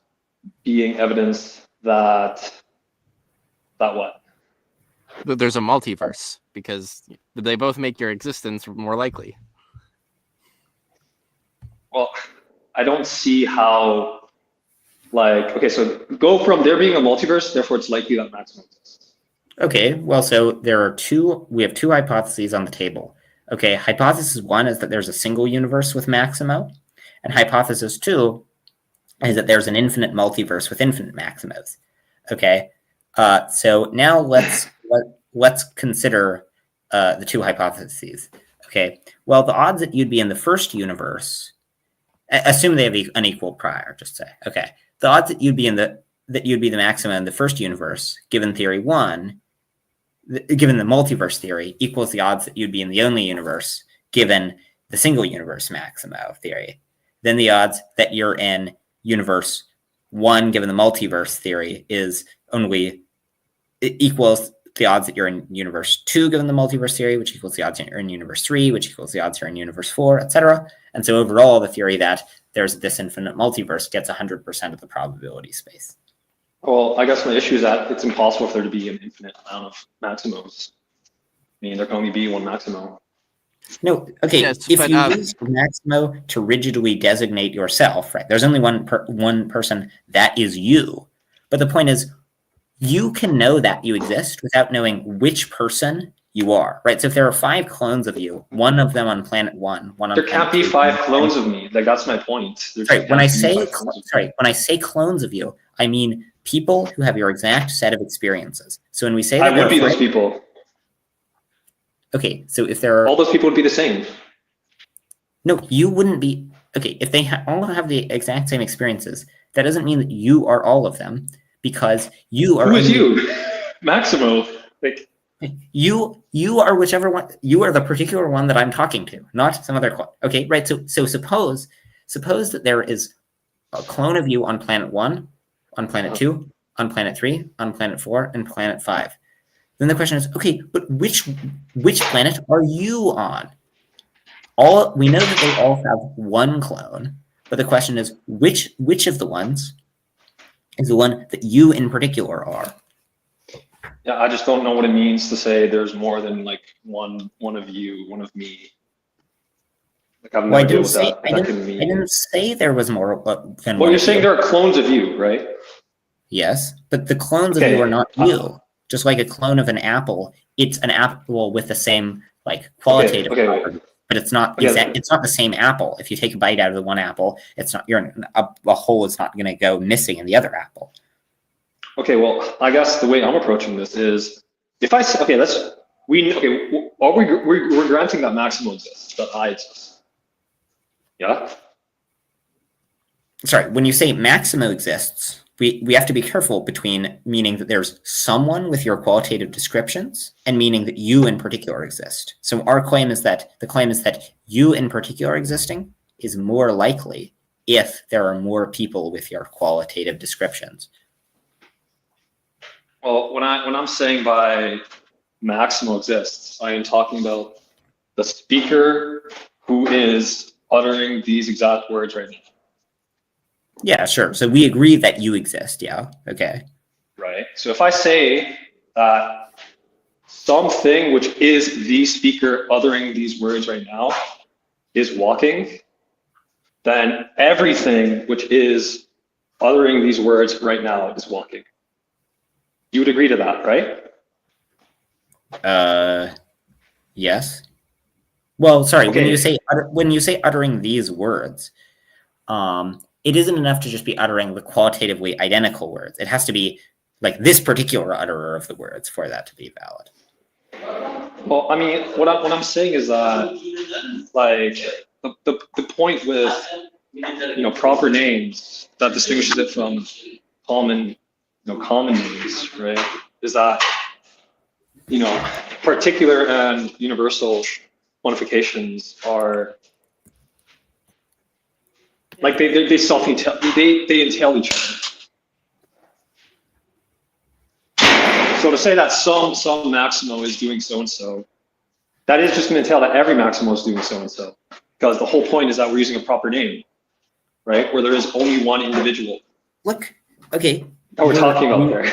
being evidence that what? That there's a multiverse because they both make your existence more likely. Well, I don't see how, like, okay, so go from there being a multiverse, therefore it's likely that maximum exists. Okay, well, so we have two hypotheses on the table. Okay, hypothesis 1 is that there's a single universe with Maximo, and hypothesis 2 is that there's an infinite multiverse with infinite Maximos. Okay, so now let's consider the two hypotheses. Okay, well, the odds that you'd be in the first universe, assume they have unequal prior, just say, okay, the odds that you'd be the maxima in the first universe, given theory 1, given the multiverse theory, equals the odds that you'd be in the only universe, given the single universe maxima theory. Then the odds that you're in universe 1, given the multiverse theory, equals the odds that you're in universe 2, given the multiverse theory, which equals the odds you're in universe 3, which equals the odds you're in universe 4, etc. And so overall, the theory that there's this infinite multiverse gets 100% of the probability space. Well, I guess my issue is that it's impossible for there to be an infinite amount of maximums. I mean, there can only be one maximo. No, okay, Yes, if but, you use maximo to rigidly designate yourself, right, there's only one person that is you. But the point is, you can know that you exist without knowing which person you are, right? So if there are 5 clones of you, one of them on planet 1, one on There planet can't be 2, 5 clones of me. Like, that's my point. Sorry, when I say clones of you, I mean people who have your exact set of experiences. So when we say that I would be those people. Okay, so if there are all those people would be the same. No, you wouldn't be. Okay, if they all have the exact same experiences, that doesn't mean that you are all of them, because you are. Who is you? Maximo. Like you are whichever one. You are the particular one that I'm talking to, not some other clone. Okay, right. So suppose that there is a clone of you on planet 1, on planet 2, on planet 3, on planet 4, and planet 5. Then the question is, okay, but which planet are you on? We know that they all have one clone, but the question is, which of the ones is the one that you in particular are? Yeah, I just don't know what it means to say there's more than like one of you, one of me. Like I've no idea what that can mean. I didn't say there was more than one. Well, you're saying there are clones of you, right? Yes, but the clones of you are not you. Just like a clone of an apple, it's an apple with the same like qualitative property, but it's not it's not the same apple. If you take a bite out of the one apple, it's not a hole is not going to go missing in the other apple. Okay, well, I guess the way I'm approaching this is if I say, we're granting that maximum exists, that I exist. Yeah. Sorry, when you say maximum exists, we have to be careful between meaning that there's someone with your qualitative descriptions and meaning that you in particular exist. So our claim is that you in particular existing is more likely if there are more people with your qualitative descriptions. Well, when I'm saying by maximal exists, I am talking about the speaker who is uttering these exact words right now. Yeah, sure. So we agree that you exist. Yeah. Okay. Right. So if I say that something which is the speaker uttering these words right now is walking, then everything which is uttering these words right now is walking. You would agree to that, right? Yes. Well, sorry. Okay. When you say uttering these words, it isn't enough to just be uttering the qualitatively identical words. It has to be like this particular utterer of the words for that to be valid. Well, I mean, what I'm saying is that, like, the point with proper names that distinguishes it from common names, right, is that particular and universal quantifications are like they self-entail, they entail each other. So to say that some maximo is doing so-and-so, that is just going to entail that every maximo is doing so-and-so, because the whole point is that we're using a proper name, right? Where there is only one individual. Look, okay. That we're talking about there.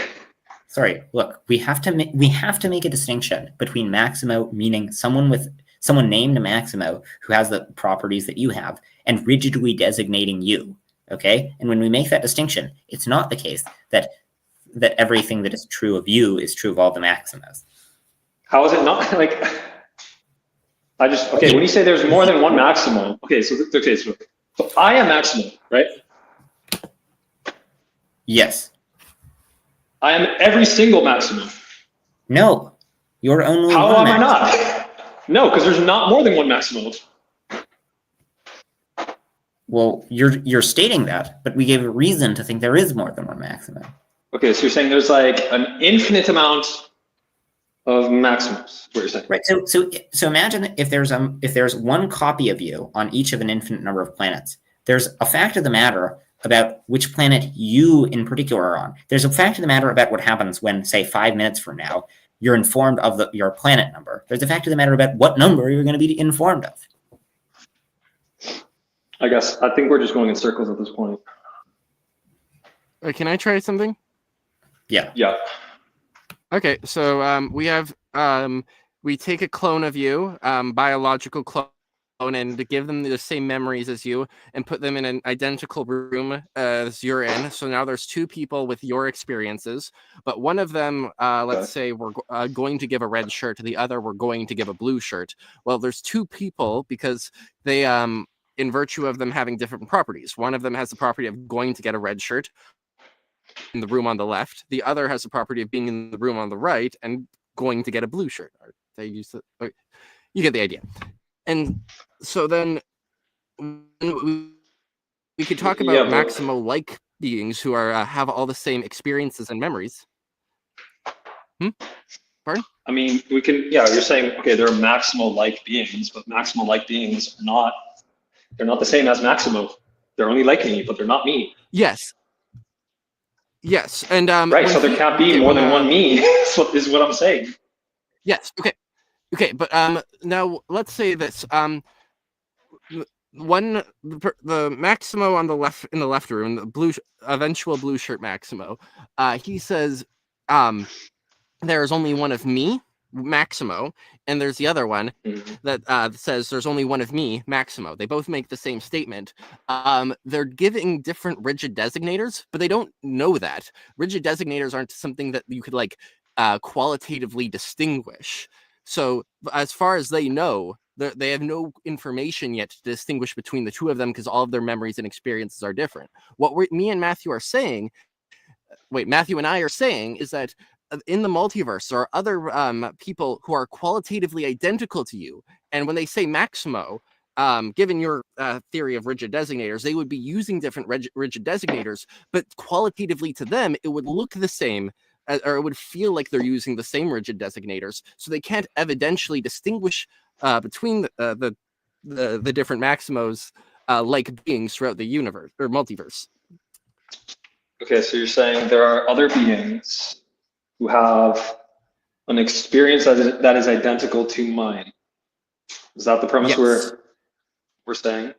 Sorry, look, we have to make a distinction between maximo, meaning someone named Maximo who has the properties that you have, and rigidly designating you, okay? And when we make that distinction, it's not the case that everything that is true of you is true of all the Maximos. How is it not? Like, when you say there's more than one Maximo, so I am Maximo, right? Yes. I am every single Maximo. No, you're only How one am Maximo. I not? No, because there's not more than one Maximo. Well, you're stating that, but we gave a reason to think there is more than one Maximo. Okay, so you're saying there's like an infinite amount of Maximums. What you're saying? Right. So imagine if there's one copy of you on each of an infinite number of planets. There's a fact of the matter about which planet you in particular are on. There's a fact of the matter about what happens when, say, 5 minutes from now, you're informed of your planet number. There's a fact of the matter about what number you're going to be informed of. I think we're just going in circles at this point. Can I try something? Yeah. Yeah. Okay, so we take a clone of you, biological clone, and to give them the same memories as you and put them in an identical room as you're in. So now there's two people with your experiences, but one of them, let's say we're going to give a red shirt, to the other we're going to give a blue shirt. Well, there's two people because they, in virtue of them having different properties. One of them has the property of going to get a red shirt in the room on the left. The other has the property of being in the room on the right and going to get a blue shirt. They use the, you get the idea. And so then we could talk about Maximo-like beings who are have all the same experiences and memories. Pardon? I mean, we can, you're saying, okay, they're Maximo-like beings, but Maximo-like beings they're not the same as Maximo. They're only like me, but they're not me. Yes. Yes, and right. So there can't be more than one me. is what I'm saying. Yes. Okay. But now let's say this. The Maximo on the left in the left room, the eventual blue shirt Maximo. He says, "There is only one of me, Maximo," and there's the other one that says there's only one of me, Maximo. They both make the same statement. They're giving different rigid designators, but they don't know that. Rigid designators aren't something that you could qualitatively distinguish. So as far as they know, they have no information yet to distinguish between the two of them because all of their memories and experiences are different. What me and Matthew are saying, Matthew and I are saying is that in the multiverse, there are other people who are qualitatively identical to you. And when they say Maximo, given your theory of rigid designators, they would be using different rigid designators, but qualitatively to them, it would look the same, or it would feel like they're using the same rigid designators. So they can't evidentially distinguish between the different Maximos like beings throughout the universe or multiverse. Okay, so you're saying there are other beings who have an experience that is identical to mine. Is that the premise we're saying?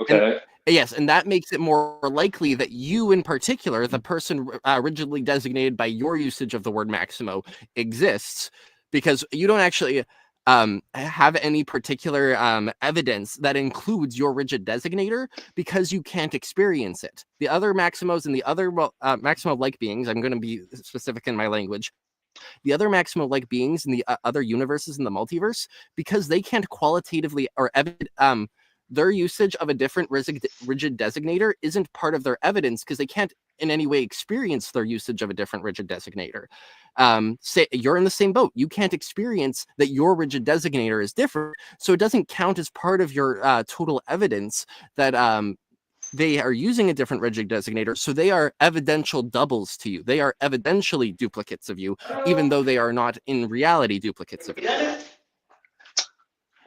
Okay. Yes, and that makes it more likely that you in particular, the person rigidly designated by your usage of the word Maximo, exists, because you don't actually have any particular evidence that includes your rigid designator because you can't experience it. The other Maximos and the other Maximo-like beings, I'm going to be specific in my language, the other Maximo-like beings in the other universes in the multiverse, because they can't qualitatively or their usage of a different rigid designator isn't part of their evidence because they can't in any way experience their usage of a different rigid designator. Say you're in the same boat. You can't experience that your rigid designator is different, so it doesn't count as part of your total evidence that they are using a different rigid designator, so they are evidential doubles to you. They are evidentially duplicates of you, even though they are not in reality duplicates of you.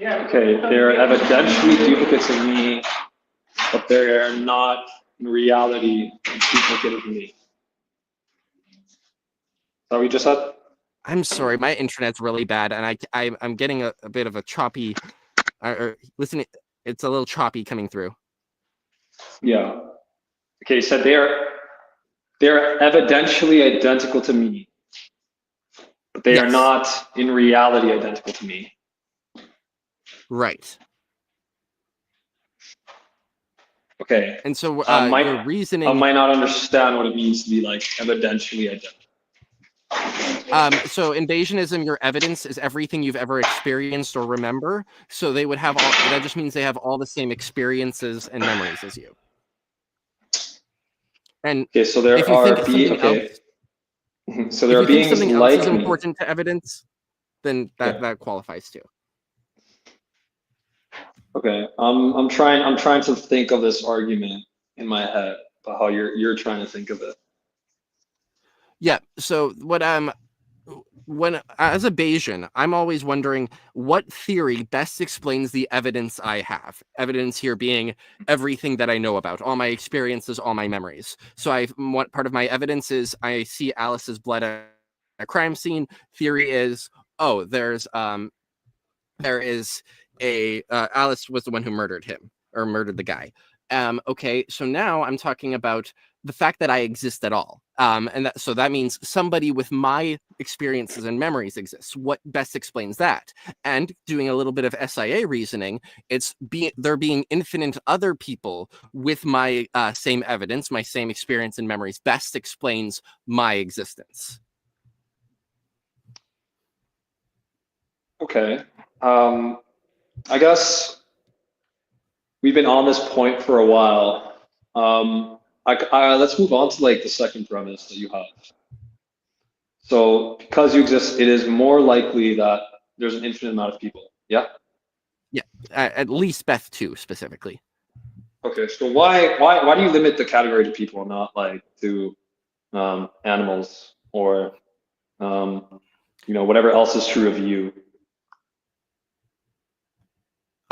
Okay, they're evidentially duplicates of me, but they're not in reality duplicate of me. Is that what you just said? I'm sorry, my internet's really bad, and I'm getting a bit of a choppy. Listen, it's a little choppy coming through. Yeah. Okay, so they're evidentially identical to me, but they are not in reality identical to me. Right. Okay. And so your reasoning. I might not understand what it means to be like evidentially identical. So in Bayesianism, your evidence is everything you've ever experienced or remember. So they would have all. That just means they have all the same experiences and memories as you. And okay, so there if you are think something else, so there are beings something like else is me. important to evidence, then that qualifies too. Okay, I'm trying to think of this argument in my head about how you're trying to think of it. Yeah. So when as a Bayesian, I'm always wondering what theory best explains the evidence I have. Evidence here being everything that I know about, all my experiences, all my memories. So part of my evidence is I see Alice's blood at a crime scene. Theory is, oh, there is a Alice was the one who murdered him or murdered the guy. Okay, so now I'm talking about the fact that I exist at all. And so that means somebody with my experiences and memories exists. What best explains that? And doing a little bit of SIA reasoning, there being infinite other people with my same evidence, my same experience and memories best explains my existence. Okay. I guess we've been on this point for a while. Let's move on to like the second premise that you have. So because you exist, it is more likely that there's an infinite amount of people. Yeah? Yeah, at least Beth 2 specifically. Okay, so why do you limit the category to people, not like to animals or whatever else is true of you?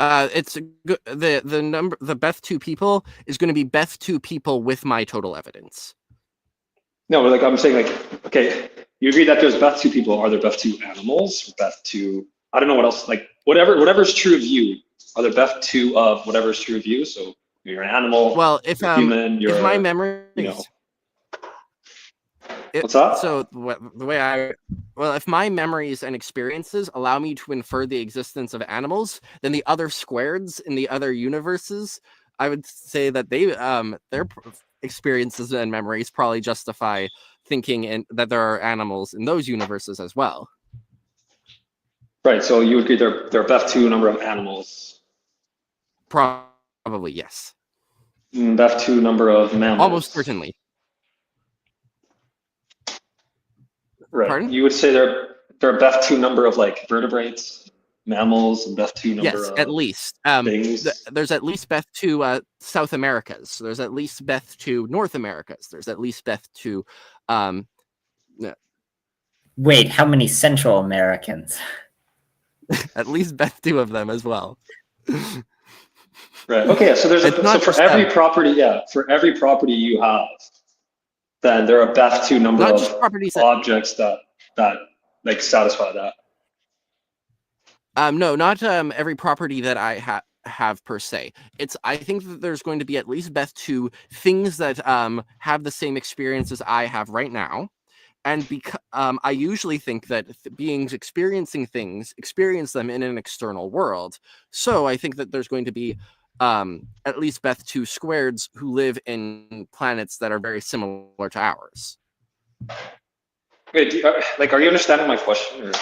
It's the number, the Beth 2 people is going to be Beth 2 people with my total evidence. No, but like I'm saying, like, okay, you agree that there's Beth 2 people. Are there Beth 2 animals? Beth 2, I don't know what else, like whatever's true of you. Are there Beth 2 of whatever's true of you? So you're an animal. Well, if you're human, if my memories, what's that? So the way if my memories and experiences allow me to infer the existence of animals, then the other squareds in the other universes, I would say that their experiences and memories probably justify thinking that there are animals in those universes as well. Right. So you agree there are Beth 2 number of animals. Probably yes. Beth 2 number of mammals. Almost certainly. Right. Pardon? You would say there are Beth 2 number of like vertebrates, mammals, and Beth 2 number of at least. things. There's at least Beth 2 South Americas. There's at least Beth 2 North Americas. There's at least Beth 2 Wait, how many Central Americans? At least Beth 2 of them as well. Right. Okay. So for every property you have, then there are Beth 2 number of objects that like satisfy that. No, not every property that I have per se. I think that there's going to be at least Beth 2 things that have the same experiences I have right now. And because I usually think that beings experiencing things experience them in an external world. So I think that there's going to be at least Beth 2 squareds who live in planets that are very similar to ours. Wait, are you understanding my question? Or?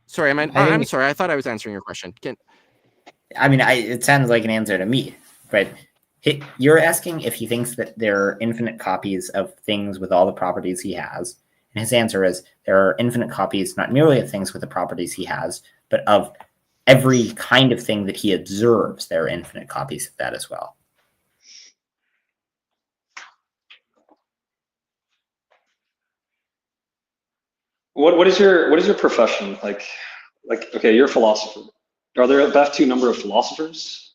Sorry, I'm sorry. I thought I was answering your question. It sounds like an answer to me, but you're asking if he thinks that there are infinite copies of things with all the properties he has. And his answer is there are infinite copies, not merely of things with the properties he has, but of every kind of thing that he observes. There are infinite copies of that as well. What is your profession? Like, like, okay, you're a philosopher. Are there a BEF2 number of philosophers?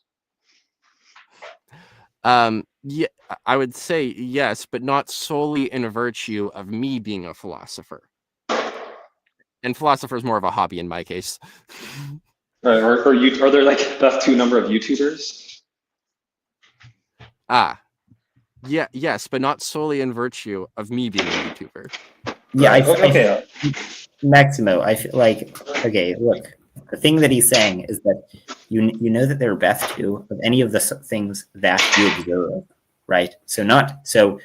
Yeah, I would say yes, but not solely in virtue of me being a philosopher. And philosopher is more of a hobby in my case. Right, are there like BEF2 number of YouTubers? Yeah, yes, but not solely in virtue of me being a YouTuber. Yeah, Right, okay. Maximo, I feel like, okay, look, the thing that he's saying is that you know that there are BEF2 of any of the things that you observe, right? So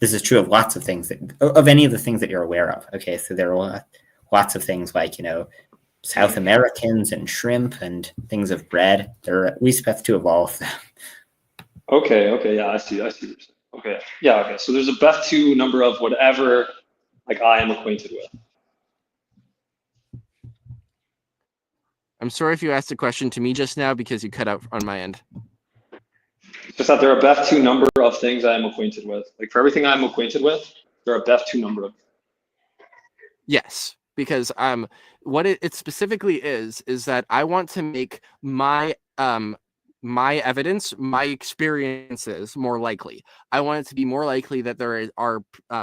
this is true of lots of things, of any of the things that you're aware of, okay? So there are lots of things like, South Americans and shrimp and things of bread. There are at least BEF2 of all of them. Okay, yeah, I see what you're saying. Okay, yeah, okay. So there's a BEF2 number of whatever, like, I am acquainted with. I'm sorry if you asked a question to me just now because you cut out on my end. Just that there are a BEF2 number of things I am acquainted with. Like, for everything I'm acquainted with, there are a BEF2 number of. Yes, because what it specifically is that I want to make my my evidence, my experiences more likely. I want it to be more likely that there are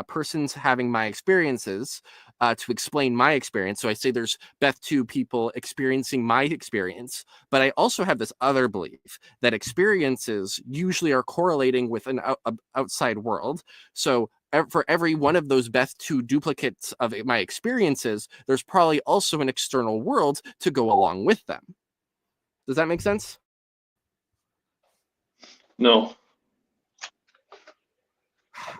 persons having my experiences to explain my experience. So I say there's BEF2 people experiencing my experience, but I also have this other belief that experiences usually are correlating with an outside world. So for every one of those BEF2 duplicates of my experiences, there's probably also an external world to go along with them. Does that make sense? No.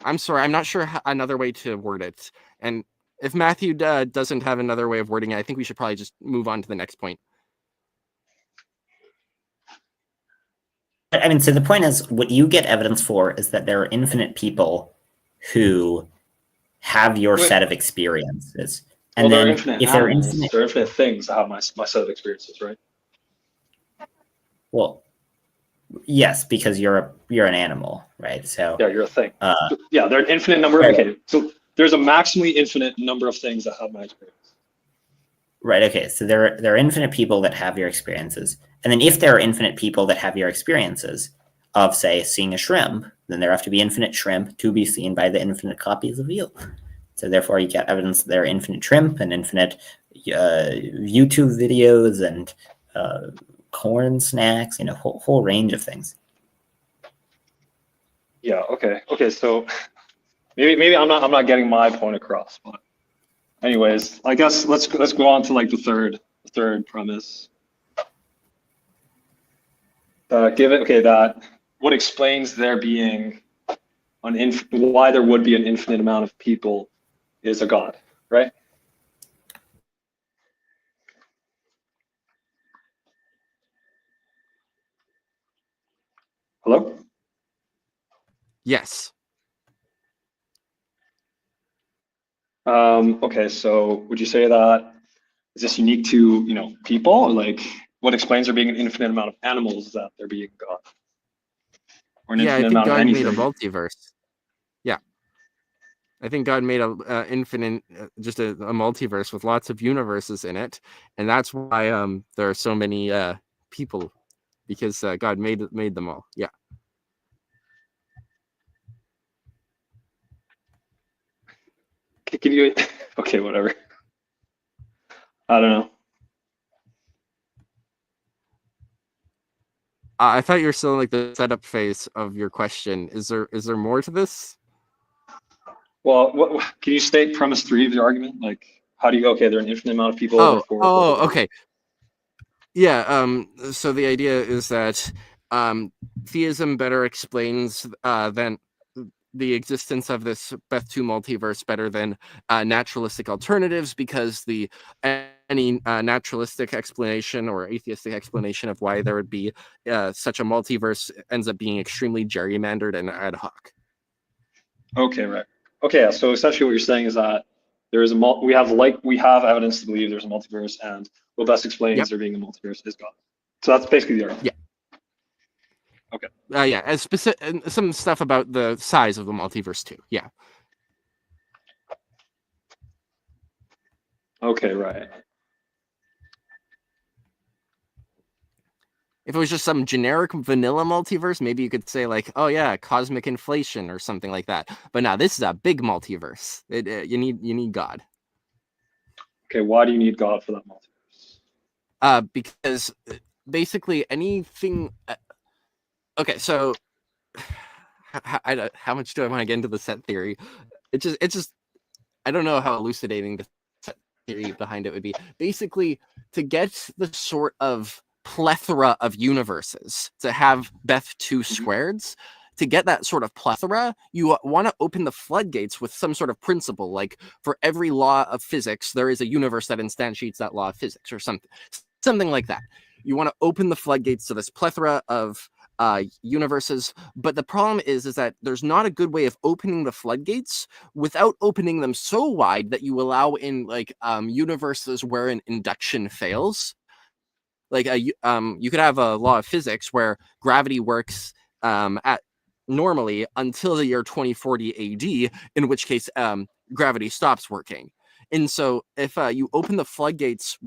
I'm sorry, I'm not sure another way to word it. And if Matthew doesn't have another way of wording it, I think we should probably just move on to the next point. I mean, so the point is, what you get evidence for is that there are infinite people who have your set of experiences. And Well, then they're infinite if there are animals, infinite... they're infinite things that have my set of experiences, right? Well, yes, because you're an animal, right? So yeah, you're a thing. Yeah, there are an infinite number of, okay, so there's a maximally infinite number of things that have my experience. Right, okay, so there are infinite people that have your experiences. And then if there are infinite people that have your experiences of, say, seeing a shrimp, then there have to be infinite shrimp to be seen by the infinite copies of you. So therefore you get evidence that there are infinite shrimp and infinite YouTube videos and corn snacks, whole range of things. Yeah, okay, so maybe I'm not getting my point across, but anyways, I guess let's go on to like the third premise. That what explains there being why there would be an infinite amount of people is a God, right? Hello? Yes. Okay, so would you say that is this unique to people, or like what explains there being an infinite amount of animals is that there being God? Or an infinite amount of anything? I think God made a multiverse. Yeah. I think God made a infinite, just a multiverse with lots of universes in it, and that's why there are so many people, because God made them all. Yeah. Can you? Okay, whatever. I don't know. I thought you were still in like the setup phase of your question. Is there more to this? Well, can you state premise 3 of the argument? Like, how do you? Okay, there are an infinite amount of people. Okay. Yeah. So the idea is that theism better explains than the existence of this BEF2 multiverse better than naturalistic alternatives, because any naturalistic explanation or atheistic explanation of why there would be such a multiverse ends up being extremely gerrymandered and ad hoc. Okay, right. Okay, so essentially what you're saying is that there is we have evidence to believe there's a multiverse, and what best explains there being a multiverse is God. So that's basically the argument. Yeah. Okay. Yeah, as some stuff about the size of the multiverse too. Yeah. Okay, right. If it was just some generic vanilla multiverse, maybe you could say like, oh yeah, cosmic inflation or something like that. But now this is a big multiverse. You need God. Okay, why do you need God for that multiverse? Because basically anything. Okay, so how much do I want to get into the set theory? It's just I don't know how elucidating the set theory behind it would be. Basically, to get the sort of plethora of universes, to have Beth 2 squareds, to get that sort of plethora, you want to open the floodgates with some sort of principle. Like for every law of physics, there is a universe that instantiates that law of physics or something like that. You want to open the floodgates to this plethora of universes, but the problem is that there's not a good way of opening the floodgates without opening them so wide that you allow in like universes where an induction fails. Like you could have a law of physics where gravity works at normally until the year 2040 AD, in which case gravity stops working. And so if you open the floodgates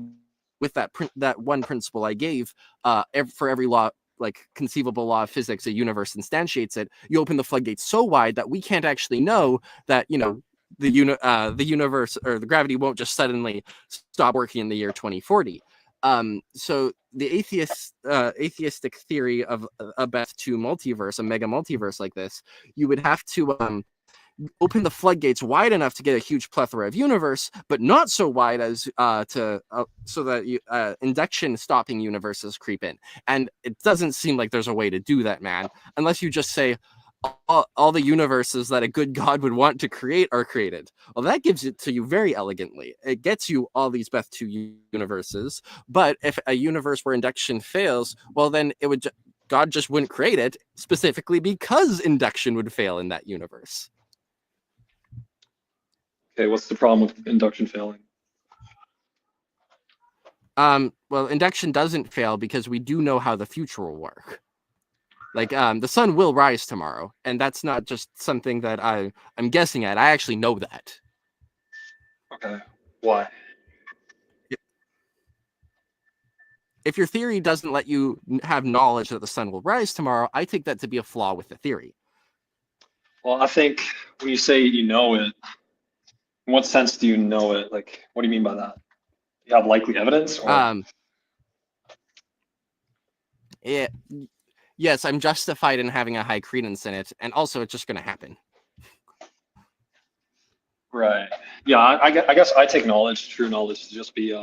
with that one principle I gave, for every law, like conceivable law of physics, a universe instantiates it, you open the floodgates so wide that we can't actually know that, you know, the universe or the gravity won't just suddenly stop working in the year 2040. So the atheistic theory of a Beth 2 multiverse, a mega multiverse like this, you would have to open the floodgates wide enough to get a huge plethora of universe, but not so wide as so that induction stopping universes creep in. And it doesn't seem like there's a way to do that, man, unless you just say all the universes that a good God would want to create are created. Well, that gives it to you very elegantly. It gets you all these Beth 2 universes, but if a universe where induction fails, well, then it would God just wouldn't create it specifically because induction would fail in that universe. Okay, what's the problem with induction failing? Well, induction doesn't fail because we do know how the future will work. Like, the sun will rise tomorrow, and that's not just something that I'm guessing at. I actually know that. Okay, why? If your theory doesn't let you have knowledge that the sun will rise tomorrow, I take that to be a flaw with the theory. Well, I think when you say you know it, in what sense do you know it? Like, what do you mean by that? You have likely evidence? Or? Yes, I'm justified in having a high credence in it, and also it's just going to happen. Right. Yeah, I guess I take knowledge, true knowledge, to just be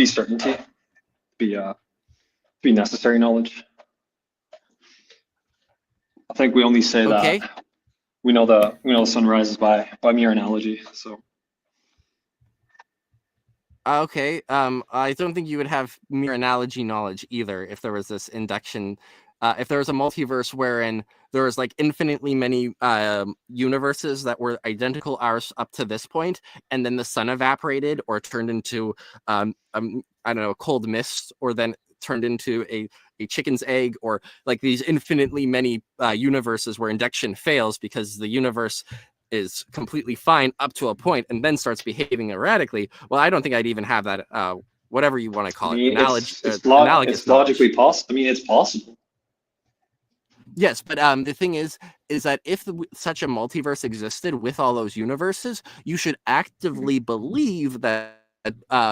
certainty, to be necessary knowledge. I think we only say that we know the sun rises by mere analogy. So. Okay. I don't think you would have mere analogy knowledge either if there was this induction. If there was a multiverse wherein there was like infinitely many universes that were identical ours up to this point, and then the sun evaporated or turned into I don't know, a cold mist, or then turned into a chicken's egg, or like these infinitely many universes where induction fails because the universe is completely fine up to a point and then starts behaving erratically. Well, I don't think I'd even have that whatever you want to call it. It's logically possible. I mean, it's possible. Yes, but the thing is that if such a multiverse existed with all those universes, you should actively believe that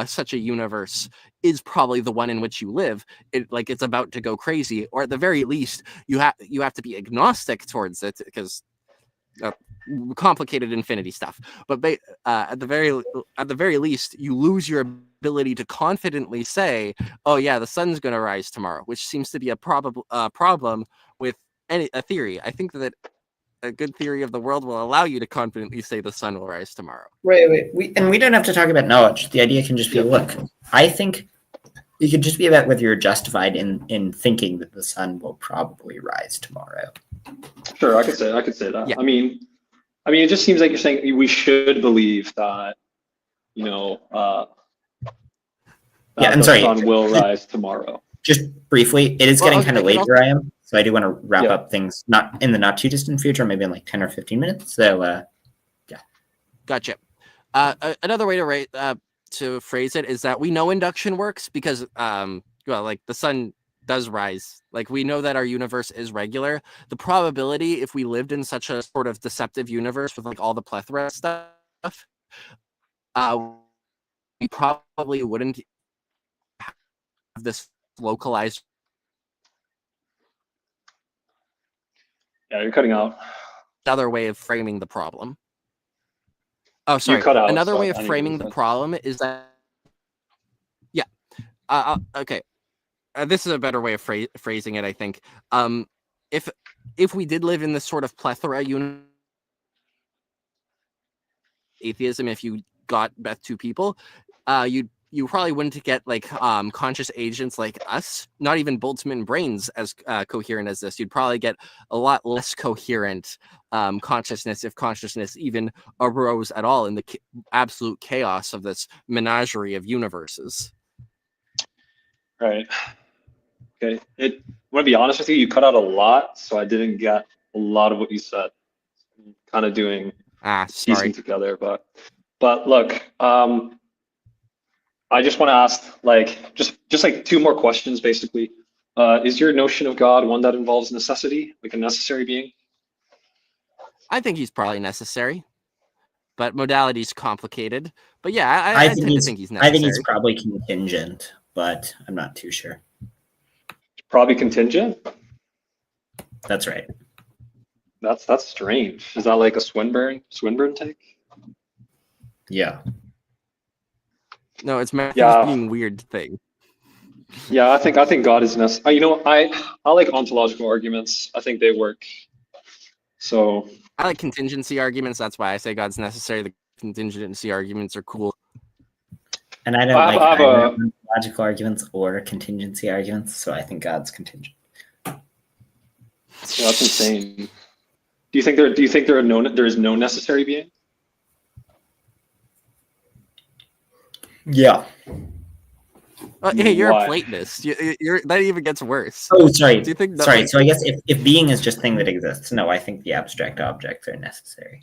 such a universe is probably the one in which you live. It's about to go crazy, or at the very least, you have to be agnostic towards it, because complicated infinity stuff. But at the very least, you lose your ability to confidently say, "Oh yeah, the sun's going to rise tomorrow," which seems to be a problem with a theory. I think that a good theory of the world will allow you to confidently say the sun will rise tomorrow. Right. We don't have to talk about knowledge. The idea can just be, look, I think it could just be about whether you're justified in thinking that the sun will probably rise tomorrow. Sure, I could say that. Yeah. I mean, it just seems like you're saying we should believe that, that I'm the sorry. sun will rise tomorrow. Just briefly, it is getting kind of late where I am, so I do want to wrap up things not in the not too distant future, maybe in like 10 or 15 minutes. So, Gotcha. Another way to phrase it is that we know induction works because, the sun does rise. Like, we know that our universe is regular. The probability, if we lived in such a sort of deceptive universe with like all the plethora of stuff, we probably wouldn't have this localized. Yeah, you're cutting out. Another way of framing the problem. Oh, You sorry. cut out, Another so way of I didn't framing get the that. problem is that, yeah. Okay. This is a better way of phrasing it, I think. If we did live in this sort of plethora atheism, if you got two people, you probably wouldn't get like conscious agents like us, not even Boltzmann brains as coherent as this. You'd probably get a lot less coherent consciousness, if consciousness even arose at all in the absolute chaos of this menagerie of universes. Right. Okay. I want to be honest with you. You cut out a lot, so I didn't get a lot of what you said. I'm kind of doing piecing together, but look, I just want to ask, like, just like two more questions, basically. Is your notion of God one that involves necessity, like a necessary being? I think he's probably necessary, but modality's complicated. But yeah, I tend to think he's necessary. I think he's probably contingent, but I'm not too sure. Probably contingent? That's right. That's strange. Is that like a Swinburne take? Yeah. No, it's Matthew's being weird thing. Yeah, I think God is necessary. You know, I like ontological arguments. I think they work. So I like contingency arguments. That's why I say God's necessary. The contingency arguments are cool. And I don't like either logical arguments or contingency arguments, so I think God's contingent. Yeah, that's insane. Do you think there is no necessary being? Yeah. Hey, you're a Platonist. You're that even gets worse. Oh, sorry. Do you think sorry. So I guess if being is just thing that exists, no, I think the abstract objects are necessary.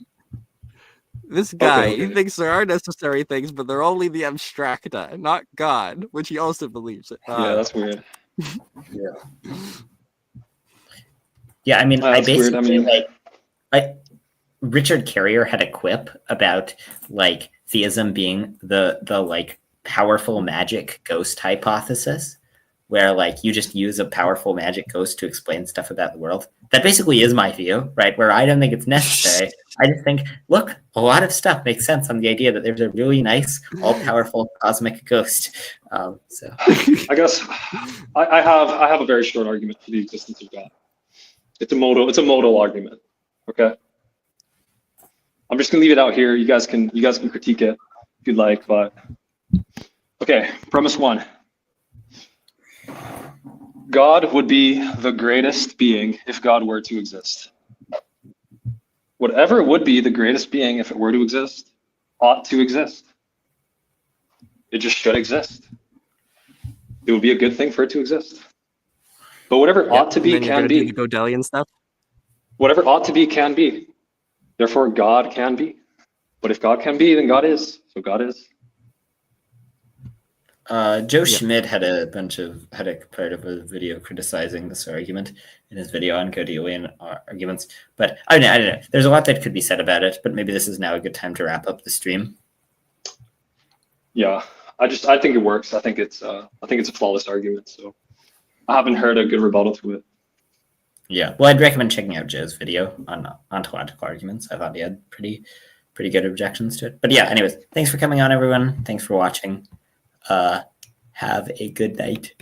This guy, he thinks there are necessary things, but they're only the abstracta, not God, which he also believes in. Yeah, that's weird. Yeah, I mean, I basically Richard Carrier had a quip about like theism being the like powerful magic ghost hypothesis, where like you just use a powerful magic ghost to explain stuff about the world. That basically is my view, right? Where I don't think it's necessary. I just think, look, a lot of stuff makes sense on the idea that there's a really nice, all-powerful cosmic ghost. So I guess I have a very short argument for the existence of God. It's a modal argument. Okay. I'm just gonna leave it out here. You guys can critique it if you'd like, but okay. Premise one. God would be the greatest being if God were to exist. Whatever would be the greatest being if it were to exist ought to exist. It just should exist. It would be a good thing for it to exist. But whatever ought to be can be. Godelian stuff. Whatever ought to be can be. Therefore, God can be. But if God can be, then God is. So God is. Joe Schmidt had a part of a video criticizing this argument in his video on Godelian arguments. But I don't know. There's a lot that could be said about it, but maybe this is now a good time to wrap up the stream. Yeah, I think it works. I think it's a flawless argument. So I haven't heard a good rebuttal to it. Yeah, well, I'd recommend checking out Joe's video on ontological arguments. I thought he had pretty good objections to it. But yeah, anyways, thanks for coming on, everyone. Thanks for watching. Have a good night.